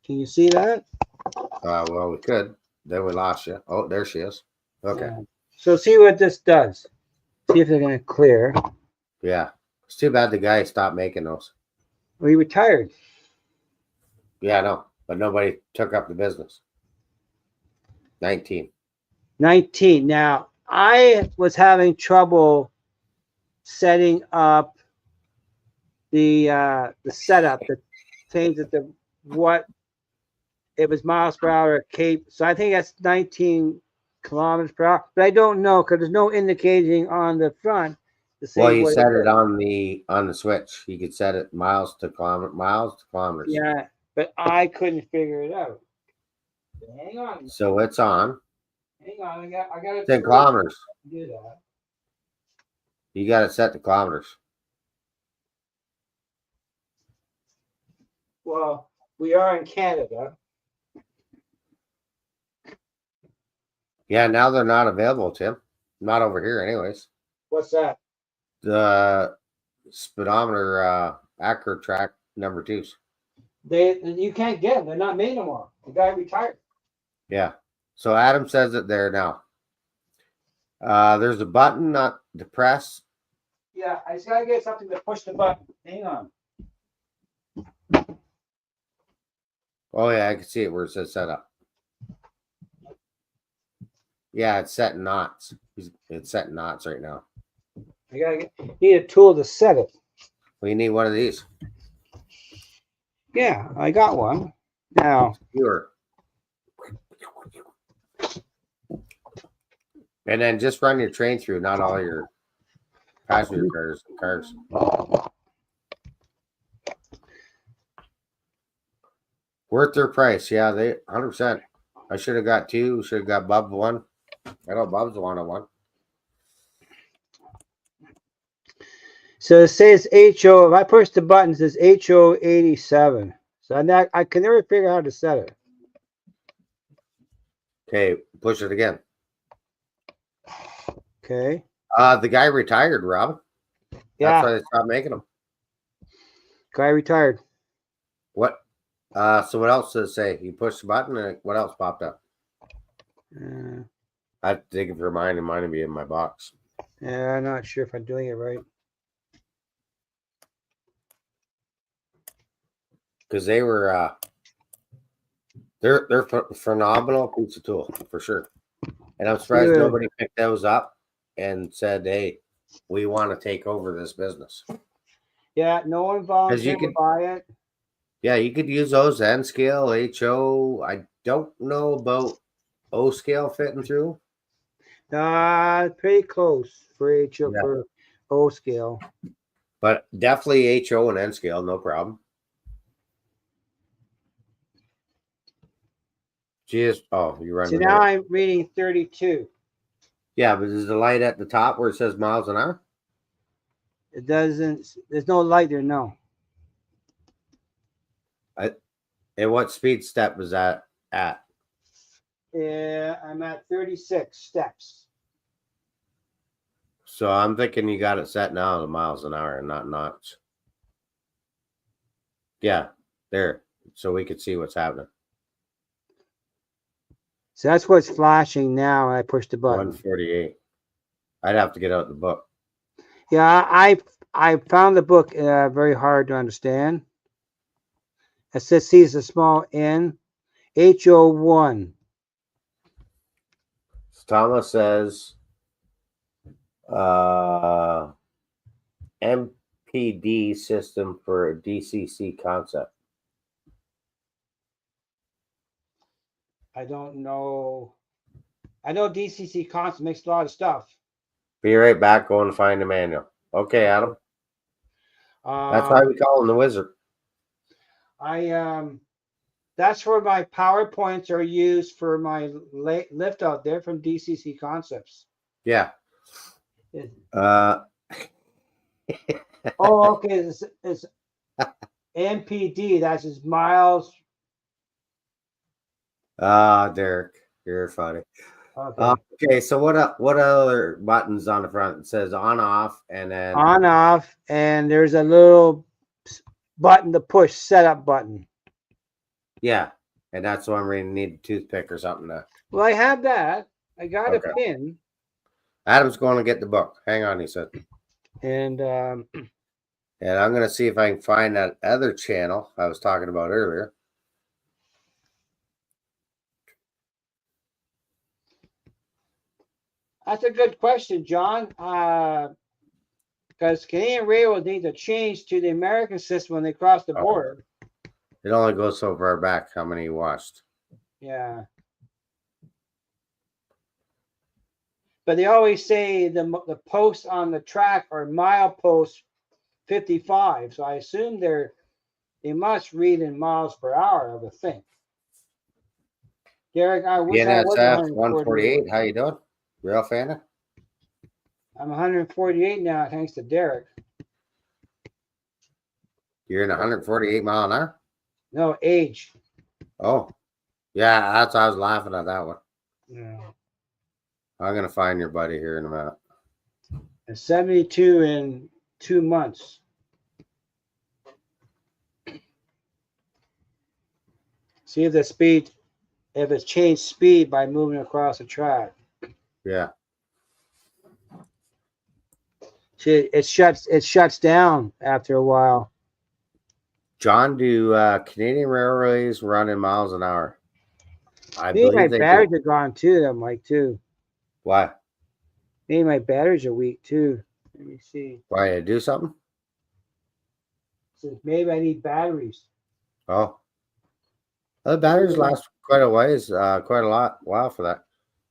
Can you see that? Well, we could. Then we lost you. Oh, there she is. Okay. Yeah. So see what this does. See if they're going to clear. Yeah. It's too bad the guy stopped making those. We retired. Yeah, I know. But nobody took up the business. 19. 19. Now, I was having trouble setting up the setup, the things that what it was miles per hour cape. So I think that's 19 kilometers per hour, but I don't know because there's no indicating on the front to say Well, you what set it it on the switch. You could set it miles to kilometers. Yeah, but I couldn't figure it out. Hang on. So it's on. Hang on. I got it. 10 kilometers. Do that. You got it set to kilometers. Well, we are in Canada. Yeah, now they're not available, Tim. Not over here, anyways. What's that? The speedometer Acro track number 2s. You can't get them. They're not made no more. The guy retired. Yeah. So Adam says it there now. There's a button not to press. Yeah, I just gotta get something to push the button. Hang on. Oh yeah, I can see it where it says set up. Yeah, it's set in knots. It's set in knots right now. I need a tool to set it. Well, you need one of these. Yeah, I got one. Now, Sure. And then just run your train through, not all your passenger cars. Worth their price. Yeah, they 100%. I should have got 2. Should have got Bub 1. I know Bub's wanted 1. so it says HO. If I push the button, it says HO 87. So I can never figure out how to set it. Okay, push it again. Okay. The guy retired, Rob. Yeah. That's why they stopped making them. Guy retired. What? So what else does it say? You push the button and what else popped up? I have to dig for mine, and mine will be in my box. Yeah, I'm not sure if I'm doing it right. Because they were they're phenomenal piece of tool for sure. And I'm surprised nobody picked those up and said, hey, we want to take over this business. Yeah, no one volunteered to buy it. Yeah, you could use those N scale, HO. I don't know about O scale fitting through. Pretty close for HO for O scale. But definitely HO and N scale, no problem. Just you're running. So now I'm reading 32. Yeah, but is the light at the top where it says miles an hour? It doesn't. There's no light there. No. And what speed step is that at? Yeah, I'm at 36 steps. So I'm thinking you got it set now to miles an hour and not knots. Yeah, there. So we could see what's happening. So that's what's flashing now when I push the button. 148. I'd have to get out the book. Yeah, I found the book very hard to understand. It says C is a small n. HO1. Thomas says MPD system for a DCC concept. I don't know. I know DCC concept makes a lot of stuff. Be right back. Go and find the manual. Okay, Adam. That's why we call him the wizard. That's where my PowerPoints are used for my lift out there from DCC Concepts. Yeah. Oh, okay. It's MPD. That's his miles. Derek, you're funny. Okay, so what other buttons on the front? It says on, off, and then on, off, and there's a little button to push, setup button. Yeah, and that's why I'm going to need a toothpick or something to. Well, I have that. I got a pin. Adam's going to get the book. Hang on, he said. And I'm going to see if I can find that other channel I was talking about earlier. That's a good question, John. Because Canadian Railroad needs to change to the American system when they cross the border. It only goes so far back. How many you watched? Yeah. But they always say the posts on the track are mile posts 55. So I assume they must read in miles per hour, I would think. Derek, I wish I was 148. How you doing? Real fan? I'm 148 now, thanks to Derek. You're in 148 mile an hour? No, age. Oh, yeah, that's I was laughing at that one. Yeah. I'm gonna find your buddy here in a minute. 72 in 2 months. See if if it's changed speed by moving across the track. Yeah. See, it shuts down after a while. John, do Canadian Railways run in miles an hour? I Maybe my believe they batteries do. are gone too, that Mike too. Why? Maybe my batteries are weak too. Let me see. Why, you do something? So maybe I need batteries. Oh. The batteries last quite a ways, quite a while for that.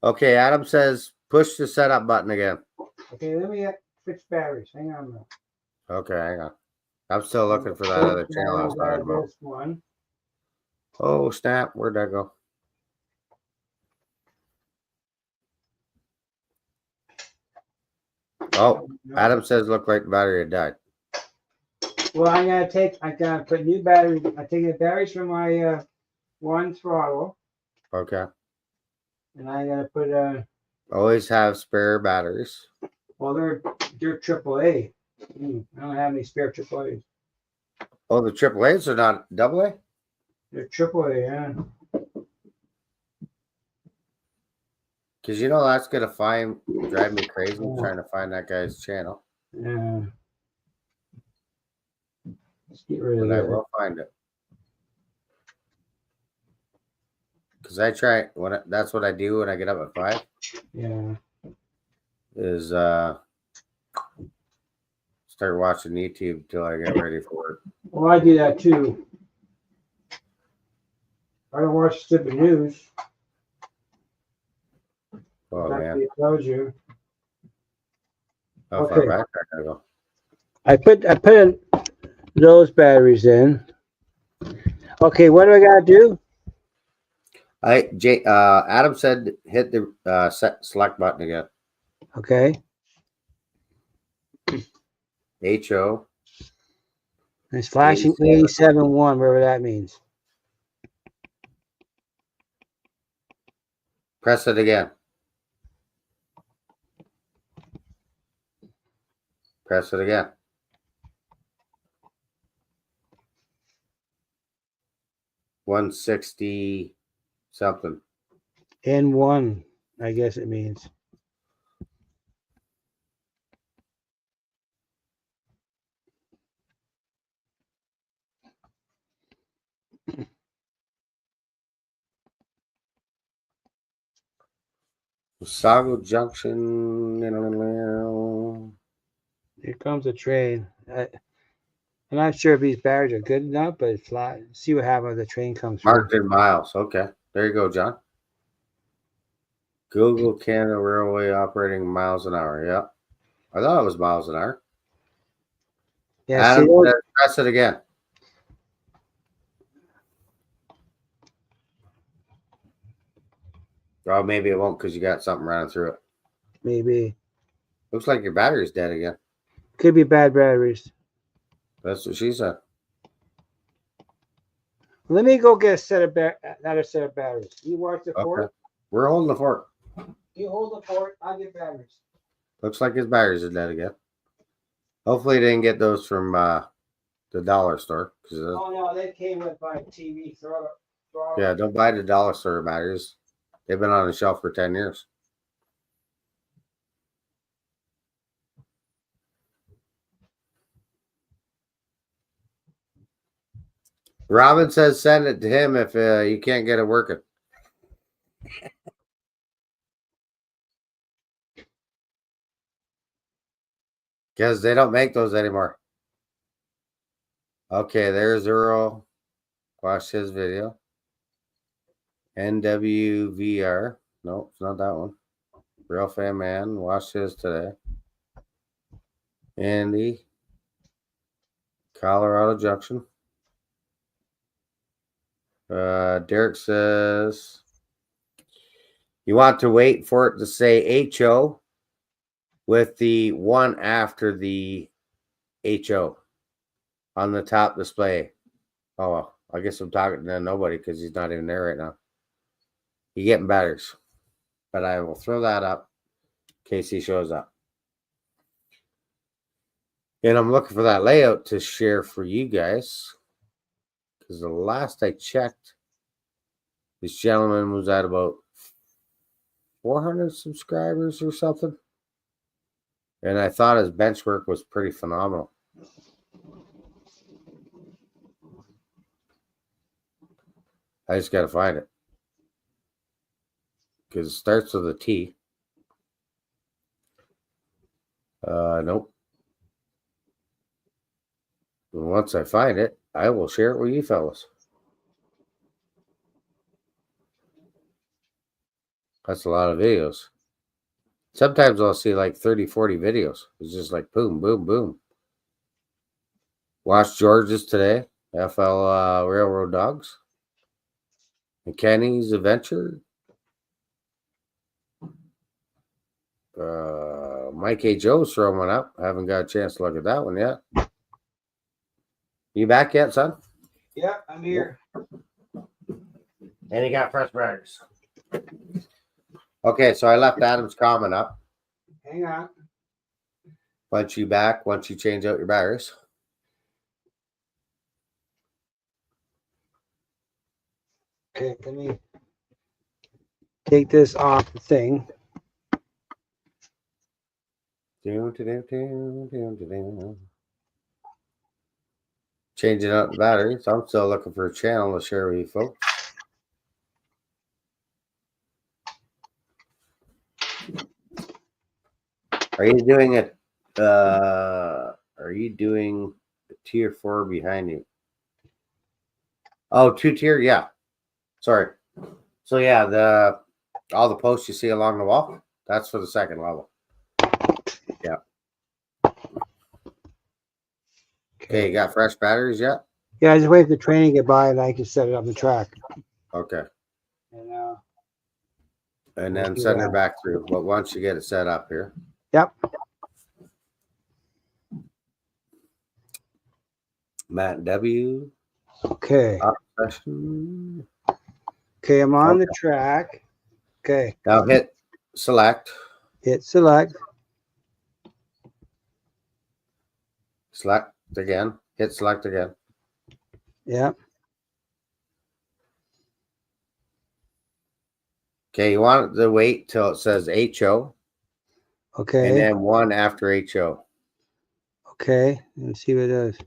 Okay, Adam says push the setup button again. Okay, let me fix batteries. Hang on a minute. Okay, hang on. I'm still looking for that other channel I was talking about. This one. Oh, snap. Where'd that go? Oh, Adam says look like the battery had died. Well, I gotta put new batteries. I take the batteries from my one throttle. Okay. And I gotta put always have spare batteries. Well, they're AAA. I don't have any spare AAAs. Oh, the AAAs are not AA? They're AAA, yeah. Because you know that's gonna drive me crazy trying to find that guy's channel. Yeah. Let's get rid of that. But I will find it. Because I try that's what I do when I get up at 5. Yeah. Is start watching YouTube till I get ready for work. Well, I do that too. I don't watch stupid news. Oh man. It tells you. How far back I gotta go? I put those batteries in. Okay, what do I gotta do? Adam said hit the select button again. Okay. HO. It's flashing 87.1, whatever that means. Press it again. Press it again. $160 something. N1, I guess it means. Sago Junction. Here comes a train. I'm not sure if these batteries are good enough, but it's flat. See what happens when the train comes through. Marked in miles. Okay. There you go, John. Google Canada Railway operating miles an hour. Yeah. I thought it was miles an hour. Yeah, Adam, see, press it again. Oh, maybe it won't because you got something running through it. maybe. Looks like your battery's dead again. Could be bad batteries. That's what she said. Let me go get another set of batteries. You watch the Okay. fort. We're holding the fort. You hold the fort. I'll get batteries. Looks like his batteries are dead again. Hopefully, he didn't get those from the dollar store. Oh no, they came with my TV throttle. Yeah, don't buy the dollar store batteries. They've been on the shelf for 10 years. Robin says send it to him if you can't get it working. Because they don't make those anymore. Okay, there's Earl. Watch his video. NWVR. No, it's not that one. Real Fan Man. Watch his today. Andy. Colorado Junction. Derek says you want to wait for it to say HO with the one after the HO on the top display. Oh, well, I guess I'm talking to nobody because he's not even there right now. You're getting batteries, but I will throw that up in case he shows up. And I'm looking for that layout to share for you guys because the last I checked, this gentleman was at about 400 subscribers or something. And I thought his Benchwork was pretty phenomenal. I just got to find it. Because it starts with a T. Nope. And once I find it, I will share it with you fellas. That's a lot of videos. Sometimes I'll see like 30, 40 videos. It's just like boom, boom, boom. Watch George's today. FL Railroad Dogs. McKenny's Adventure. Mike A. Joe's throwing one up. I haven't got a chance to look at that one yet. You back yet, son? Yeah, I'm here. And he got fresh batteries. Okay, so I left Adam's comment up. Hang on. Once you back, once you change out your batteries. Okay, let me take this off the thing. Changing out the batteries. I'm still looking for a channel to share with you folks. Are you doing it? Are you doing tier 4 behind you? Oh, 2-tier, yeah. Sorry. So yeah, all the posts you see along the wall, that's for the second level. Yeah. Okay, you got fresh batteries yet? Yeah, I just wait for the train to get by and I can set it up the track. Okay. And then send her back through. But once you get it set up here. Yep. Matt W. Okay. Session. Okay, I'm on the track. Okay. Now hit select. Hit select. Select again. Hit select again. Yep. Okay, you want to wait till it says HO. Okay. And then one after HO. Okay. Let's see what it does.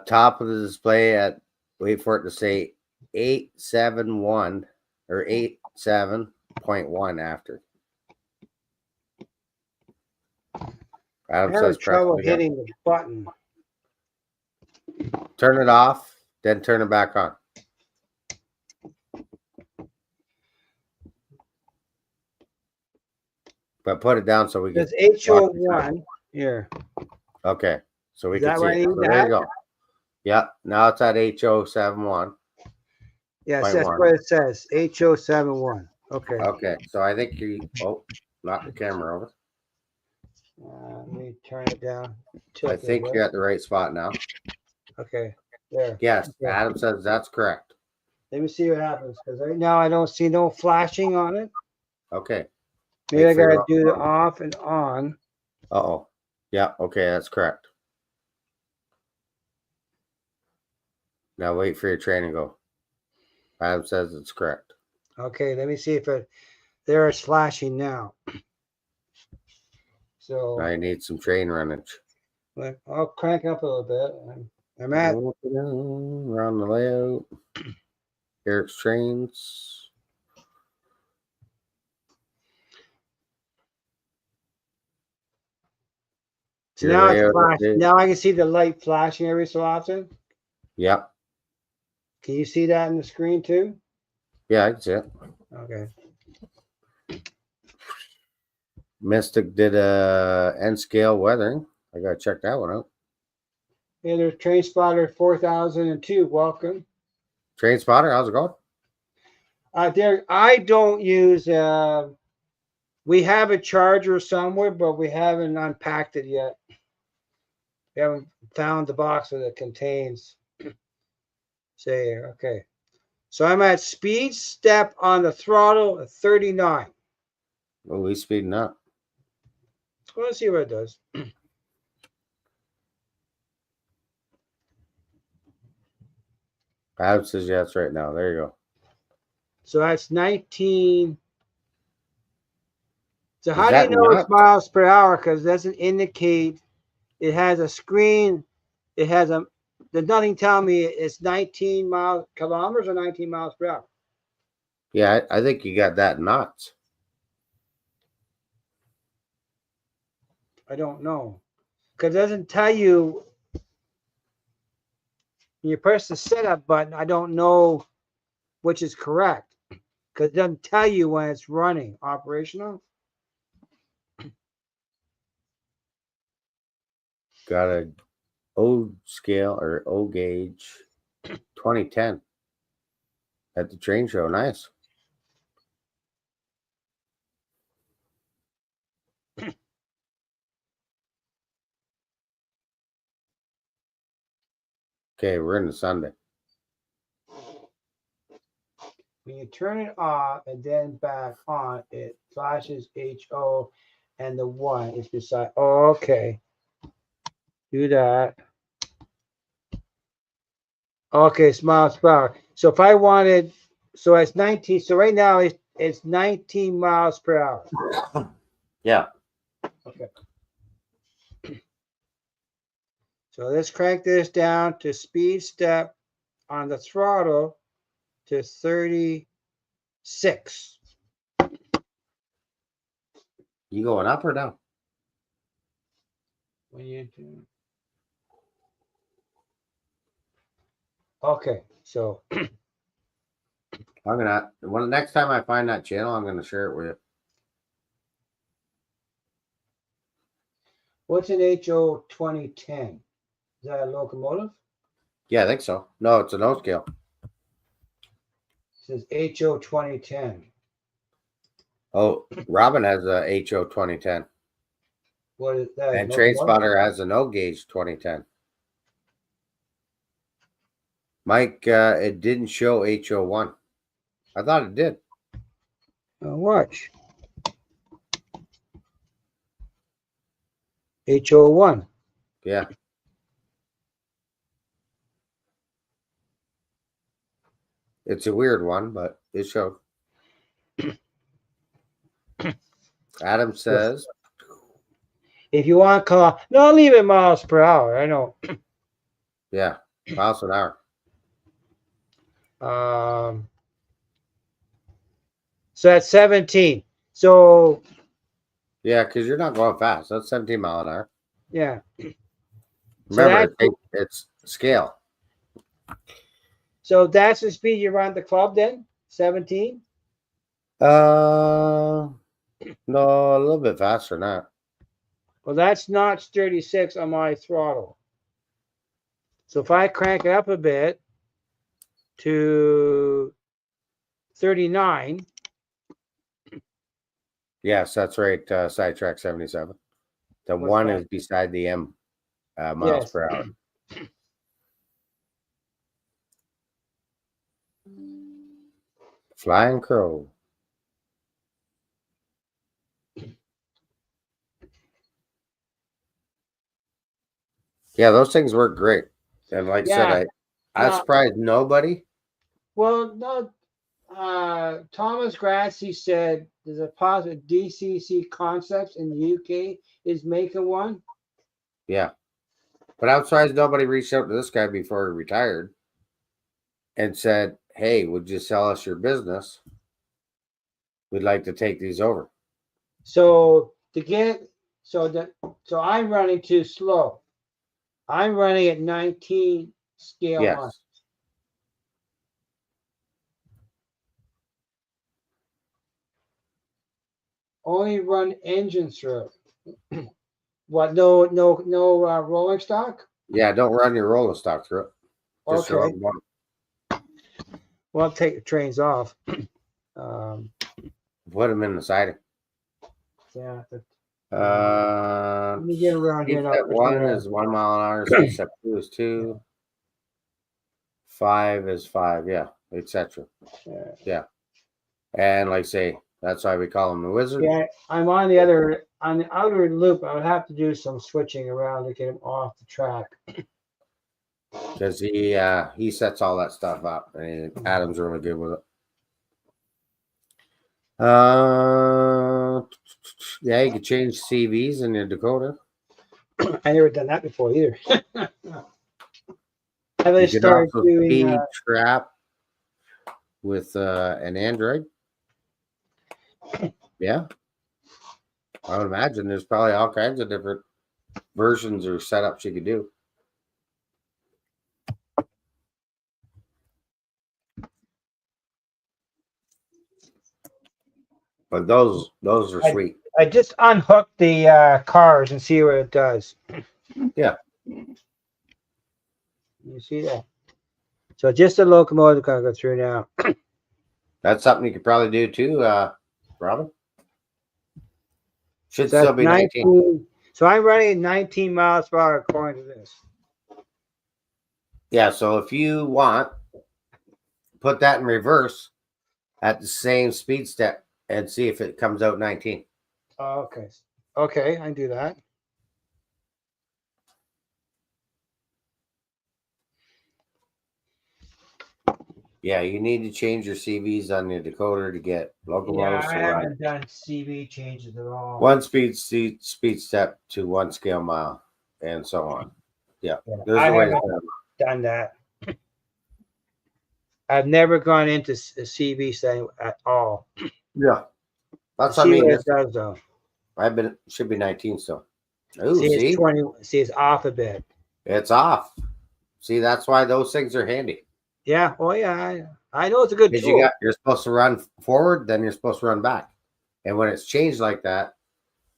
Top of the display at, wait for it to say 871 or 87.1 after. Adam I'm says having trouble press it again. hitting the button. Turn it off, then turn it back on. But put it down so we get. It's HO1. Here. Okay. So we Is can that see what I it. need So to there have? you go. Yeah. Now it's at HO71. Yes, Point that's one. what it says. HO71. Okay. Okay. So I think you, oh, knock the camera over. Let me turn it down. Tilt I it a think bit. you're at the right spot now. Okay. There. Yes. Okay. Adam says that's correct. Let me see what happens because right now I don't see no flashing on it. Okay. Maybe Wait I for your gotta do the upload. off and on. Uh-oh. Yeah. Okay. That's correct. Now wait for your train to go. Adam says it's correct. Okay, let me see if it there it's flashing now. So Now you need some train runnage. I'll crank up a little bit. I'm at Around the layout. Eric's trains. so Your now it's layout flashing. update. Now I can see the light flashing every so often. Yep. Can you see that in the screen too? Yeah, I can see it. Okay. Mystic did a N scale weathering. I gotta check that one out. Hey, there's Train Spotter 4002. Welcome. Train spotter, how's it going? There, I don't use. We have a charger somewhere, but we haven't unpacked it yet. We haven't found the box that it contains. Say, okay. So I'm at speed step on the throttle at 39. Oh, he's speeding up. Let's see what it does. Adam says yes right now. There you go. So that's 19. So Is how do you that know it's nuts? miles per hour? Because it doesn't indicate. It has a screen. It has a. There's nothing telling me it's 19 kilometers or 19 miles per hour. Yeah, I think you got that nuts. I don't know. Because it doesn't tell you. When you press the setup button, I don't know which is correct. Because it doesn't tell you when it's running operational. Got a O scale or O gauge 2010 at the train show. Nice. Okay, we're in the Sunday. When you turn it off and then back on, it flashes HO and the 1 is beside. Oh, okay. Do that. Okay, it's miles per hour. So if I wanted, so it's 19. So right now it's 19 miles per hour. Yeah. Okay. So let's crank this down to speed step on the throttle to 36. You going up or down? When you do. Okay, so I'm gonna next time I find that channel, I'm gonna share it with you. what's an HO 2010? Is that a locomotive? Yeah, I think so. No, it's a no scale. It says HO 2010. Oh, Robin has a HO 2010. What is that? And Train Spotter has a no gauge 2010. Mike, it didn't show HO1. I thought it did. Watch. HO1. Yeah. It's a weird one, but it showed. Adam says, If you want to call, no, leave it miles per hour. I know. yeah, miles an hour. So that's 17. So Yeah, because you're not going fast. That's 17 mile an hour. yeah. Remember, it's scale. So that's the speed you run the club then? 17? No, a little bit faster than that. Well, that's notch 36 on my throttle. So if I crank it up a bit to 39. Yes, that's right. Sidetrack 77. The What's one that? is beside the M miles Yes. per hour. Flying Crow. Yeah, those things work great. And like I said, I'm Now, surprised nobody. well, no, Thomas Grassi said there's a positive DCC Concepts in the UK is making one. Yeah. But I'm surprised nobody reached out to this guy before he retired and said, hey, would you sell us your business? We'd like to take these over. So I'm running too slow. I'm running at 19 scale Yes. miles. Only run engine through it. What? No, rolling stock. Yeah, don't run your rolling stock through it. Just your Okay. own one. Well, I'll take the trains off. Put them in the siding. Yeah. Let Let me get around here speed now. step 1 is 1 mile an hour. Speed step 2 is 2. 5 is 5. Yeah, etc. Yeah. And like say, that's why we call him the wizard. Yeah, I'm on the outer loop. I would have to do some switching around to get him off the track. Because he sets all that stuff up, and Adam's really good with it. Yeah, you could change CVs in your decoder. I never done that before either. I You just could started also doing. speed trap with an Android. Yeah, I would imagine there's probably all kinds of different versions or setups you could do. But those are sweet. I just unhooked the cars and see what it does. Yeah. You see that? So just a locomotive gonna go through now. That's something you could probably do too, Robin. Should So still be 19. So I'm running at 19 miles per hour according to this. Yeah, so if you want, put that in reverse at the same speed step and see if it comes out 19. Oh, okay. Okay, I can do that. Yeah, you need to change your CVs on your decoder to get locomotives to run. haven't done CV changes at all. One speed step to 1 scale mile, and so on. Yeah, there's I a way to haven't done that. I've never gone into a CV setting at all. Yeah, that's See what I mean. what it does though. Should be 19 still. Oh, See, see, it's 20. See, it's off a bit. it's off. See, that's why those things are handy. Yeah. Oh, yeah. I know it's a good Because tool. you're supposed to run forward, then you're supposed to run back. And when it's changed like that,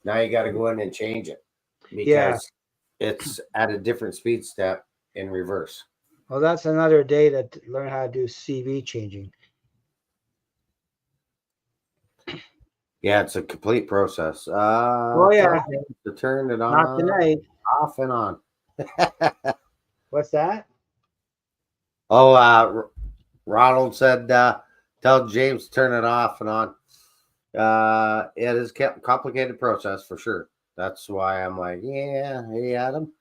now you got to go in and change it because it's at a different speed step in reverse. Well, that's another day to learn how to do CV changing. Yeah, it's a complete process. Oh, yeah. To turn it on, Not tonight. off and on. What's that? Oh, Ronald said, tell James to turn it off and on. It is a complicated process for sure. That's why I'm like, yeah, hey, Adam.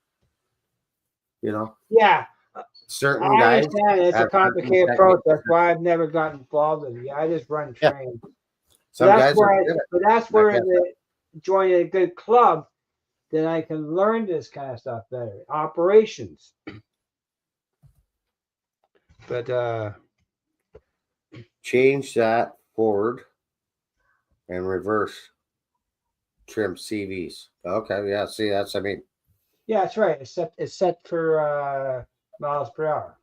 You know, Yeah. certain I guys. understand it's a have certain complicated techniques. process. That's why I've never gotten involved in it. I just run Yeah. trains. Some guys are good at it. But that's where get join a good club, then I can learn this kind of stuff better. Operations. But Change that forward and reverse trim CVs. Okay, yeah. See, I mean, yeah, that's right. It's set for miles per hour.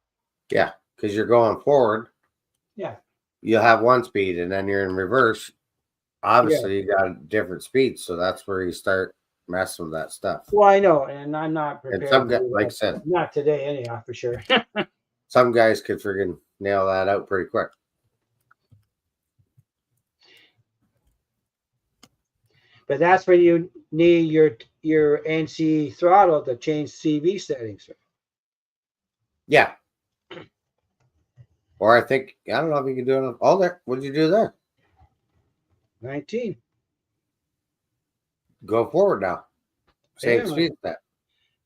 yeah, because you're going forward. Yeah. You'll have one speed, and then you're in reverse. Obviously, you got different speeds, so that's where you start messing with that stuff. Well, I know, and I'm not prepared. And some to guys, do like I that. said, Not today, anyhow, for sure. some guys could friggin' nail that out pretty quick. But that's when you need your NC throttle to change CV settings. Yeah. Or I think, I don't know if you can do it. Oh, there. What did you do there? 19. Go forward now. Same Yeah, speed as that.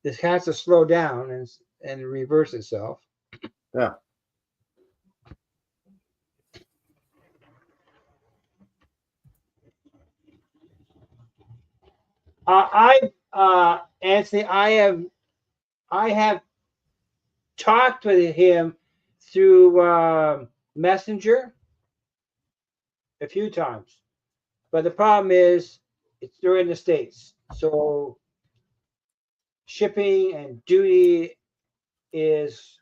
this has to slow down and reverse itself. Yeah. Anthony, I have talked with him through Messenger a few times, but the problem is they're in the States, so shipping and duty is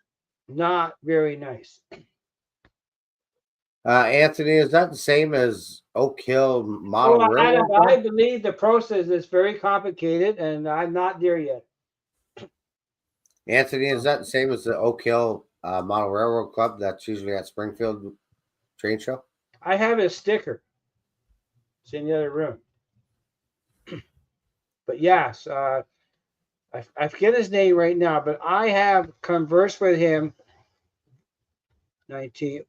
not very nice. Anthony, is that the same as Oak Hill Model Well, Railroad? I believe the process is very complicated, and I'm not there yet. Anthony, is that the same as the Oak Hill Model Railroad Club that's usually at Springfield Train Show? I have a sticker. It's in the other room. But yes, I forget his name right now, but I have conversed with him 19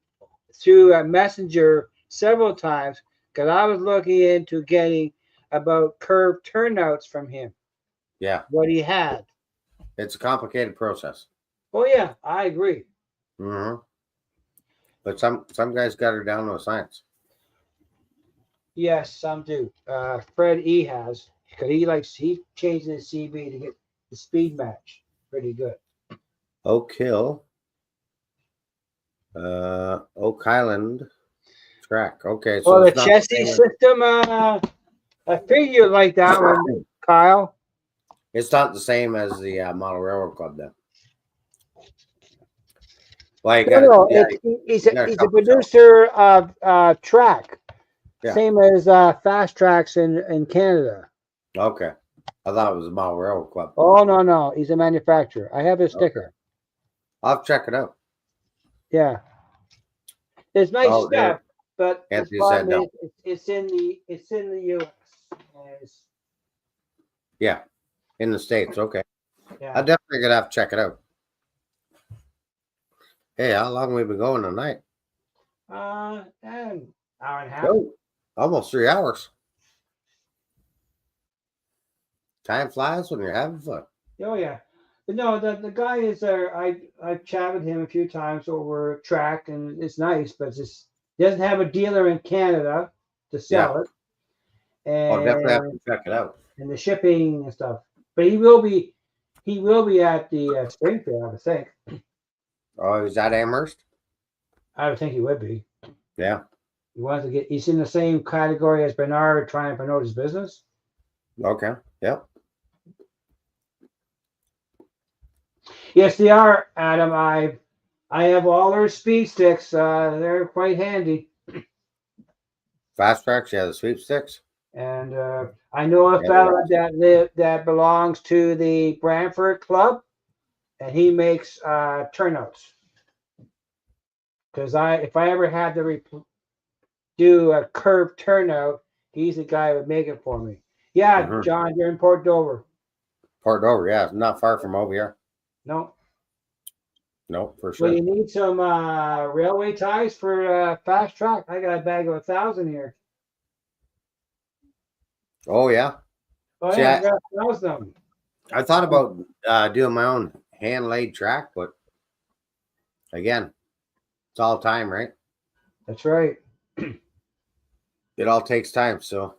through a messenger several times because I was looking into getting about curved turnouts from him. Yeah. What he had. It's a complicated process. Oh yeah, I agree. Mm-hmm. But some guys got her down to a science. Yes, some do. Fred E has because he changing his CB to get the speed match pretty good. Oak Hill, Oak Highland track. Okay, so Well, the it's not chassis system, I figured you'd like that one, Kyle. It's not the same as the Model Railroad Club then. Well, He's a producer of track, same as fast tracks in Canada. Okay, I thought it was a Model Railroad Club. Oh no, he's a manufacturer. I have his sticker. Okay. I'll check it out. Yeah, it's nice stuff, there. but Anthony the problem said no. is it's in the U.S. Yeah, in the States. Okay, Yeah. I definitely gonna have to check it out. Hey, how long we been going tonight? An hour and a half. Oh, almost 3 hours. Time flies when you're having fun. Oh yeah, but no, the guy is there. I've chatted with him a few times over track, and it's nice, but he doesn't have a dealer in Canada to sell it. And I'll definitely have to check it out. And the shipping and stuff. But he will be at the spring fair, I would think. Oh, is that Amherst? I would think he would be. Yeah. He wants to he's in the same category as Bernard trying to promote his business. Okay. Yep. Yes, they are, Adam. I have all their speed sticks. They're quite handy. Fast tracks, yeah, the sweepsticks. And I know a fellow that belongs to the Brantford Club, and he makes turnouts. Because if I ever had to do a curved turnout, he's the guy who would make it for me. Yeah, John, you're in Port Dover. Port Dover, yeah, not far from over here. No. No, for sure. Well, you need some railway ties for fast track. I got a bag of 1,000 here. Oh yeah. Oh yeah, I got 1,000 of them. I thought about doing my own hand laid track, but again, it's all time, right? That's right. It all takes time. So,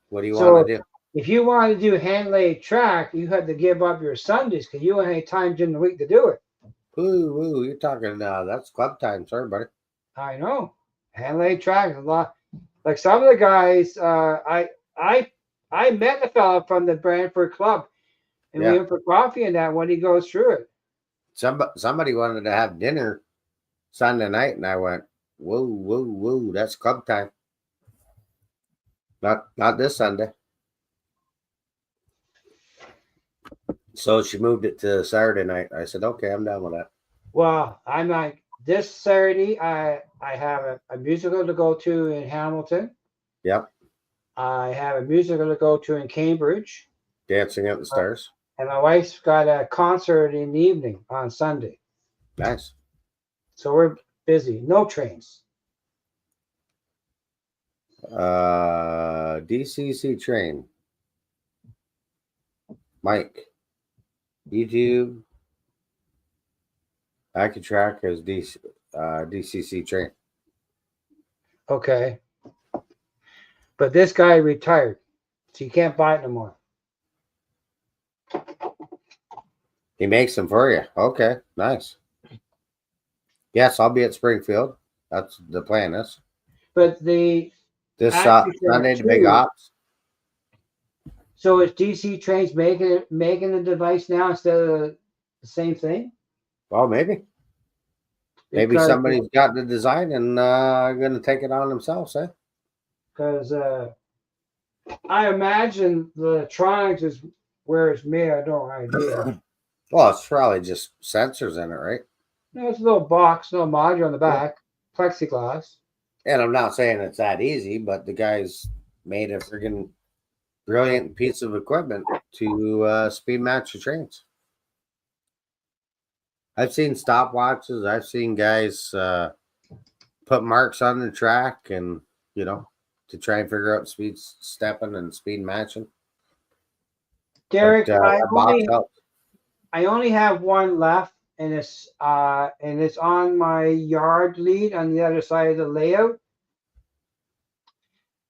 what do you want to do? If you want to do hand laid track, you had to give up your Sundays because you don't have any time during the week to do it. Ooh, you're talking. That's club time, sorry, buddy. I know. Hand laid track is a lot. Like some of the guys, I met a fellow from the Brantford Club, and we went for coffee and that when he goes through it. Somebody wanted to have dinner Sunday night, and I went, whoa, that's club time. Not this Sunday. So she moved it to Saturday night. I said, okay, I'm down with that. Well, I'm like this Saturday. I have a musical to go to in Hamilton. Yep. I have a musical to go to in Cambridge, Dancing at the Stars. and my wife's got a concert in the evening on Sunday. Nice. So we're busy. No trains. DCC train. Mike. YouTube. I could track as DCC train. Okay. But this guy retired, so you can't buy it no more. He makes them for you. Okay, nice. Yes, I'll be at Springfield. That's the plan is. But the This Actually, Sunday, the big too. ops. So is DC Trains making the device now instead of the same thing? Well, maybe. Maybe Because- somebody's got the design and going to take it on themselves, eh? Because I imagine the electronics is where it's made. I don't have idea. Well, it's probably just sensors in it, right? No, it's a little box, little module on the back, plexiglass. And I'm not saying it's that easy, but the guy's made a friggin' brilliant piece of equipment to speed match the trains. I've seen stopwatches. I've seen guys put marks on the track and, to try and figure out speed stepping and speed matching. Derek, But, that box helps. I only have one left, and it's on my yard lead on the other side of the layout.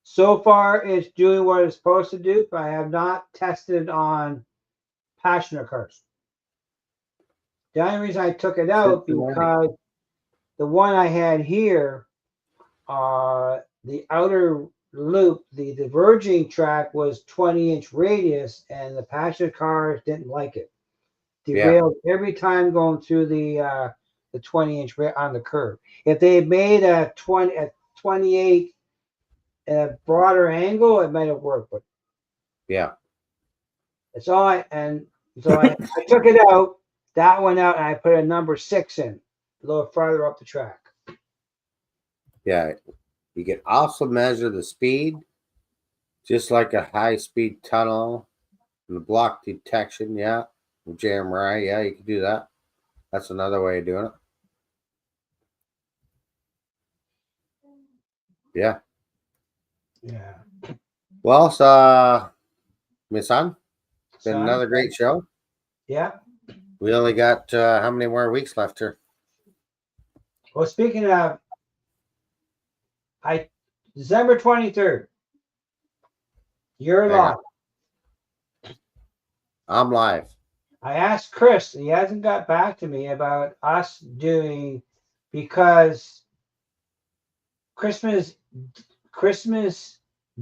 So far, it's doing what it's supposed to do, but I have not tested on passenger cars. The only reason I took it out because the one I had here, the outer loop, the diverging track was 20-inch radius, and the passenger cars didn't like it. Derailed every time going through the 20-inch on the curve. If they had made a 28 at a broader angle, it might have worked. But Yeah. it's all I took it out. That went out, and I put a number 6 in, a little farther up the track. Yeah. You can also measure the speed, just like a high-speed tunnel, and the block detection. Yeah. JMRI. Yeah, you can do that. That's another way of doing it. Yeah. Yeah. Well, Miss Son, it's been another great show. Yeah. We only got how many more weeks left here? Well, speaking of, December 23rd, you're live. I'm live. I asked Chris, and he hasn't got back to me about us doing, because Christmas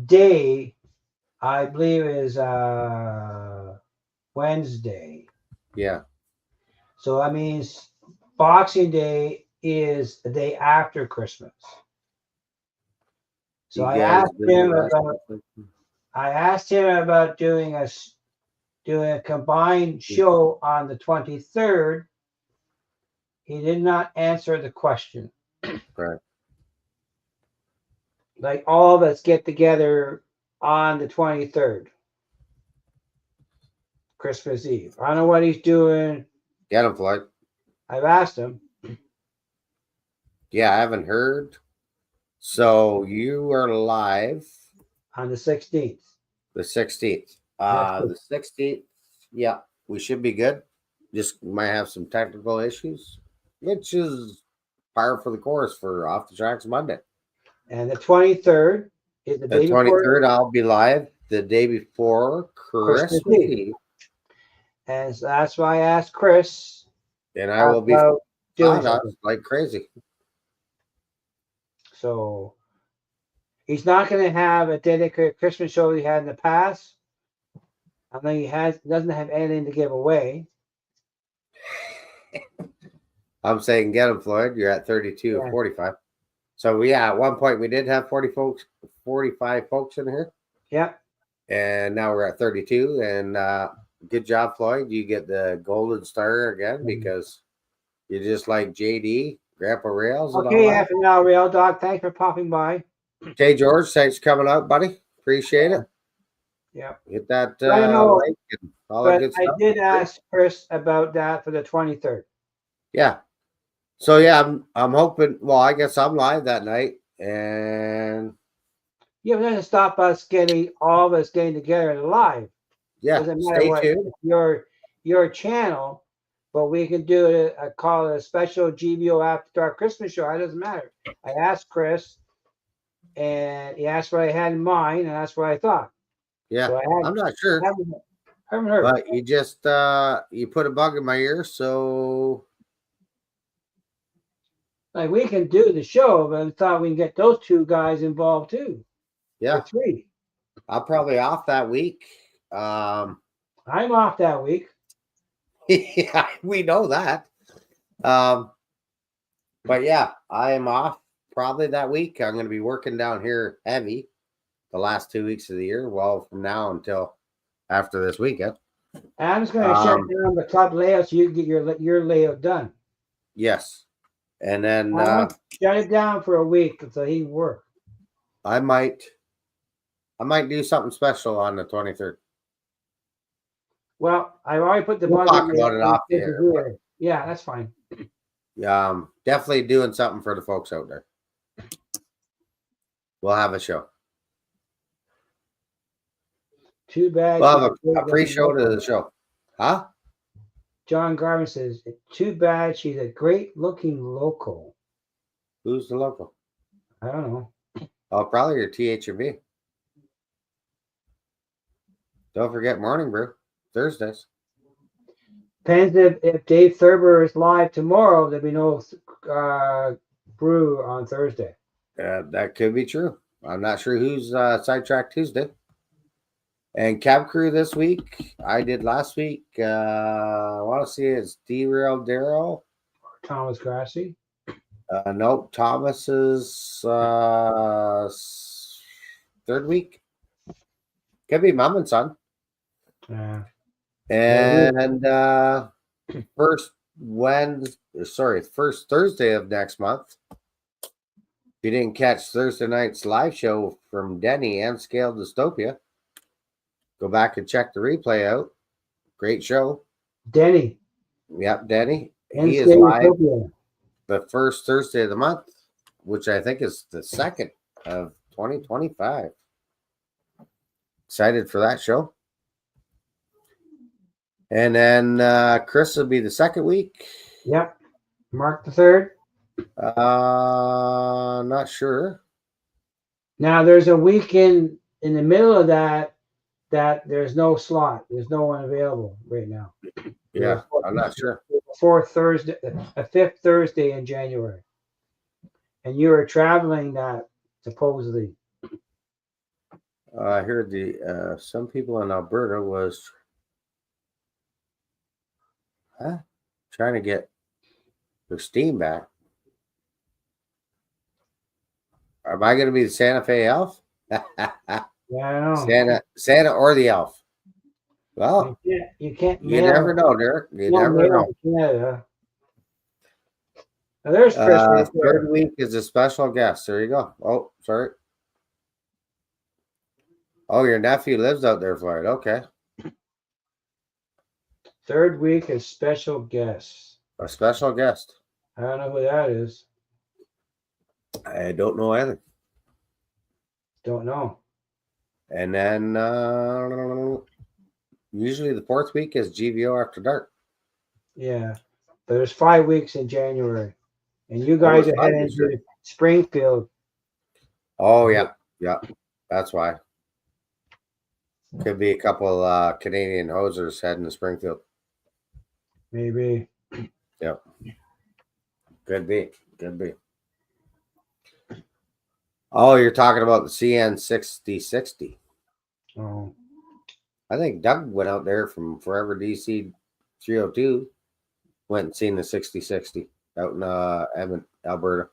Day, I believe, is Wednesday. Yeah. So that means Boxing Day is the day after Christmas. So I asked him about doing a combined show on the 23rd. He did not answer the question. Right. Like all of us get together on the 23rd, Christmas Eve. I don't know what he's doing. Get him, Floyd. I've asked him. Yeah, I haven't heard. So you are live On the 16th. the 16th. The 16th. Yeah, we should be good. Just might have some technical issues, which is par for the course for Off the Tracks Monday. And the 23rd is the day before. 23rd, I'll be live the day before Christmas Eve. And so that's why I asked Chris. And I will be doing like crazy. So he's not going to have a dedicated Christmas show he had in the past. I know he doesn't have anything to give away. I'm saying get him, Floyd. You're at 32 or 45. So at one point we did have 45 folks in here. Yeah. And now we're at 32. And Good job, Floyd. You get the golden star again because you're just like JD, Grandpa Rails, and Okay, all that. FNL Rail Dog. Thanks for popping by. Hey, George, thanks for coming out, buddy. Appreciate it. Yeah. Hit that I don't know, like and all that But good I stuff. did ask Chris about that for the 23rd. Yeah. So yeah, I'm hoping. Well, I guess I'm live that night, and Yeah, but it doesn't stop us getting all of us getting together live. yeah, Doesn't matter stay what tuned. your channel, but we can do it. I call it a special GBO After Dark Christmas show. It doesn't matter. I asked Chris, and he asked what I had in mind, and that's what I thought. Yeah, So I'm not sure, haven't heard. but you just you put a bug in my ear, so Like we can do the show, but I thought we can get those two guys involved too. yeah, Or three. I'm probably off that week. I'm off that week. Yeah, we know that. But yeah, I am off probably that week. I'm going to be working down here heavy the last 2 weeks of the year. Well, from now until after this weekend. And I'm just going to shut down the club layout so you can get your layout done. Yes, and then Shut it down for a week so he can work. I might do something special on the 23rd. Well, I've already put the We'll bug talk in about it off the air, here. Yeah, that's fine. Definitely doing something for the folks out there. We'll have a show. Too bad. We'll have a pre-show to the show. Huh? John Garvin says, too bad she's a great-looking local. Who's the local? I don't know. Oh, probably your THB. Don't forget Morning Brew, Thursdays. Depends if Dave Thurber is live tomorrow, there'll be no brew on Thursday. That could be true. I'm not sure who's Sidetrack Tuesday. And Cab Crew this week. I did last week. I want to see it's Derail Daryl. Thomas Grassi. Nope. Thomas's third week. Could be Mom and Son. Yeah. And first Thursday of next month. If you didn't catch Thursday night's live show from Denny and Scale Dystopia, go back and check the replay out. Great show. Denny. Yep, Denny. And he is live the first Thursday of the month, which I think is the 2nd of 2025. Excited for that show. And then Chris will be the 2nd week. Yep. Mark the 3rd. Not sure. Now there's a week in the middle of that there's no slot. There's no one available right now. Yeah, I'm not sure. A fifth Thursday in January. And you are traveling that supposedly. I heard the some people in Alberta was trying to get their steam back. Am I going to be the Santa Fe elf? Yeah, I know. Santa or the elf. Well, you can't. You never know, Derek. You never know. Canada. Now there's Chris. Third week is a special guest. There you go. Oh, sorry. Oh, your nephew lives out there, Florida. Okay. Third week is special guest. A special guest. I don't know who that is. I don't know either. Don't know. And then usually the 4th week is GVO After Dark. Yeah. But there's 5 weeks in January. And you guys are heading to Springfield. Oh, yeah. Yeah. That's why. Could be a couple Canadian hosers heading to Springfield. Maybe. Yep. Could be. Could be. Oh, you're talking about the CN 6060. Oh. I think Doug went out there from Forever DC 302. Went and seen the 6060 out in Edmonton, Alberta.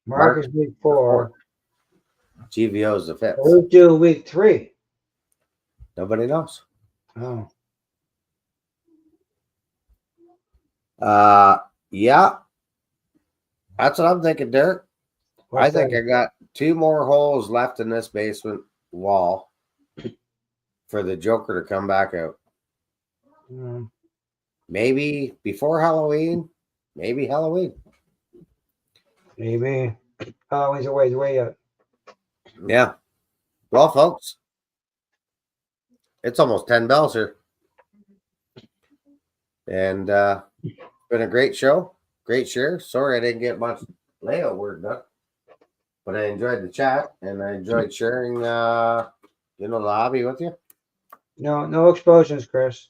Mark is week 4. GVO is the 5th. Who's doing week 3? Nobody knows. Oh, Yeah, that's what I'm thinking, Derek. I what's think that? I got 2 more holes left in this basement wall for the Joker to come back out. Mm, Maybe before Halloween, maybe Halloween. maybe. Oh, he's away up. Yeah. Well, folks, it's almost 10 bells here. And been a great show. Great share. Sorry I didn't get much layout work done. But I enjoyed the chat and I enjoyed sharing the hobby with you. No explosions, Chris.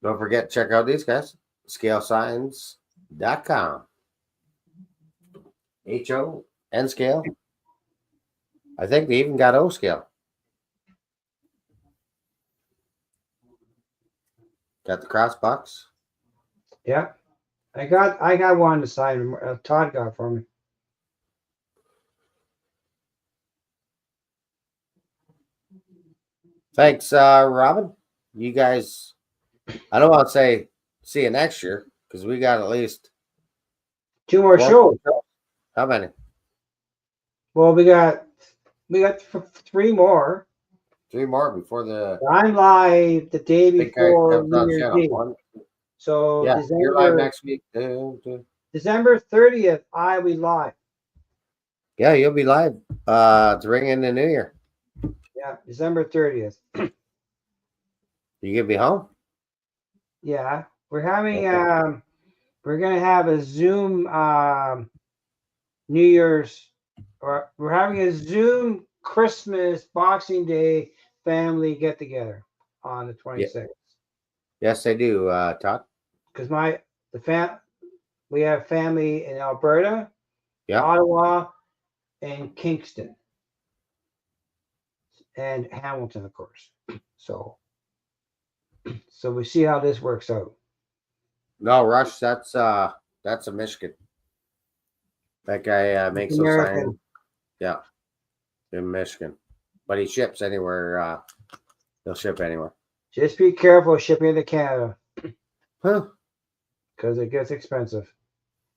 Don't forget to check out these guys. Scalesigns.com. HO N scale. I think they even got O scale. Got the cross box. Yeah. I got one to sign. Todd got for me. Thanks, Robin. You guys, I don't want to say see you next year because we got at least 2 more 4 shows. How many? Well, we got 3 more. 3 more before the I'm live the day big guy before comes on New Year's channel. Eve. 1, So yeah, you're live next week. December 30th, I will be live. Yeah, you'll be live to ring in the new year. Yeah, December 30th. You gonna be home? Yeah, we're having Okay. we're gonna have a Zoom New Year's, or we're having a Zoom Christmas Boxing Day family get together on the 26th. Yes, they do, Todd. Because we have family in Alberta, Yeah. Ottawa, and Kingston, and Hamilton, of course. So we see how this works out. No, Rush, that's a Michigan. That guy makes those American. signs. Yeah. In Michigan. But he ships anywhere. He'll ship anywhere. Just be careful shipping to Canada Huh. because it gets expensive.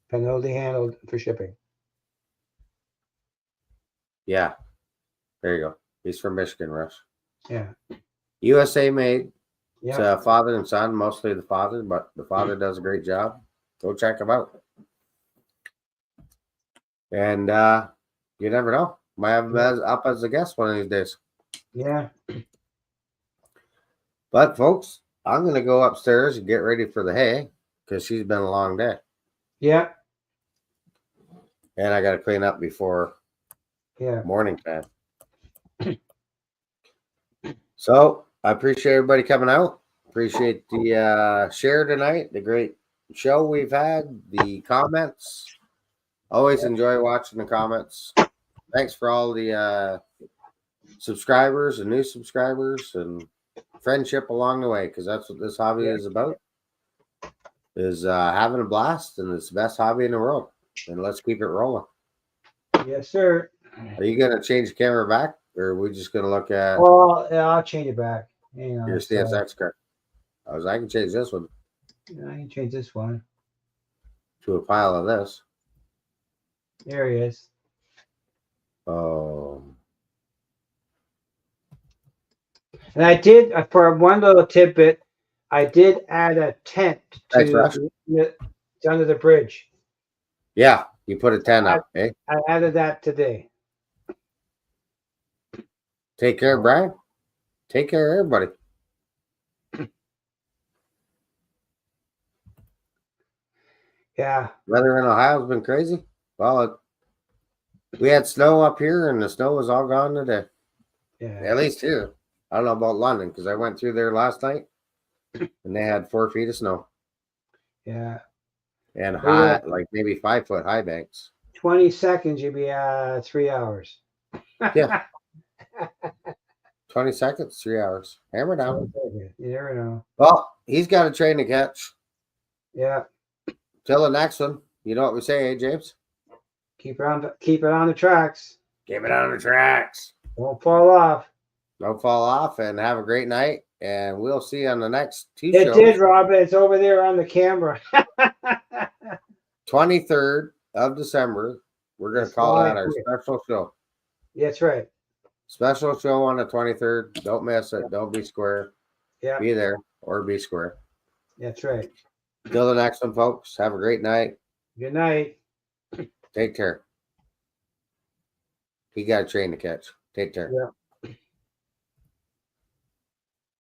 Penalty handled for shipping. Yeah. There you go. He's from Michigan, Rush. Yeah. USA made. Yeah. It's father and son, mostly the father, but the father does a great job. Go check him out. And you never know. Might have him up as a guest one of these days. Yeah. But folks, I'm gonna go upstairs and get ready for the hay because she's been a long day. Yeah. And I gotta clean up before morning time. So I appreciate everybody coming out. Appreciate the share tonight, the great show we've had, the comments. Always enjoy watching the comments. Thanks for all the subscribers and new subscribers and friendship along the way, because that's what this hobby is about. Is having a blast, and it's the best hobby in the world. And let's keep it rolling. Yes, sir. Are you gonna change the camera back, or are we just gonna look at Well, I'll change it back. Hang on. your CSX card? I can change this one I can change this one. to a pile of this. There he is. Oh, And I did, for one little tidbit, I did add a tent to under the bridge. Yeah, you put a tent up, eh? I added that today. Take care, Brian. Take care, everybody. Yeah. Weather in Ohio's been crazy. Well, we had snow up here, and the snow was all gone today. Yeah. At least here. I don't know about London because I went through there last night, and they had 4 feet of snow. Yeah. And high, like maybe 5 foot high banks. 20 seconds, you'll be 3 hours. Yeah. 20 seconds, 3 hours. Hammer down. You never know. Well, he's got a train to catch. Yeah. Till the next one. You know what we say, eh, James? Keep it on the tracks. Keep it on the tracks. Won't fall off. Don't fall off, and have a great night. And we'll see you on the next two It shows. did, Robin. It's over there on the camera. 23rd of December. We're going to It's call that our 23rd. special show. That's right. Special show on the 23rd. Don't miss it. Don't be square. Yeah, Be there or be square. that's right. Till the next one, folks. Have a great night. Good night. Take care. He got a train to catch. Take care. Yeah.